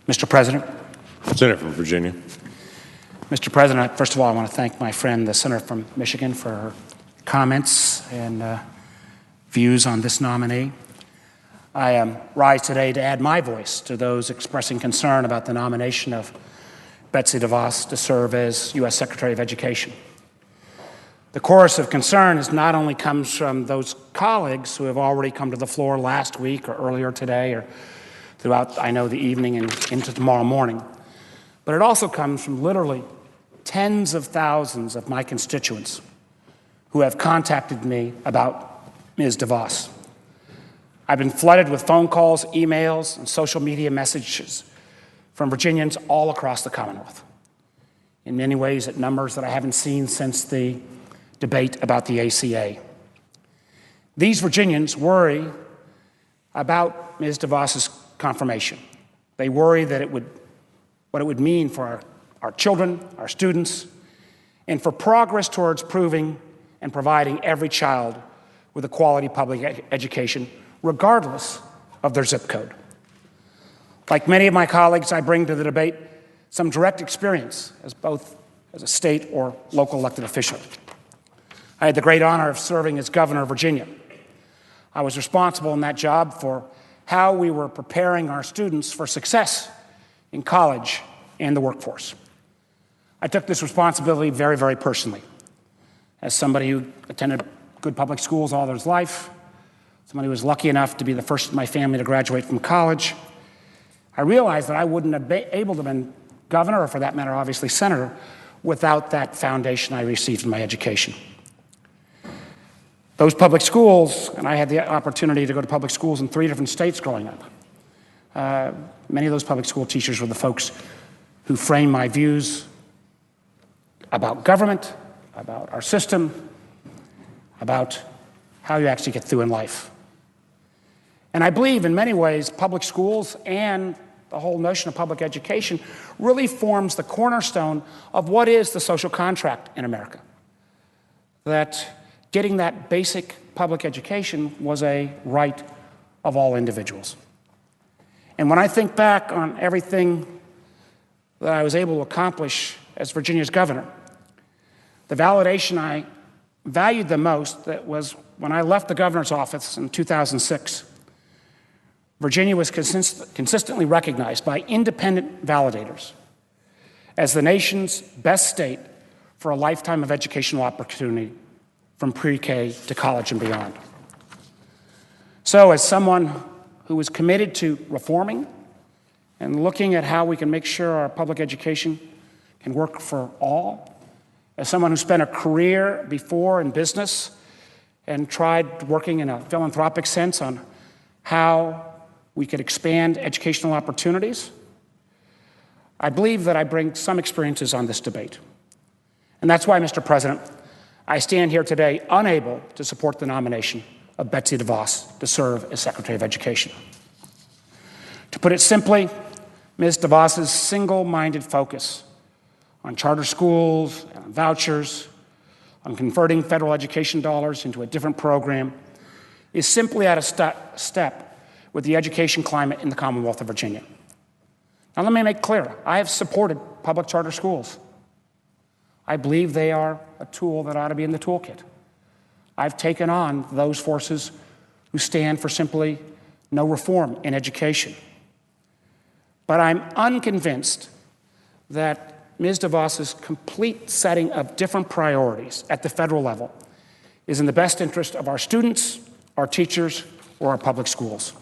S10: Mr. President.
S11: Senator from Virginia.
S10: Mr. President, first of all, I want to thank my friend, the senator from Michigan, for her comments and views on this nominee. I rise today to add my voice to those expressing concern about the nomination of Betsy DeVos to serve as U.S. Secretary of Education. The chorus of concern not only comes from those colleagues who have already come to the floor last week or earlier today or throughout, I know, the evening and into tomorrow morning, but it also comes from literally tens of thousands of my constituents who have contacted me about Ms. DeVos. I've been flooded with phone calls, emails, and social media messages from Virginians all across the Commonwealth. In many ways, at numbers that I haven't seen since the debate about the ACA. These Virginians worry about Ms. DeVos's confirmation. They worry that what it would mean for our children, our students, and for progress towards proving and providing every child with a quality public education, regardless of their zip code. Like many of my colleagues, I bring to the debate some direct experience as a state or local elected official. I had the great honor of serving as governor of Virginia. I was responsible in that job for how we were preparing our students for success in college and the workforce. I took this responsibility very, very personally. As somebody who attended good public schools all his life, somebody who was lucky enough to be the first in my family to graduate from college, I realized that I wouldn't have been able to have been governor, or for that matter, obviously senator, without that foundation I received in my education. Those public schools, and I had the opportunity to go to public schools in 3 different states growing up. Many of those public school teachers were the folks who framed my views about government, about our system, about how you actually get through in life. And I believe in many ways public schools and the whole notion of public education really forms the cornerstone of what is the social contract in America. That getting that basic public education was a right of all individuals. And when I think back on everything that I was able to accomplish as Virginia's governor, the validation I valued the most that was when I left the governor's office in 2006. Virginia was consistently recognized by independent validators as the nation's best state for a lifetime of educational opportunity from pre-K to college and beyond. So as someone who is committed to reforming and looking at how we can make sure our public education can work for all, as someone who spent a career before in business and tried working in a philanthropic sense on how we could expand educational opportunities, I believe that I bring some experiences on this debate. And that's why, Mr. President, I stand here today unable to support the nomination of Betsy DeVos to serve as Secretary of Education. To put it simply, Ms. DeVos's single-minded focus on charter schools, and on vouchers, on converting federal education dollars into a different program is simply out of step with the education climate in the Commonwealth of Virginia. Now, let me make clear, I have supported public charter schools. I believe they are a tool that ought to be in the toolkit. I've taken on those forces who stand for simply no reform in education. But I'm unconvinced that Ms. DeVos's complete setting of different priorities at the federal level is in the best interest of our students, our teachers, or our public schools.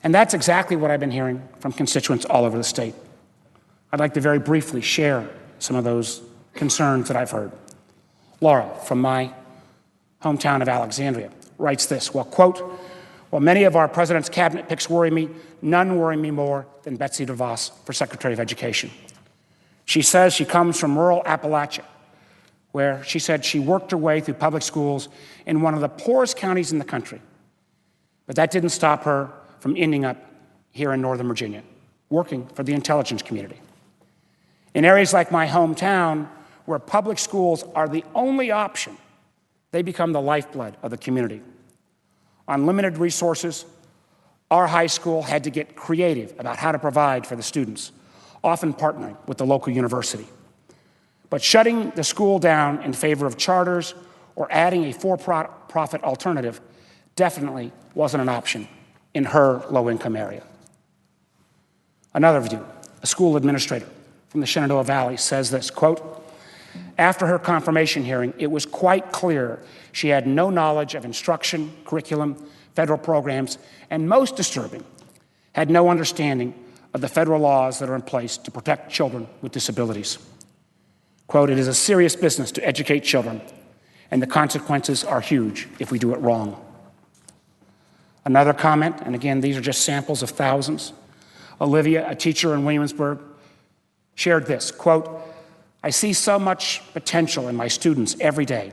S10: And that's exactly what I've been hearing from constituents all over the state. I'd like to very briefly share some of those concerns that I've heard. Laura, from my hometown of Alexandria, writes this, well, quote, "While many of our president's cabinet picks worry me, none worry me more than Betsy DeVos for Secretary of Education." She says she comes from rural Appalachia, where she said she worked her way through public schools in one of the poorest counties in the country. But that didn't stop her from ending up here in Northern Virginia, working for the intelligence community. In areas like my hometown, where public schools are the only option, they become the lifeblood of the community. On limited resources, our high school had to get creative about how to provide for the students, often partnering with the local university. But shutting the school down in favor of charters or adding a for-profit alternative definitely wasn't an option in her low-income area. Another view, a school administrator from the Shenandoah Valley says this, quote, "After her confirmation hearing, it was quite clear she had no knowledge of instruction, curriculum, federal programs, and most disturbing, had no understanding of the federal laws that are in place to protect children with disabilities. Quote, "It is a serious business to educate children, and the consequences are huge if we do it wrong." Another comment, and again, these are just samples of thousands. Olivia, a teacher in Williamsburg, shared this, quote, "I see so much potential in my students every day,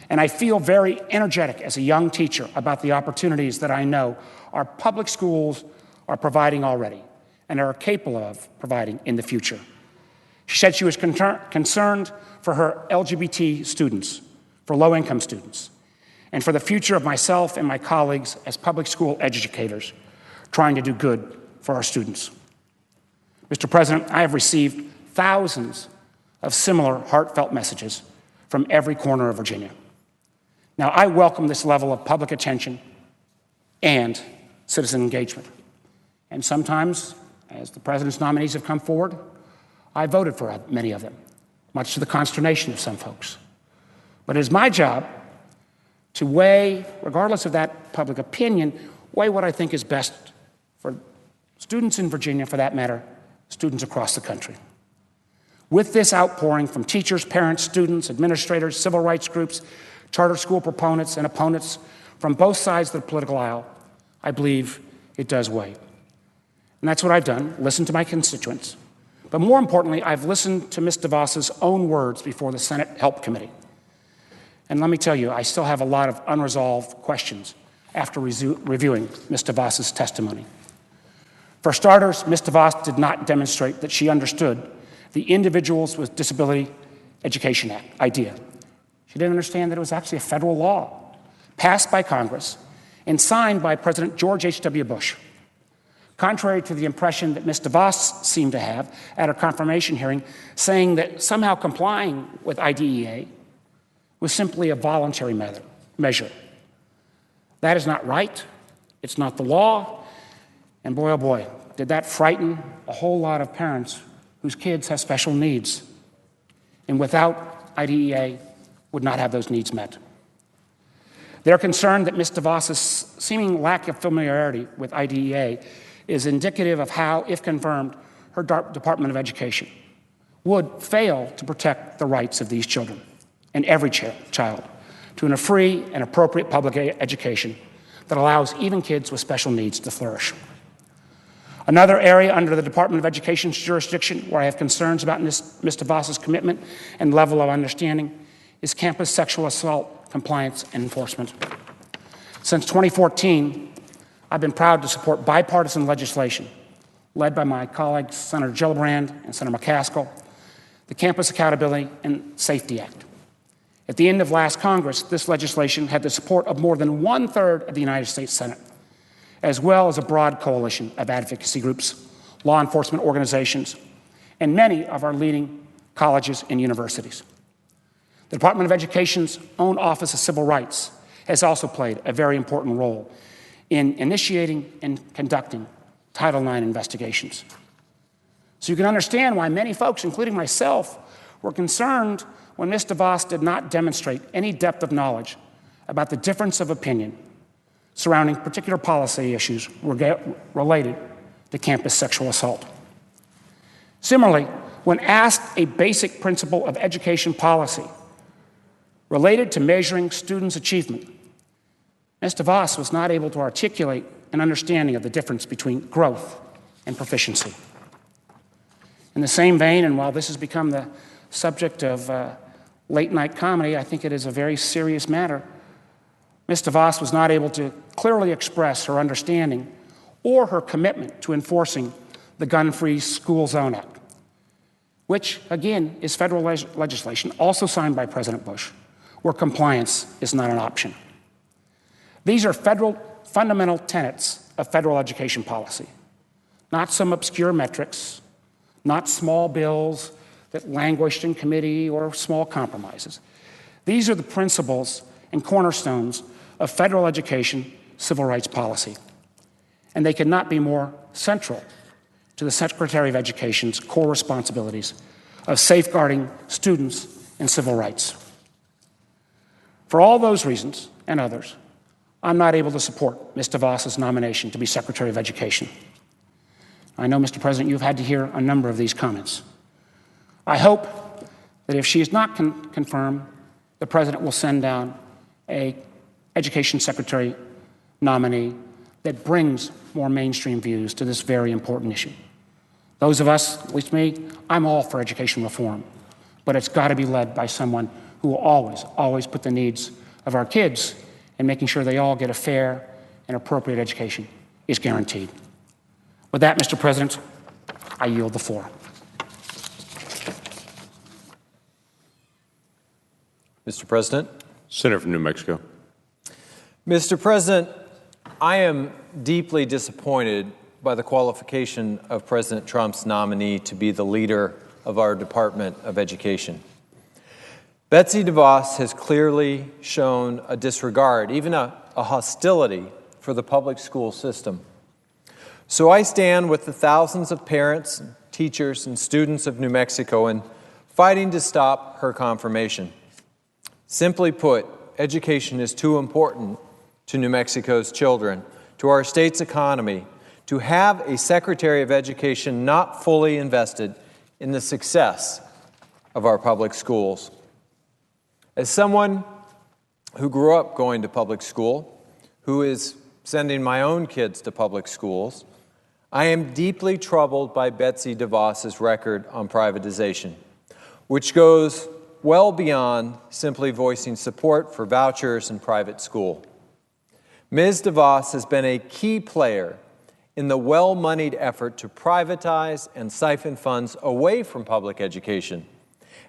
S10: and I feel very energetic as a young teacher about the opportunities that I know our public schools are providing already and are capable of providing in the future." She said she was concerned for her LGBT students, for low-income students, and for the future of myself and my colleagues as public school educators trying to do good for our students. Mr. President, I have received thousands of similar heartfelt messages from every corner of Virginia. Now, I welcome this level of public attention and citizen engagement. And sometimes, as the president's nominees have come forward, I voted for many of them, much to the consternation of some folks. But it is my job to weigh, regardless of that public opinion, weigh what I think is best for students in Virginia, for that matter, students across the country. With this outpouring from teachers, parents, students, administrators, civil rights groups, charter school proponents and opponents from both sides of the political aisle, I believe it does weigh. And that's what I've done, listened to my constituents. But more importantly, I've listened to Ms. DeVos's own words before the Senate Help Committee. And let me tell you, I still have a lot of unresolved questions after reviewing Ms. DeVos's testimony. For starters, Ms. DeVos did not demonstrate that she understood the Individuals with Disability Education Act idea. She didn't understand that it was actually a federal law passed by Congress and signed by President George H.W. Bush. Contrary to the impression that Ms. DeVos seemed to have at her confirmation hearing, saying that somehow complying with IDEA was simply a voluntary measure. That is not right. It's not the law. And boy, oh boy, did that frighten a whole lot of parents whose kids have special needs, and without IDEA would not have those needs met. They're concerned that Ms. DeVos's seeming lack of familiarity with IDEA is indicative of how, if confirmed, her Department of Education would fail to protect the rights of these children and every child to a free and appropriate public education that allows even kids with special needs to flourish. Another area under the Department of Education's jurisdiction where I have concerns about Ms. DeVos's commitment and level of understanding is campus sexual assault compliance and enforcement. Since 2014, I've been proud to support bipartisan legislation led by my colleagues, Senator Gillibrand and Senator McCaskill, the Campus Accountability and Safety Act. At the end of last Congress, this legislation had the support of more than 1/3 of the United States Senate, as well as a broad coalition of advocacy groups, law enforcement organizations, and many of our leading colleges and universities. The Department of Education's own Office of Civil Rights has also played a very important role in initiating and conducting Title IX investigations. So you can understand why many folks, including myself, were concerned when Ms. DeVos did not demonstrate any depth of knowledge about the difference of opinion surrounding particular policy issues related to campus sexual assault. Similarly, when asked a basic principle of education policy related to measuring students' achievement, Ms. DeVos was not able to articulate an understanding of the difference between growth and proficiency. In the same vein, and while this has become the subject of late-night comedy, I think it is a very serious matter. Ms. DeVos was not able to clearly express her understanding or her commitment to enforcing the Gun-Free School Zone Act, which, again, is federal legislation also signed by President Bush, where compliance is not an option. These are federal fundamental tenets of federal education policy, not some obscure metrics, not small bills that languished in committee or small compromises. These are the principles and cornerstones of federal education civil rights policy, and they could not be more central to the Secretary of Education's core responsibilities of safeguarding students and civil rights. For all those reasons and others, I'm not able to support Ms. DeVos's nomination to be Secretary of Education. I know, Mr. President, you've had to hear a number of these comments. I hope that if she is not confirmed, the President will send down an Education Secretary nominee that brings more mainstream views to this very important issue. Those of us, at least me, I'm all for education reform, but it's got to be led by someone who will always put the needs of our kids and making sure they all get a fair and appropriate education is guaranteed. With that, Mr. President, I yield the floor.
S12: Mr. President.
S11: Senator from New Mexico.
S12: Mr. President, I am deeply disappointed by the qualification of President Trump's nominee to be the leader of our Department of Education. Betsy DeVos has clearly shown a disregard, even a hostility for the public school system. So I stand with the thousands of parents, teachers, and students of New Mexico in fighting to stop her confirmation. Simply put, education is too important to New Mexico's children, to our state's economy, to have a Secretary of Education not fully invested in the success of our public schools. As someone who grew up going to public school, who is sending my own kids to public schools, I am deeply troubled by Betsy DeVos's record on privatization, which goes well beyond simply voicing support for vouchers and private school. Ms. DeVos has been a key player in the well-moneyed effort to privatize and siphon funds away from public education,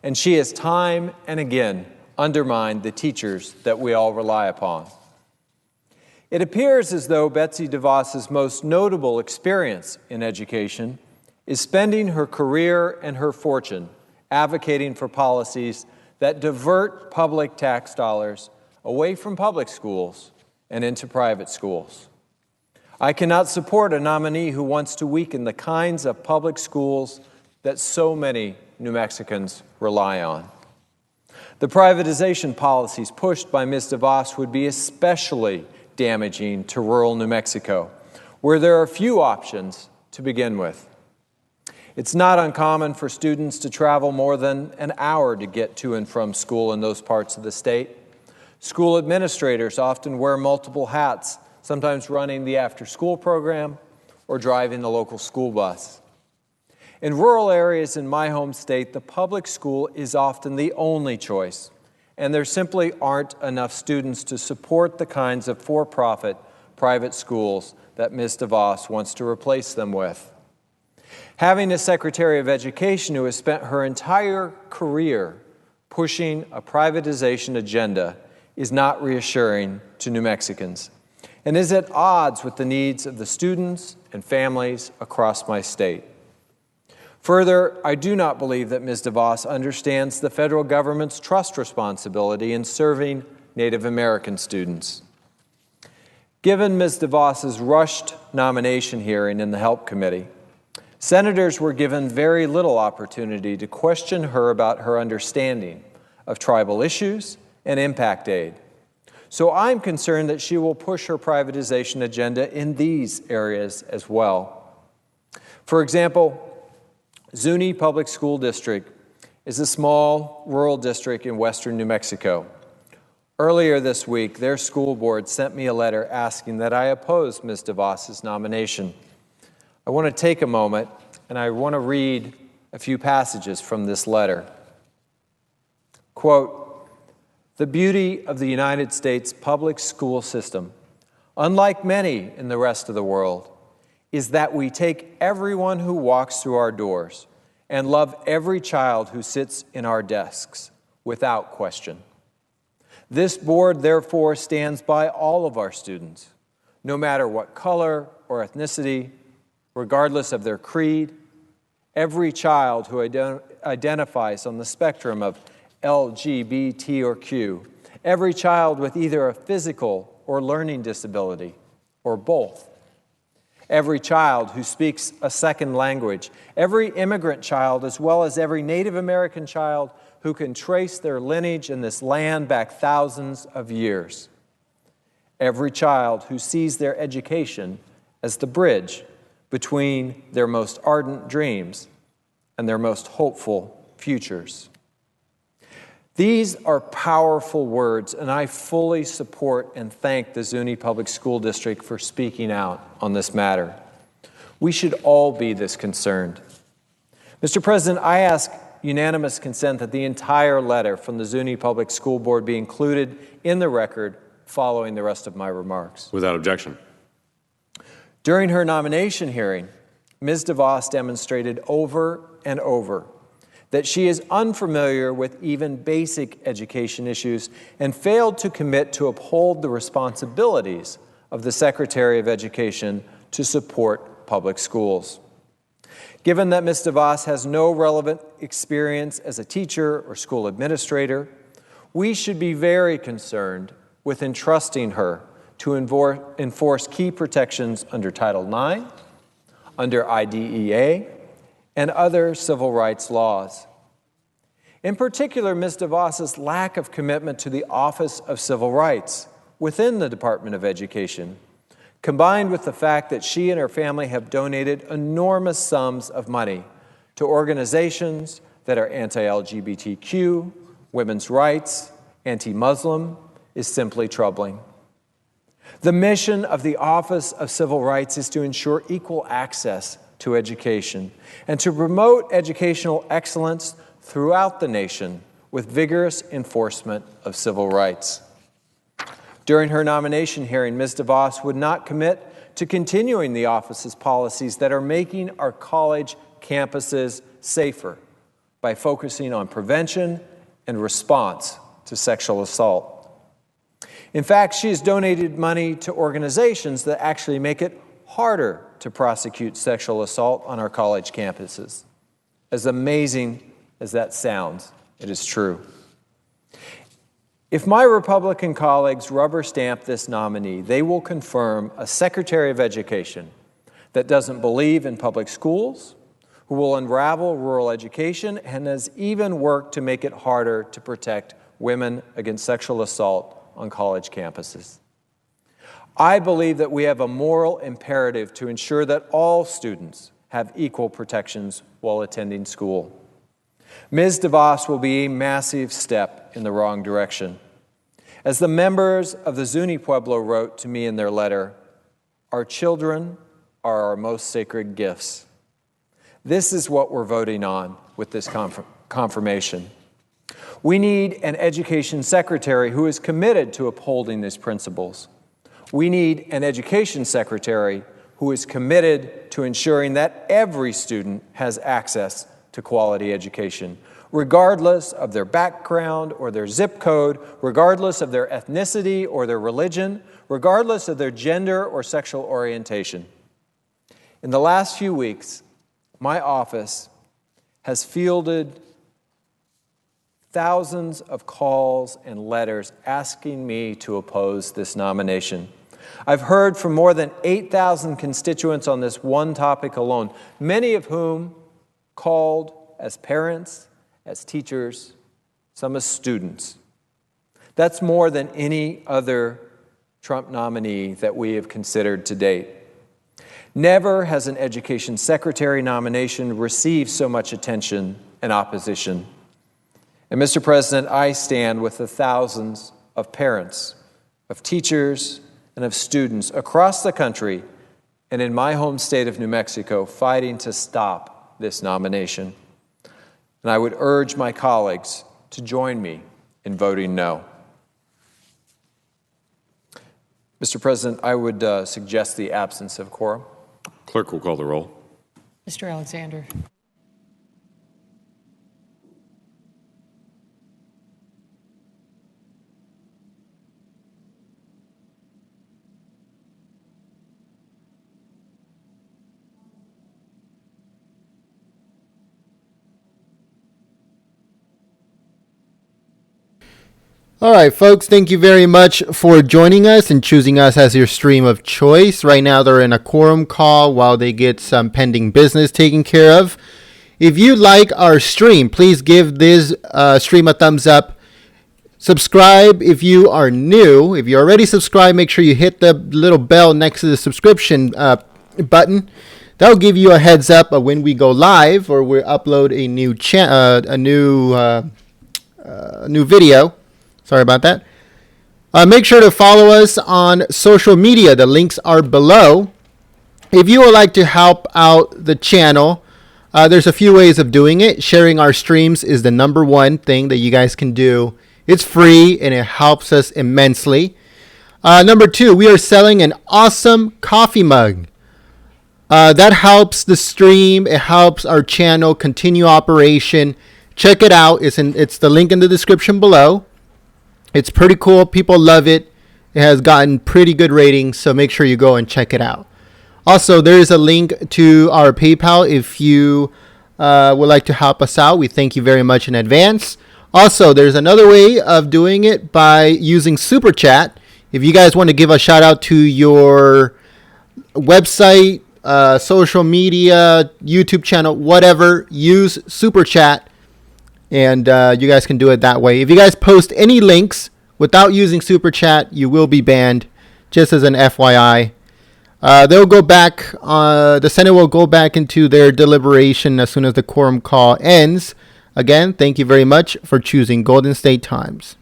S12: and she has time and again undermined the teachers that we all rely upon. It appears as though Betsy DeVos's most notable experience in education is spending her career and her fortune advocating for policies that divert public tax dollars away from public schools and into private schools. I cannot support a nominee who wants to weaken the kinds of public schools that so many New Mexicans rely on. The privatization policies pushed by Ms. DeVos would be especially damaging to rural New Mexico, where there are few options to begin with. It's not uncommon for students to travel more than an hour to get to and from school in those parts of the state. School administrators often wear multiple hats, sometimes running the after-school program or driving the local school bus. In rural areas in my home state, the public school is often the only choice, and there simply aren't enough students to support the kinds of for-profit private schools that Ms. DeVos wants to replace them with. Having a Secretary of Education who has spent her entire career pushing a privatization agenda is not reassuring to New Mexicans and is at odds with the needs of the students and families across my state. Further, I do not believe that Ms. DeVos understands the federal government's trust responsibility in serving Native American students. Given Ms. DeVos's rushed nomination hearing in the Help Committee, senators were given very little opportunity to question her about her understanding of tribal issues and impact aid. So I'm concerned that she will push her privatization agenda in these areas as well. For example, Zuni Public School District is a small rural district in western New Mexico. Earlier this week, their school board sent me a letter asking that I oppose Ms. DeVos' nomination. I want to take a moment and I want to read a few passages from this letter. Quote, "The beauty of the United States public school system, unlike many in the rest of the world, is that we take everyone who walks through our doors and love every child who sits in our desks without question. This board, therefore, stands by all of our students, no matter what color or ethnicity, regardless of their creed, every child who identifies on the spectrum of LGBT or Q, every child with either a physical or learning disability, or both, every child who speaks a second language, every immigrant child, as well as every Native American child who can trace their lineage in this land back thousands of years. Every child who sees their education as the bridge between their most ardent dreams and their most hopeful futures." These are powerful words, and I fully support and thank the Zuni Public School District for speaking out on this matter. We should all be this concerned. Mr. President, I ask unanimous consent that the entire letter from the Zuni Public School Board be included in the record following the rest of my remarks.
S11: Without objection.
S12: During her nomination hearing, Ms. DeVos demonstrated over and over that she is unfamiliar with even basic education issues and failed to commit to uphold the responsibilities of the Secretary of Education to support public schools. Given that Ms. DeVos has no relevant experience as a teacher or school administrator, we should be very concerned with entrusting her to enforce key protections under Title IX, under IDEA, and other civil rights laws. In particular, Ms. DeVos's lack of commitment to the Office of Civil Rights within the Department of Education, combined with the fact that she and her family have donated enormous sums of money to organizations that are anti-LGBTQ, women's rights, anti-Muslim, is simply troubling. The mission of the Office of Civil Rights is to ensure equal access to education and to promote educational excellence throughout the nation with vigorous enforcement of civil rights. During her nomination hearing, Ms. DeVos would not commit to continuing the office's policies that are making our college campuses safer by focusing on prevention and response to sexual assault. In fact, she has donated money to organizations that actually make it harder to prosecute sexual assault on our college campuses. As amazing as that sounds, it is true. If my Republican colleagues rubber stamp this nominee, they will confirm a Secretary of Education that doesn't believe in public schools, who will unravel rural education, and has even worked to make it harder to protect women against sexual assault on college campuses. I believe that we have a moral imperative to ensure that all students have equal protections while attending school. Ms. DeVos will be a massive step in the wrong direction. As the members of the Zuni Pueblo wrote to me in their letter, our children are our most sacred gifts. This is what we're voting on with this confirmation. We need an education secretary who is committed to upholding these principles. We need an education secretary who is committed to ensuring that every student has access to quality education, regardless of their background or their zip code, regardless of their ethnicity or their religion, regardless of their gender or sexual orientation. In the last few weeks, my office has fielded thousands of calls and letters asking me to oppose this nomination. I've heard from more than 8,000 constituents on this one topic alone, many of whom called as parents, as teachers, some as students. That's more than any other Trump nominee that we have considered to date. Never has an education secretary nomination received so much attention and opposition. And Mr. President, I stand with the thousands of parents, of teachers, and of students across the country and in my home state of New Mexico fighting to stop this nomination. And I would urge my colleagues to join me in voting no. Mr. President, I would suggest the absence of quorum.
S11: Clerk will call the roll.
S13: Mr. Alexander.
S14: All right, folks, thank you very much for joining us and choosing us as your stream of choice. Right now, they're in a quorum call while they get some pending business taken care of. If you like our stream, please give this stream a thumbs up. Subscribe if you are new. If you're already subscribed, make sure you hit the little bell next to the subscription button. That'll give you a heads up of when we go live or we upload a new video. Sorry about that. Make sure to follow us on social media. The links are below. If you would like to help out the channel, there's a few ways of doing it. Sharing our streams is the number one thing that you guys can do. It's free and it helps us immensely. Number two, we are selling an awesome coffee mug. That helps the stream. It helps our channel continue operation. Check it out. It's the link in the description below. It's pretty cool. People love it. It has gotten pretty good ratings, so make sure you go and check it out. Also, there is a link to our PayPal if you would like to help us out. We thank you very much in advance. Also, there's another way of doing it by using Super Chat. If you guys want to give a shout out to your website, social media, YouTube channel, whatever, use Super Chat. And you guys can do it that way. If you guys post any links without using Super Chat, you will be banned, just as an FYI. They'll go back, the Senate will go back into their deliberation as soon as the quorum call ends. Again, thank you very much for choosing Golden State Times.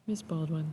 S13: Ms. Baldwin.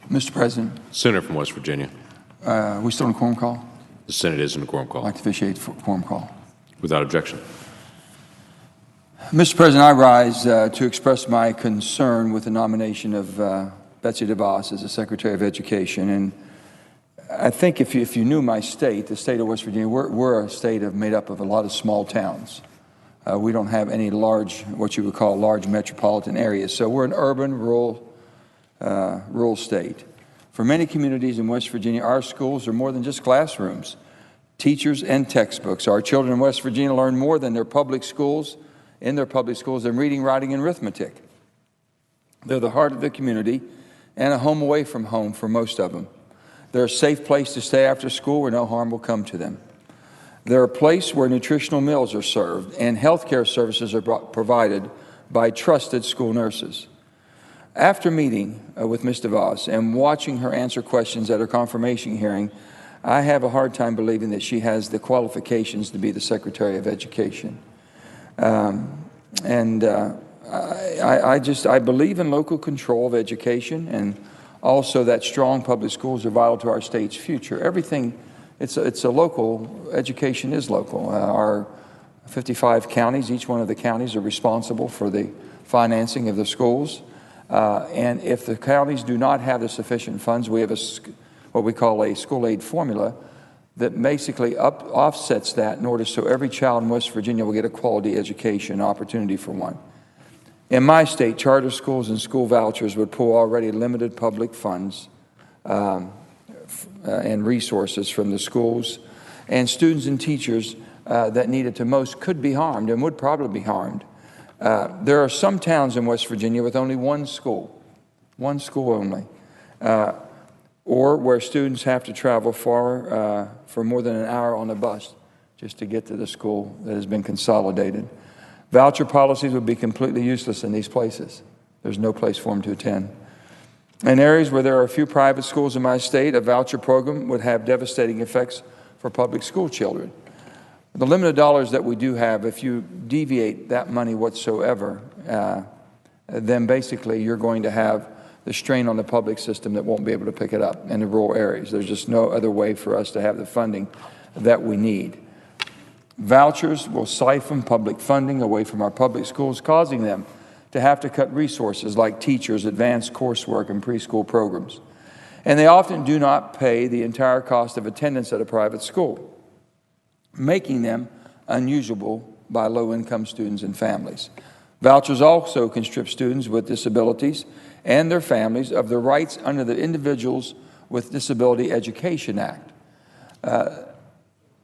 S15: Mr. President.
S11: Senator from West Virginia.
S15: We still in a quorum call?
S11: The Senate is in a quorum call.
S15: I'd like to officiate for quorum call.
S11: Without objection.
S15: Mr. President, I rise to express my concern with the nomination of Betsy DeVos as the Secretary of Education. And I think if you knew my state, the state of West Virginia, we're a state made up of a lot of small towns. We don't have any large, what you would call large metropolitan areas. So we're an urban, rural state. For many communities in West Virginia, our schools are more than just classrooms, teachers and textbooks. Our children in West Virginia learn more than in their public schools than reading, writing, and arithmetic. They're the heart of the community and a home away from home for most of them. They're a safe place to stay after school where no harm will come to them. They're a place where nutritional meals are served and health care services are provided by trusted school nurses. After meeting with Ms. DeVos and watching her answer questions at her confirmation hearing, I have a hard time believing that she has the qualifications to be the Secretary of Education. I believe in local control of education, and also that strong public schools are vital to our state's future. Everything, it's a local, education is local. Our 55 counties, each one of the counties are responsible for the financing of the schools. And if the counties do not have the sufficient funds, we have what we call a school aid formula that basically offsets that in order so every child in West Virginia will get a quality education, opportunity for one. In my state, charter schools and school vouchers would pull already limited public funds and resources from the schools, and students and teachers that need it the most could be harmed and would probably be harmed. There are some towns in West Virginia with only one school only, or where students have to travel far for more than an hour on a bus just to get to the school that has been consolidated. Voucher policies would be completely useless in these places. There's no place for them to attend. In areas where there are a few private schools in my state, a voucher program would have devastating effects for public school children. The limited dollars that we do have, if you deviate that money whatsoever, then basically you're going to have the strain on the public system that won't be able to pick it up in the rural areas. There's just no other way for us to have the funding that we need. Vouchers will siphon public funding away from our public schools, causing them to have to cut resources like teachers, advanced coursework, and preschool programs. And they often do not pay the entire cost of attendance at a private school, making them unusable by low-income students and families. Vouchers also can strip students with disabilities and their families of their rights under the Individuals with Disability Education Act.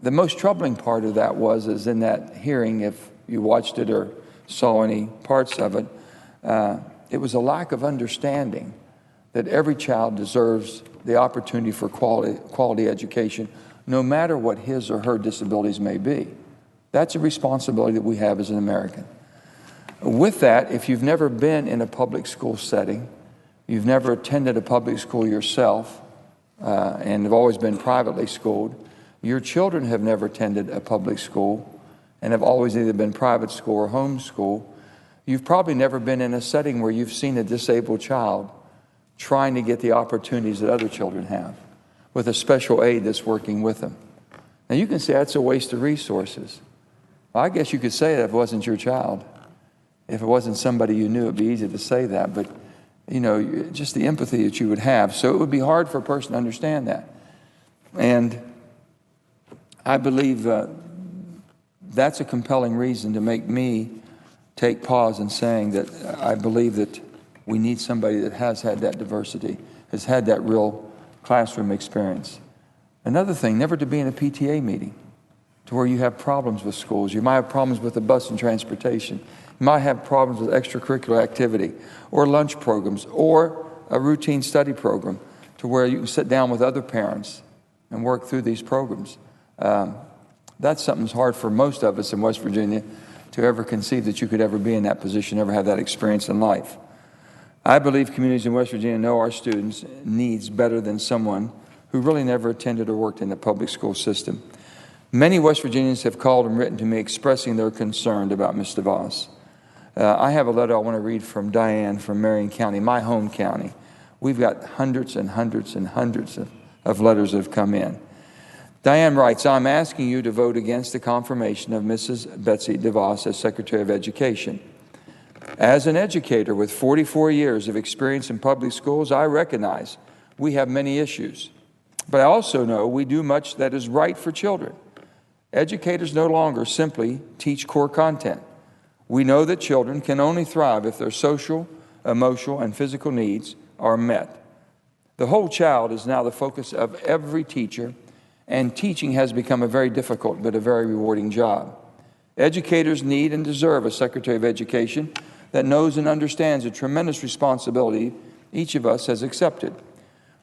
S15: The most troubling part of that is in that hearing, if you watched it or saw any parts of it, it was a lack of understanding that every child deserves the opportunity for quality education, no matter what his or her disabilities may be. That's a responsibility that we have as an American. With that, if you've never been in a public school setting, you've never attended a public school yourself, and have always been privately schooled, your children have never attended a public school and have always either been private school or home school, you've probably never been in a setting where you've seen a disabled child trying to get the opportunities that other children have with a special aid that's working with them. Now you can say that's a waste of resources. Well, I guess you could say that if it wasn't your child. If it wasn't somebody you knew, it'd be easy to say that, but just the empathy that you would have. So it would be hard for a person to understand that. And I believe that's a compelling reason to make me take pause in saying that I believe that we need somebody that has had that diversity, has had that real classroom experience. Another thing, never to be in a PTA meeting to where you have problems with schools. You might have problems with the bus and transportation. You might have problems with extracurricular activity or lunch programs or a routine study program to where you can sit down with other parents and work through these programs. That's something that's hard for most of us in West Virginia to ever conceive that you could ever be in that position, ever have that experience in life. I believe communities in West Virginia know our students' needs better than someone who really never attended or worked in the public school system. Many West Virginians have called and written to me expressing their concern about Ms. DeVos. I have a letter I want to read from Diane from Marion County, my home county, We've got hundreds and hundreds and hundreds of letters that have come in. Diane writes, I'm asking you to vote against the confirmation of Mrs. Betsy DeVos as Secretary of Education. As an educator with 44 years of experience in public schools, I recognize we have many issues. But I also know we do much that is right for children. Educators no longer simply teach core content. We know that children can only thrive if their social, emotional, and physical needs are met. The whole child is now the focus of every teacher, and teaching has become a very difficult but a very rewarding job. Educators need and deserve a Secretary of Education that knows and understands the tremendous responsibility each of us has accepted.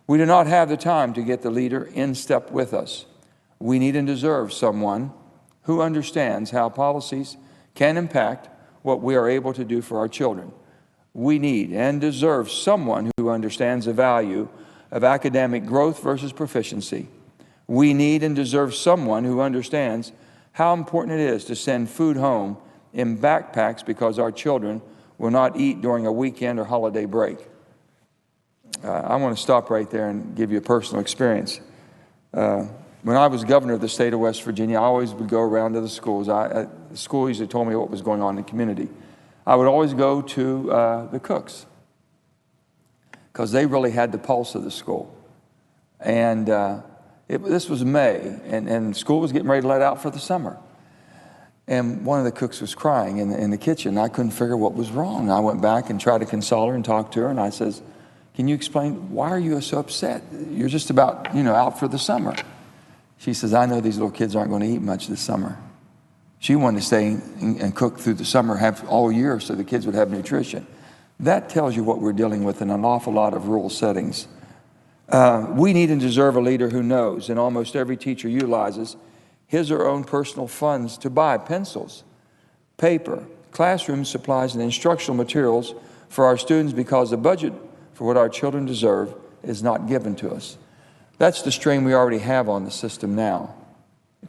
S15: We do not have the time to get the leader in step with us. We need and deserve someone who understands how policies can impact what we are able to do for our children. We need and deserve someone who understands the value of academic growth versus proficiency. We need and deserve someone who understands how important it is to send food home in backpacks because our children will not eat during a weekend or holiday break. I want to stop right there and give you a personal experience. When I was governor of the state of West Virginia, I always would go around to the schools. The school usually told me what was going on in the community. I would always go to the cooks because they really had the pulse of the school. And this was May, and school was getting ready to let out for the summer. And one of the cooks was crying in the kitchen. I couldn't figure what was wrong. I went back and tried to console her and talk to her, and I says, can you explain, why are you so upset? You're just about, out for the summer. She says, I know these little kids aren't going to eat much this summer. She wanted to stay and cook through the summer, have all year so the kids would have nutrition. That tells you what we're dealing with in an awful lot of rural settings. We need and deserve a leader who knows, and almost every teacher utilizes, his or her own personal funds to buy pencils, paper, classroom supplies, and instructional materials for our students because the budget for what our children deserve is not given to us. That's the strain we already have on the system now.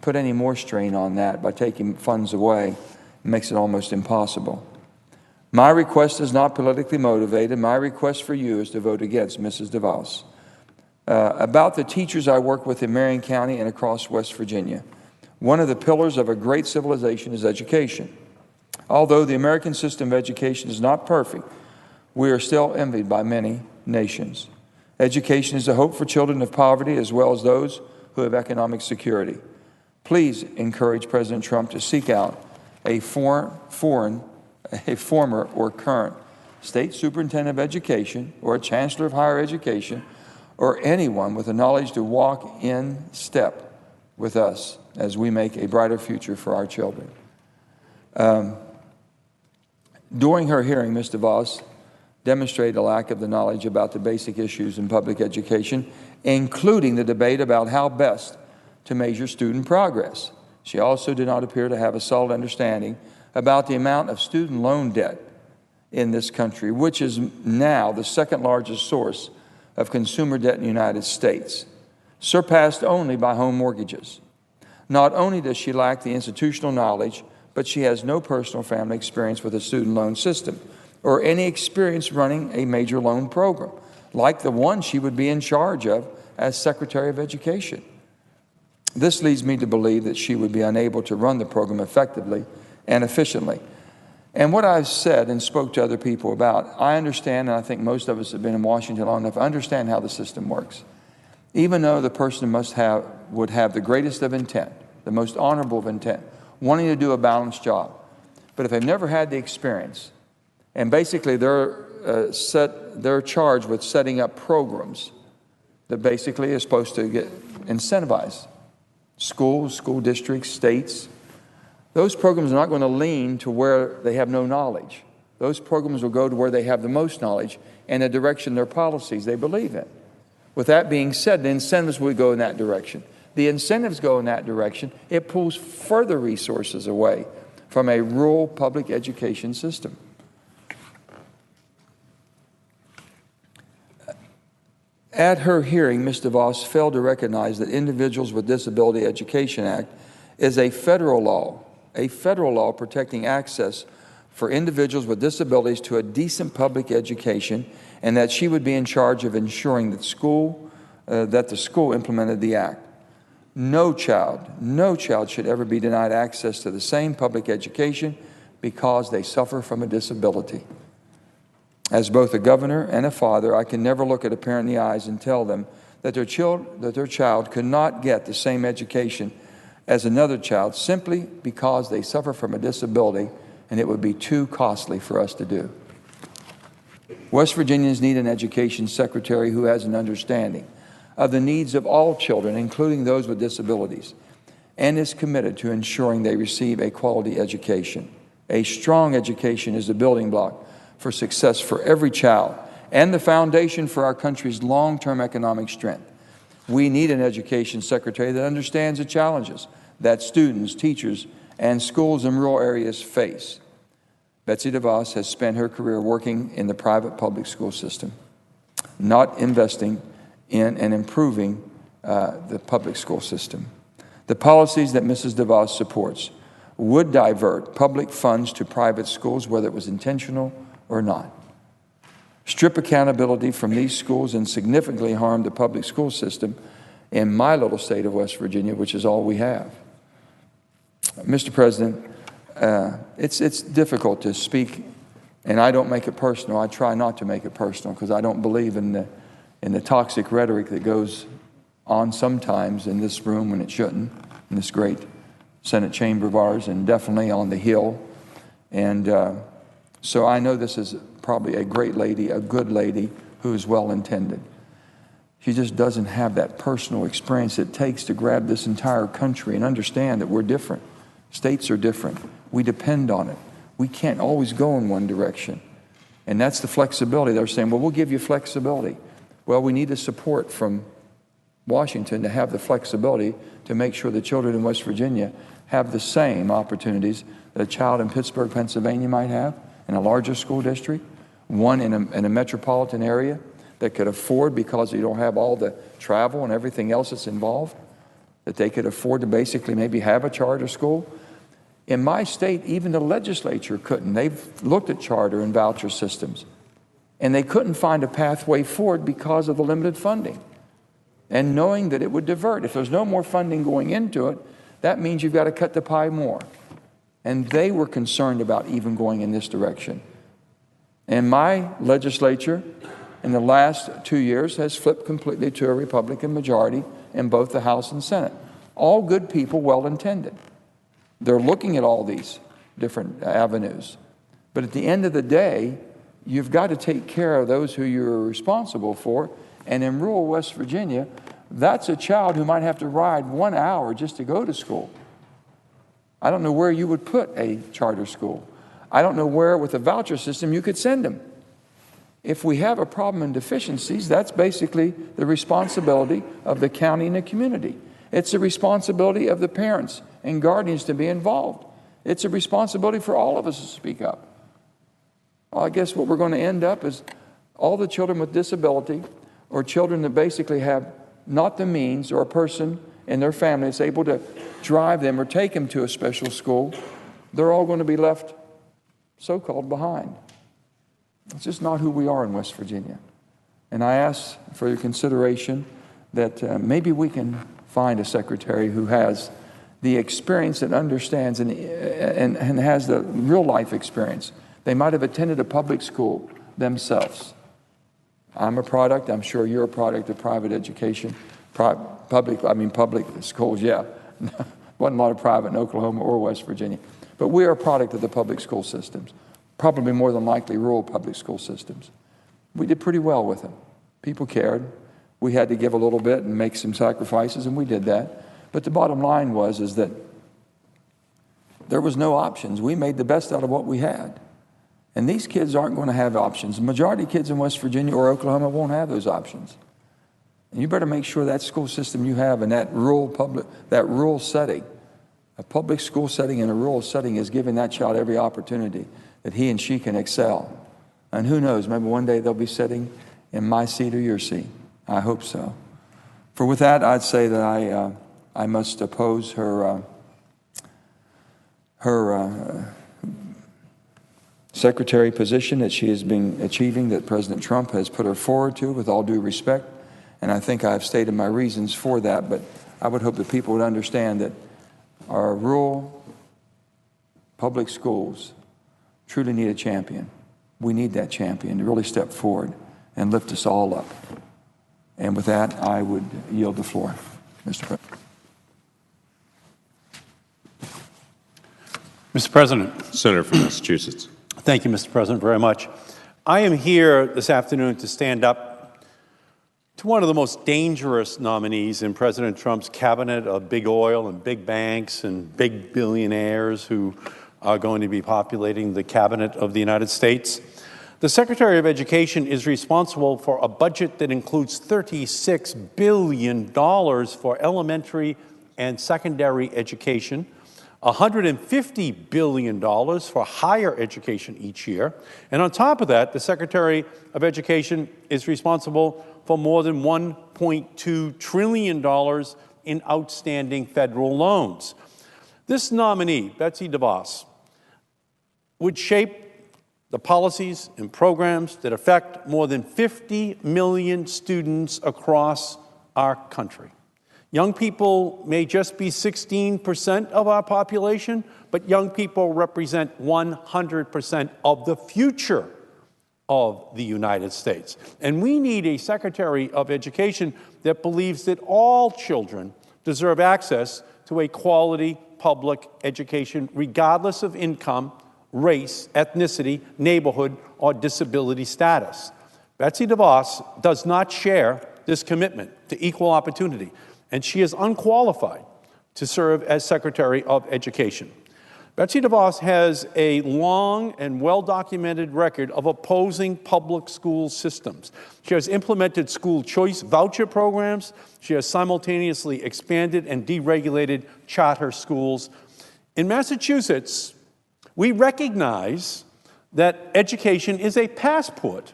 S15: Put any more strain on that by taking funds away, it makes it almost impossible. My request is not politically motivated. My request for you is to vote against Mrs. DeVos. About the teachers I work with in Marion County and across West Virginia, one of the pillars of a great civilization is education. Although the American system of education is not perfect, we are still envied by many nations. Education is a hope for children of poverty as well as those who have economic security. Please encourage President Trump to seek out a former or current state superintendent of education or a chancellor of higher education or anyone with the knowledge to walk in step with us as we make a brighter future for our children. During her hearing, Ms. DeVos demonstrated a lack of the knowledge about the basic issues in public education, including the debate about how best to measure student progress. She also did not appear to have a solid understanding about the amount of student loan debt in this country, which is now the second largest source of consumer debt in the United States, surpassed only by home mortgages. Not only does she lack the institutional knowledge, but she has no personal family experience with the student loan system or any experience running a major loan program, like the one she would be in charge of as Secretary of Education. This leads me to believe that she would be unable to run the program effectively and efficiently. And what I've said and spoke to other people about, I understand, and I think most of us have been in Washington long enough to understand how the system works. Even though the person would have the greatest of intent, the most honorable of intent, wanting to do a balanced job, but if they've never had the experience, and basically they're charged with setting up programs that basically is supposed to incentivize schools, school districts, states. Those programs are not going to lean to where they have no knowledge. Those programs will go to where they have the most knowledge and the direction their policies they believe in. With that being said, the incentives will go in that direction. The incentives go in that direction. It pulls further resources away from a rural public education system. At her hearing, Ms. DeVos failed to recognize that Individuals with Disability Education Act is a federal law protecting access for individuals with disabilities to a decent public education, and that she would be in charge of ensuring that the school implemented the act. No child should ever be denied access to the same public education because they suffer from a disability. As both a governor and a father, I can never look at a parent in the eyes and tell them that their child could not get the same education as another child simply because they suffer from a disability, and it would be too costly for us to do. West Virginians need an education secretary who has an understanding of the needs of all children, including those with disabilities, and is committed to ensuring they receive a quality education. A strong education is a building block for success for every child and the foundation for our country's long-term economic strength. We need an education secretary that understands the challenges that students, teachers, and schools in rural areas face. Betsy DeVos has spent her career working in the private public school system, not investing in and improving the public school system. The policies that Mrs. DeVos supports would divert public funds to private schools, whether it was intentional or not, strip accountability from these schools, and significantly harm the public school system in my little state of West Virginia, which is all we have. Mr. President, it's difficult to speak, and I don't make it personal. I try not to make it personal because I don't believe in the toxic rhetoric that goes on sometimes in this room when it shouldn't, in this great Senate chamber of ours, and definitely on the Hill. And so I know this is probably a great lady, a good lady, who is well-intended. She just doesn't have that personal experience it takes to grab this entire country and understand that we're different. States are different. We depend on it. We can't always go in one direction. And that's the flexibility. They're saying, well, we'll give you flexibility. Well, we need the support from Washington to have the flexibility to make sure the children in West Virginia have the same opportunities that a child in Pittsburgh, Pennsylvania might have in a larger school district, one in a metropolitan area that could afford, because you don't have all the travel and everything else that's involved, that they could afford to basically maybe have a charter school. In my state, even the legislature couldn't. They've looked at charter and voucher systems, and they couldn't find a pathway forward because of the limited funding. And knowing that it would divert. If there's no more funding going into it, that means you've got to cut the pie more. And they were concerned about even going in this direction. And my legislature in the last 2 years has flipped completely to a Republican majority in both the House and Senate. All good people, well-intended. They're looking at all these different avenues. But at the end of the day, you've got to take care of those who you're responsible for. And in rural West Virginia, that's a child who might have to ride 1 hour just to go to school. I don't know where you would put a charter school. I don't know where, with a voucher system, you could send them. If we have a problem in deficiencies, that's basically the responsibility of the county and the community. It's the responsibility of the parents and guardians to be involved. It's a responsibility for all of us to speak up. Well, I guess what we're going to end up is all the children with disability, or children that basically have not the means, or a person in their family that's able to drive them or take them to a special school, they're all going to be left so-called behind. It's just not who we are in West Virginia. And I ask for your consideration that maybe we can find a secretary who has the experience and understands and has the real life experience. They might have attended a public school themselves. I'm a product, I'm sure you're a product of private education. Public schools, yeah. Wasn't a lot of private in Oklahoma or West Virginia. But we are a product of the public school systems. Probably more than likely rural public school systems. We did pretty well with them. People cared. We had to give a little bit and make some sacrifices, and we did that. But the bottom line is that there was no options. We made the best out of what we had. And these kids aren't going to have options. The majority of kids in West Virginia or Oklahoma won't have those options. And you better make sure that school system you have in that rural setting, a public school setting in a rural setting, is giving that child every opportunity that he and she can excel. And who knows, maybe one day they'll be sitting in my seat or your seat. I hope so. For with that, I'd say that I must oppose her secretary position that she has been achieving, that President Trump has put her forward to, with all due respect. And I think I've stated my reasons for that, but I would hope that people would understand that our rural public schools truly need a champion. We need that champion to really step forward and lift us all up. And with that, I would yield the floor, Mr. President.
S16: Mr. President.
S11: Senator from Massachusetts.
S16: Thank you, Mr. President, very much. I am here this afternoon to stand up to one of the most dangerous nominees in President Trump's cabinet of big oil and big banks and big billionaires who are going to be populating the cabinet of the United States. The Secretary of Education is responsible for a budget that includes $36 billion for elementary and secondary education, $150 billion for higher education each year. And on top of that, the Secretary of Education is responsible for more than $1.2 trillion in outstanding federal loans. This nominee, Betsy DeVos, would shape the policies and programs that affect more than 50 million students across our country. Young people may just be 16% of our population, but young people represent 100% of the future of the United States. And we need a Secretary of Education that believes that all children deserve access to a quality public education, regardless of income, race, ethnicity, neighborhood, or disability status. Betsy DeVos does not share this commitment to equal opportunity, and she is unqualified to serve as Secretary of Education. Betsy DeVos has a long and well-documented record of opposing public school systems. She has implemented school choice voucher programs. She has simultaneously expanded and deregulated charter schools. In Massachusetts, we recognize that education is a passport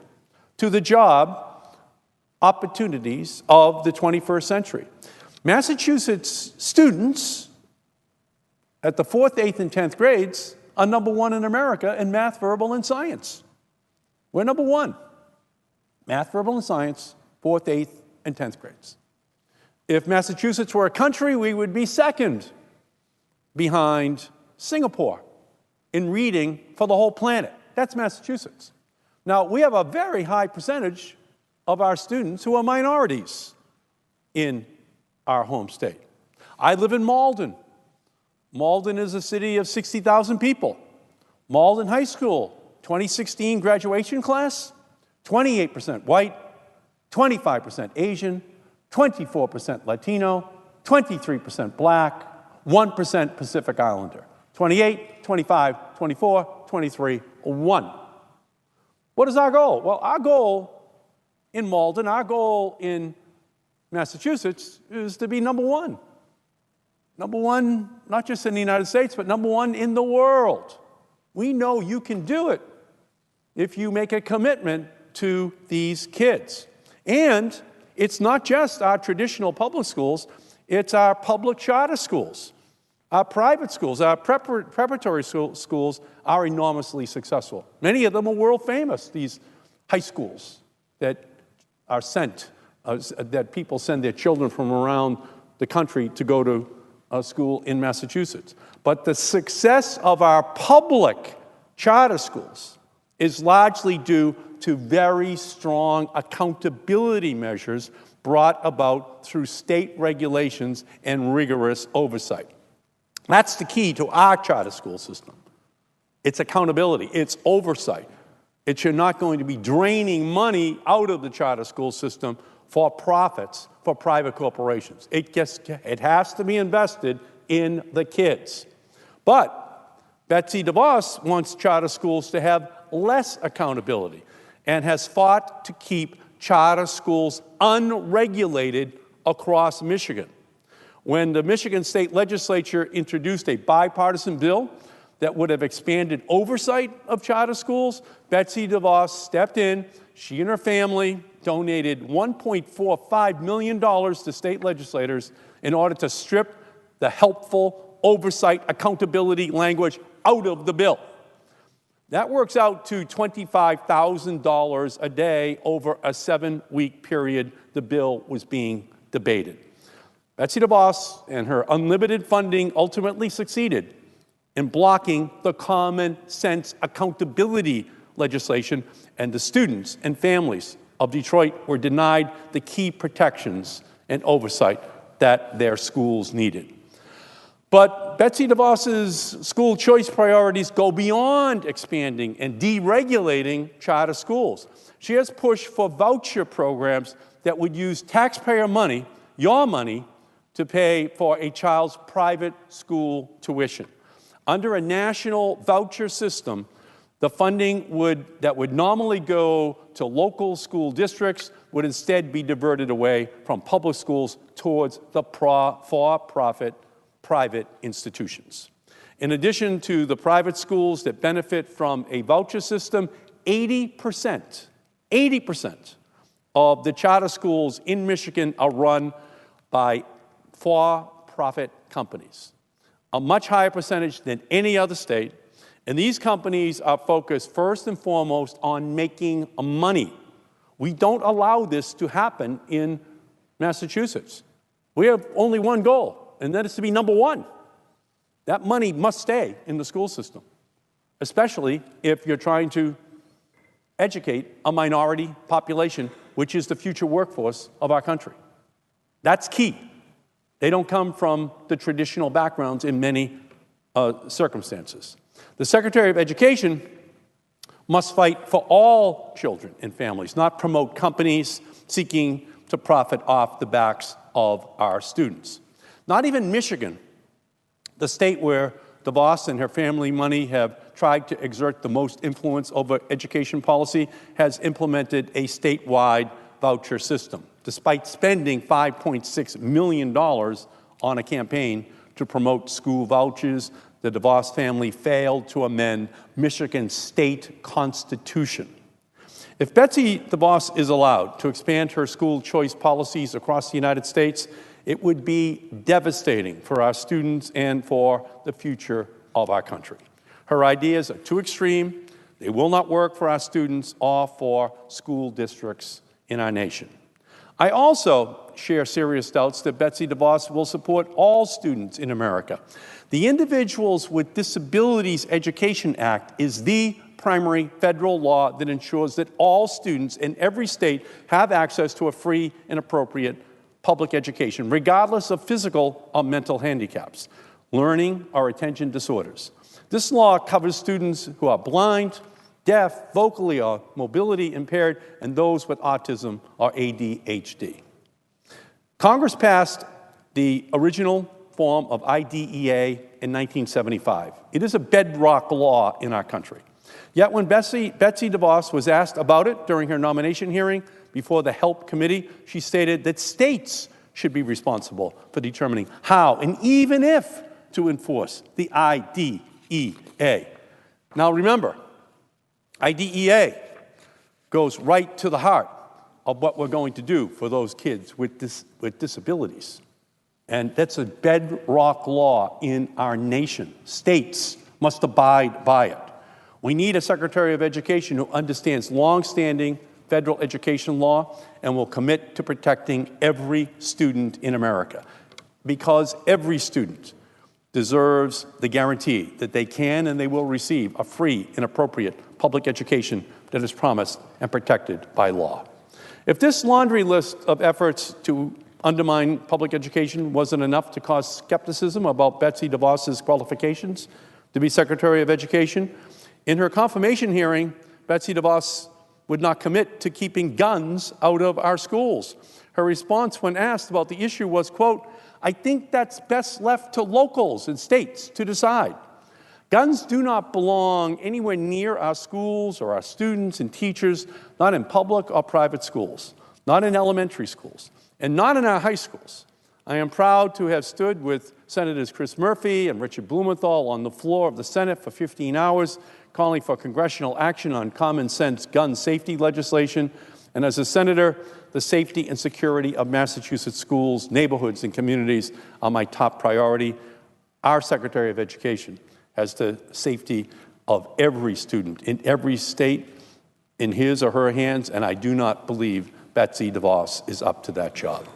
S16: to the job opportunities of the 21st century. Massachusetts students at the 4th, 8th, and 10th grades are number one in America in math, verbal, and science. We're number one. Math, verbal, and science, 4th, 8th, and 10th grades. If Massachusetts were a country, we would be second behind Singapore in reading for the whole planet. That's Massachusetts. Now, we have a very high percentage of our students who are minorities in our home state. I live in Malden. Malden is a city of 60,000 people. Malden High School, 2016 graduation class, 28% white, 25% Asian, 24% Latino, 23% black, 1% Pacific Islander. 28, 25, 24, 23, 1. What is our goal? Well, our goal in Malden, our goal in Massachusetts is to be number one. Number one, not just in the United States, but number one in the world. We know you can do it if you make a commitment to these kids. And it's not just our traditional public schools, it's our public charter schools. Our private schools, our preparatory schools are enormously successful. Many of them are world famous, these high schools that are sent, that people send their children from around the country to go to a school in Massachusetts. But the success of our public charter schools is largely due to very strong accountability measures brought about through state regulations and rigorous oversight. That's the key to our charter school system. It's accountability, it's oversight. You're not going to be draining money out of the charter school system for profits for private corporations. It has to be invested in the kids. But Betsy DeVos wants charter schools to have less accountability and has fought to keep charter schools unregulated across Michigan. When the Michigan State Legislature introduced a bipartisan bill that would have expanded oversight of charter schools, Betsy DeVos stepped in. She and her family donated $1.45 million to state legislators in order to strip the helpful oversight accountability language out of the bill. That works out to $25,000 a day over a 7-week period the bill was being debated. Betsy DeVos and her unlimited funding ultimately succeeded in blocking the common sense accountability legislation, and the students and families of Detroit were denied the key protections and oversight that their schools needed. But Betsy DeVos's school choice priorities go beyond expanding and deregulating charter schools. She has pushed for voucher programs that would use taxpayer money, your money, to pay for a child's private school tuition. Under a national voucher system, the funding that would normally go to local school districts would instead be diverted away from public schools towards the for-profit private institutions. In addition to the private schools that benefit from a voucher system, 80% of the charter schools in Michigan are run by for-profit companies, a much higher percentage than any other state. And these companies are focused first and foremost on making money. We don't allow this to happen in Massachusetts. We have only one goal, and that is to be number one. That money must stay in the school system, especially if you're trying to educate a minority population, which is the future workforce of our country. That's key. They don't come from the traditional backgrounds in many circumstances. The Secretary of Education must fight for all children and families, not promote companies seeking to profit off the backs of our students. Not even Michigan, the state where DeVos and her family money have tried to exert the most influence over education policy, has implemented a statewide voucher system. Despite spending $5.6 million on a campaign to promote school vouchers, the DeVos family failed to amend Michigan's state constitution. If Betsy DeVos is allowed to expand her school choice policies across the United States, it would be devastating for our students and for the future of our country. Her ideas are too extreme. They will not work for our students or for school districts in our nation. I also share serious doubts that Betsy DeVos will support all students in America. The Individuals with Disabilities Education Act is the primary federal law that ensures that all students in every state have access to a free and appropriate public education, regardless of physical or mental handicaps, learning or attention disorders. This law covers students who are blind, deaf, vocally or mobility impaired, and those with autism or ADHD. Congress passed the original form of IDEA in 1975. It is a bedrock law in our country. Yet when Betsy DeVos was asked about it during her nomination hearing before the HELP committee, she stated that states should be responsible for determining how and even if to enforce the IDEA. Now remember, IDEA goes right to the heart of what we're going to do for those kids with disabilities. And that's a bedrock law in our nation. States must abide by it. We need a Secretary of Education who understands long-standing federal education law and will commit to protecting every student in America, because every student deserves the guarantee that they can and they will receive a free and appropriate public education that is promised and protected by law. If this laundry list of efforts to undermine public education wasn't enough to cause skepticism about Betsy DeVos's qualifications to be Secretary of Education, in her confirmation hearing, Betsy DeVos would not commit to keeping guns out of our schools. Her response when asked about the issue was, quote, "I think that's best left to locals and states to decide. Guns do not belong anywhere near our schools or our students and teachers, not in public or private schools, not in elementary schools, and not in our high schools. I am proud to have stood with Senators Chris Murphy and Richard Blumenthal on the floor of the Senate for 15 hours, calling for congressional action on common sense gun safety legislation. And as a senator, the safety and security of Massachusetts schools, neighborhoods, and communities are my top priority. Our Secretary of Education has the safety of every student in every state in his or her hands, and I do not believe Betsy DeVos is up to that job.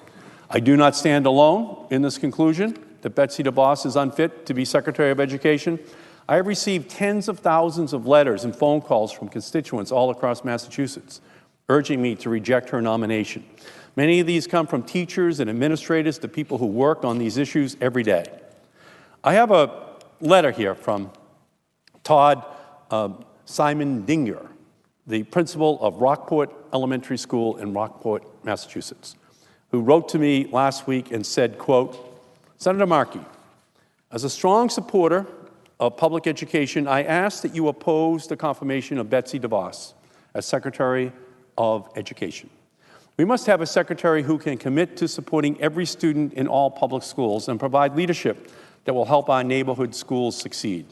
S16: I do not stand alone in this conclusion that Betsy DeVos is unfit to be Secretary of Education. I have received tens of thousands of letters and phone calls from constituents all across Massachusetts urging me to reject her nomination. Many of these come from teachers and administrators, the people who work on these issues every day. I have a letter here from Todd Simon Dinger, the principal of Rockport Elementary School in Rockport, Massachusetts, who wrote to me last week and said, quote, Senator Markey, as a strong supporter of public education, I ask that you oppose the confirmation of Betsy DeVos as Secretary of Education. We must have a secretary who can commit to supporting every student in all public schools and provide leadership that will help our neighborhood schools succeed.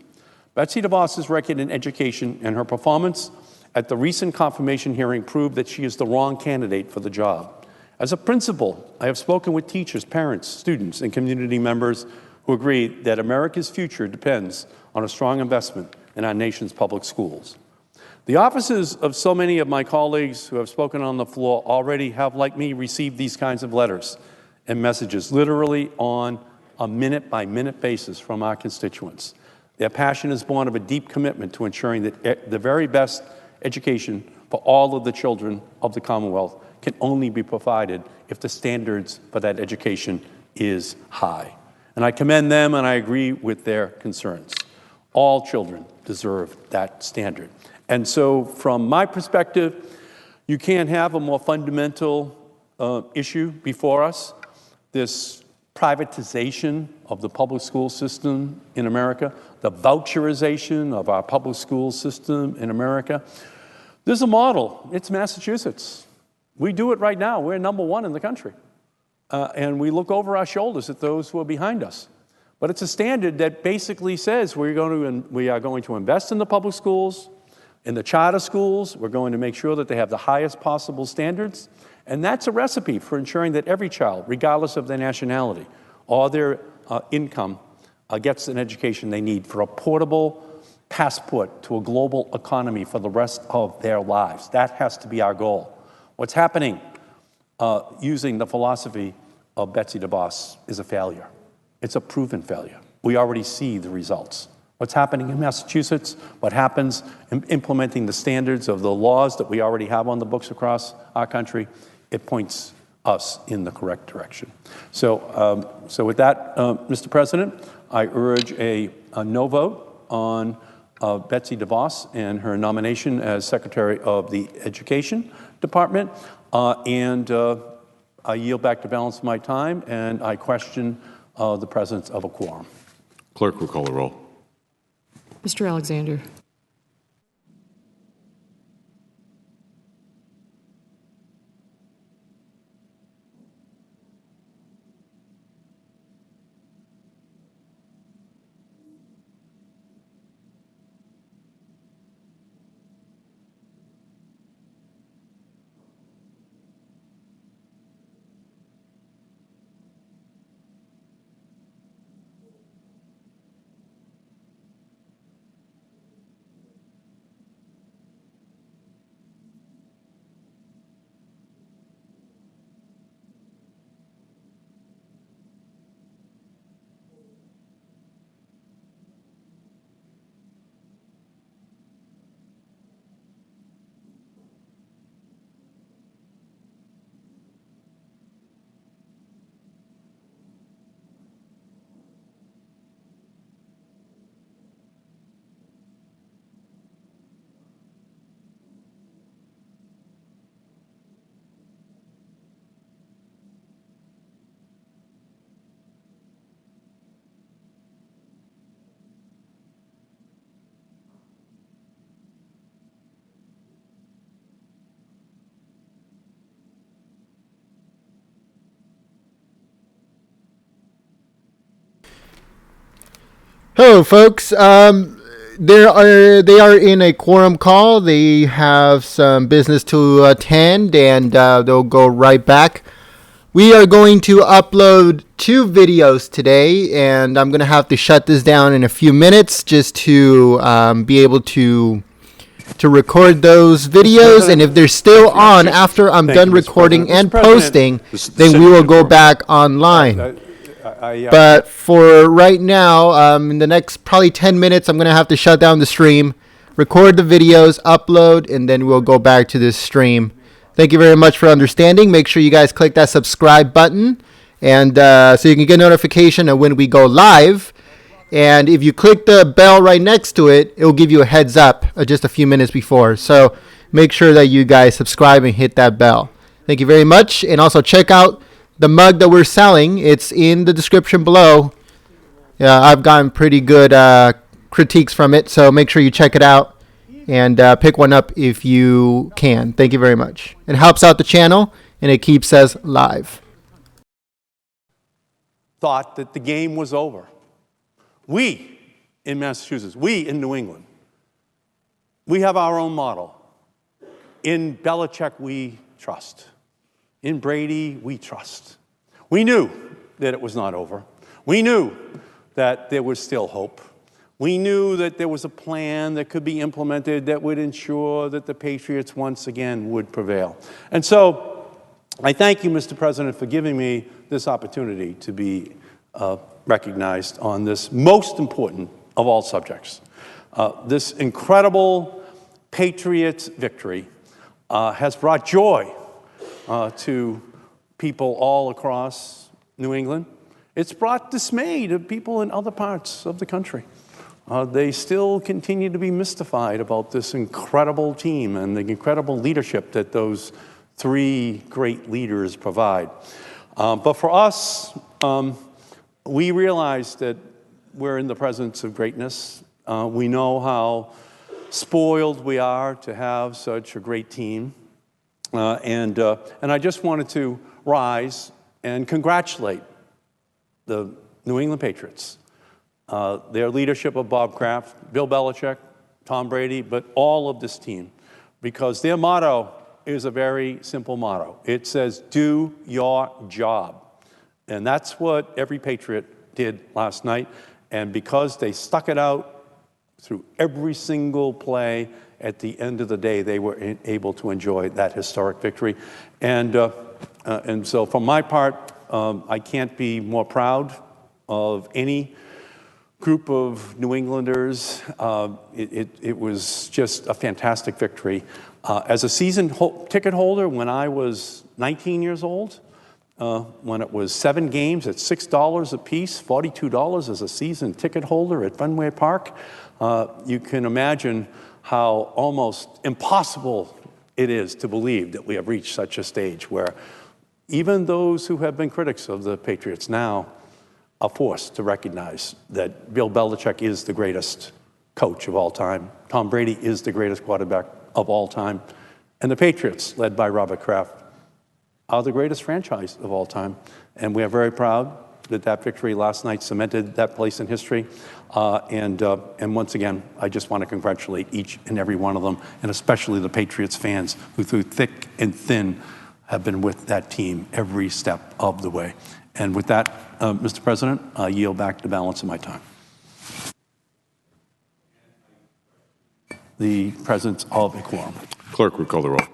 S16: Betsy DeVos's record in education and her performance at the recent confirmation hearing proved that she is the wrong candidate for the job. As a principal, I have spoken with teachers, parents, students, and community members who agree that America's future depends on a strong investment in our nation's public schools. The offices of so many of my colleagues who have spoken on the floor already have, like me, received these kinds of letters and messages literally on a minute-by-minute basis from our constituents. Their passion is born of a deep commitment to ensuring that the very best education for all of the children of the Commonwealth can only be provided if the standards for that education is high. And I commend them and I agree with their concerns. All children deserve that standard. And so from my perspective, you can't have a more fundamental issue before us, this privatization of the public school system in America, the voucherization of our public school system in America. There's a model. It's Massachusetts. We do it right now. We're number one in the country. And we look over our shoulders at those who are behind us. But it's a standard that basically says we are going to invest in the public schools, in the charter schools. We're going to make sure that they have the highest possible standards. And that's a recipe for ensuring that every child, regardless of their nationality or their income, gets an education they need for a portable passport to a global economy for the rest of their lives. That has to be our goal. What's happening using the philosophy of Betsy DeVos is a failure. It's a proven failure. We already see the results. What's happening in Massachusetts, what happens in implementing the standards of the laws that we already have on the books across our country, it points us in the correct direction. So with that, Mr. President, I urge a no vote on Betsy DeVos and her nomination as Secretary of the Education Department, and I yield back the balance of my time, and I question the presence of a quorum.
S11: Clerk will call the roll.
S13: Mr. Alexander.
S14: Hello, folks. They are in a quorum call. They have some business to attend, and they'll go right back. We are going to upload 2 videos today, and I'm going to have to shut this down in a few minutes just to be able to record those videos. And if they're still on after I'm done recording and posting, then we will go back online. But for right now, in the next probably 10 minutes, I'm going to have to shut down the stream, record the videos, upload, and then we'll go back to this stream. Thank you very much for understanding. Make sure you guys click that subscribe button, and so you can get notification of when we go live. And if you click the bell right next to it, it will give you a heads up just a few minutes before. So make sure that you guys subscribe and hit that bell. Thank you very much. And also check out the mug that we're selling. It's in the description below. I've gotten pretty good critiques from it, so make sure you check it out and pick one up if you can. Thank you very much. It helps out the channel, and it keeps us live.
S16: Thought that the game was over. We in Massachusetts, we in New England, we have our own model. In Belichick, we trust. In Brady, we trust. We knew that it was not over. We knew that there was still hope. We knew that there was a plan that could be implemented that would ensure that the Patriots once again would prevail. And so I thank you, Mr. President, for giving me this opportunity to be recognized on this most important of all subjects. This incredible Patriots victory has brought joy to people all across New England. It's brought dismay to people in other parts of the country. They still continue to be mystified about this incredible team and the incredible leadership that those 3 great leaders provide. But for us, we realize that we're in the presence of greatness. We know how spoiled we are to have such a great team. And I just wanted to rise and congratulate the New England Patriots. Their leadership of Bob Kraft, Bill Belichick, Tom Brady, but all of this team, because their motto is a very simple motto. It says, do your job. And that's what every Patriot did last night. And because they stuck it out through every single play, at the end of the day, they were able to enjoy that historic victory. And so for my part, I can't be more proud of any group of New Englanders. It was just a fantastic victory. As a season ticket holder, when I was 19 years old, when it was 7 games at $6 a piece, $42 as a season ticket holder at Fenway Park, you can imagine how almost impossible it is to believe that we have reached such a stage where even those who have been critics of the Patriots now are forced to recognize that Bill Belichick is the greatest coach of all time. Tom Brady is the greatest quarterback of all time. And the Patriots, led by Robert Kraft, are the greatest franchise of all time. And we are very proud that that victory last night cemented that place in history. And once again, I just want to congratulate each and every one of them, and especially the Patriots fans who through thick and thin have been with that team every step of the way. And with that, Mr. President, I yield back the balance of my time. The presence of a quorum.
S11: Clerk would call the roll.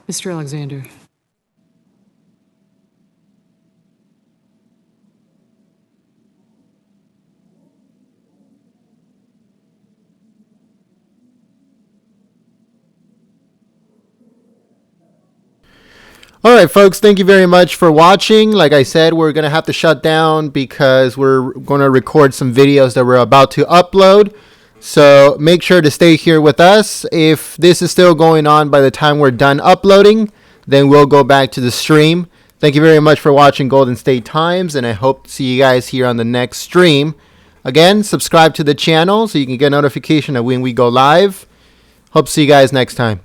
S13: Mr. Alexander.
S14: All right, folks, thank you very much for watching. Like I said, we're going to have to shut down because we're going to record some videos that we're about to upload. So make sure to stay here with us. If this is still going on by the time we're done uploading, then we'll go back to the stream. Thank you very much for watching Golden State Times, and I hope to see you guys here on the next stream. Again, subscribe to the channel so you can get notification of when we go live. Hope to see you guys next time.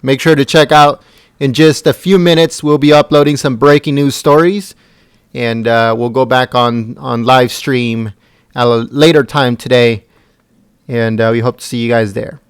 S14: Make sure to check out, in just a few minutes, we'll be uploading some breaking news stories, and we'll go back on live stream at a later time today, and we hope to see you guys there.